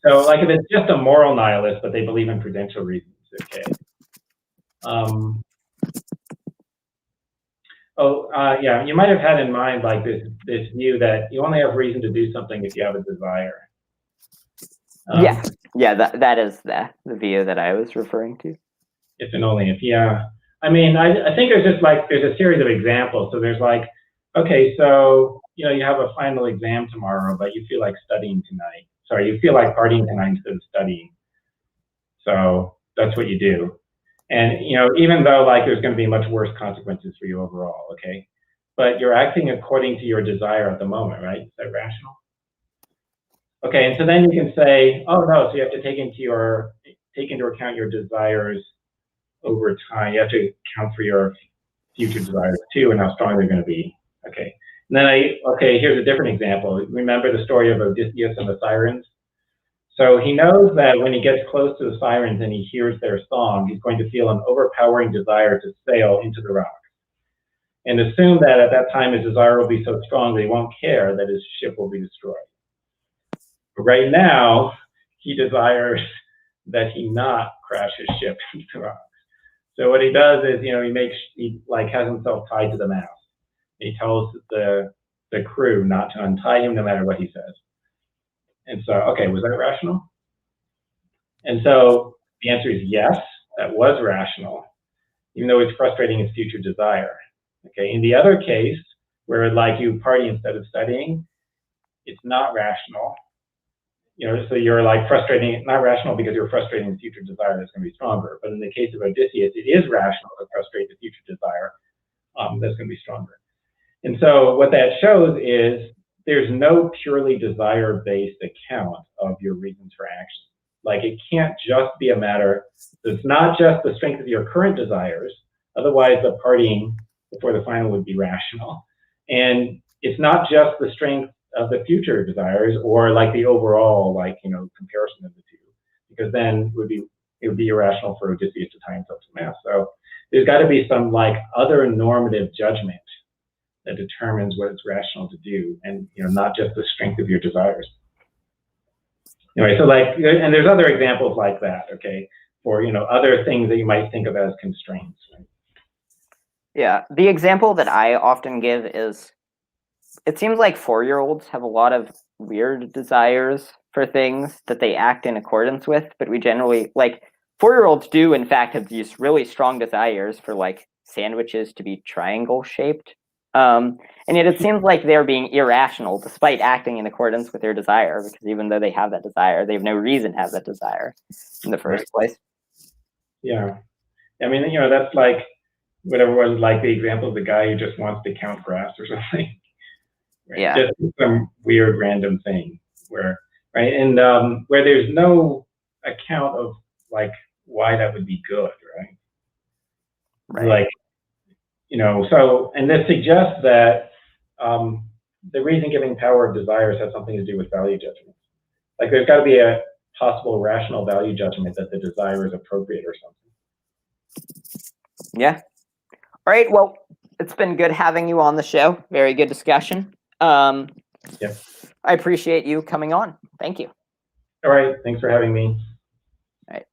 if it's just a moral nihilist, but they believe in prudential reasons, okay. Yeah, you might have had in mind this view that you only have reason to do something if you have a desire.
Yeah, that is the view that I was referring to.
If and only if, yeah. I mean, I think there's just there's a series of examples. So there's okay, so you have a final exam tomorrow, but you feel like studying tonight. Sorry, you feel like partying tonight instead of studying. So that's what you do. And even though there's going to be much worse consequences for you overall, okay, but you're acting according to your desire at the moment, right? Is that rational? Okay, and so then you can say, oh no, so you have to take into account your desires over time. You have to account for your future desires too, and how strong they're going to be. Okay, and then here's a different example. Remember the story of Odysseus and the sirens? So he knows that when he gets close to the sirens and he hears their song, he's going to feel an overpowering desire to sail into the rocks, and assume that at that time his desire will be so strong that he won't care that his ship will be destroyed. But right now, he desires that he not crash his ship into the rocks. So what he does is, he like has himself tied to the mast. He tells the crew not to untie him no matter what he says. And so, okay, was that rational? And so the answer is yes, that was rational, even though it's frustrating his future desire. Okay, in the other case, where like you party instead of studying, it's not rational. So you're like frustrating, not rational because you're frustrating the future desire that's going to be stronger. But in the case of Odysseus, it is rational to frustrate the future desire that's going to be stronger. And so what that shows is there's no purely desire-based account of your reasons for action. Like it can't just be a matter, it's not just the strength of your current desires, otherwise the partying before the final would be rational. And it's not just the strength of the future desires or like the overall comparison of the two, because then it would be irrational for Odysseus to tie himself to the mast. So there's got to be some like other normative judgment that determines what it's rational to do, and not just the strength of your desires. Anyway, so and there's other examples like that, okay, for other things that you might think of as constraints. Right?
Yeah, the example that I often give is, it seems like 4-year-olds have a lot of weird desires for things that they act in accordance with, but we generally, 4-year-olds do in fact have these really strong desires for sandwiches to be triangle shaped. And yet it seems like they're being irrational despite acting in accordance with their desire, because even though they have that desire, they have no reason to have that desire in the first place.
Yeah. I mean, that's like whatever was like the example of the guy who just wants to count grass or something. Right?
Yeah.
Just some weird random thing where where there's no account of why that would be good, right?
Right.
So, and this suggests that the reason-giving power of desires has something to do with value judgment. There's got to be a possible rational value judgment that the desire is appropriate or something.
Yeah. All right. Well, it's been good having you on the show. Very good discussion.
Yeah.
I appreciate you coming on. Thank you.
All right. Thanks for having me.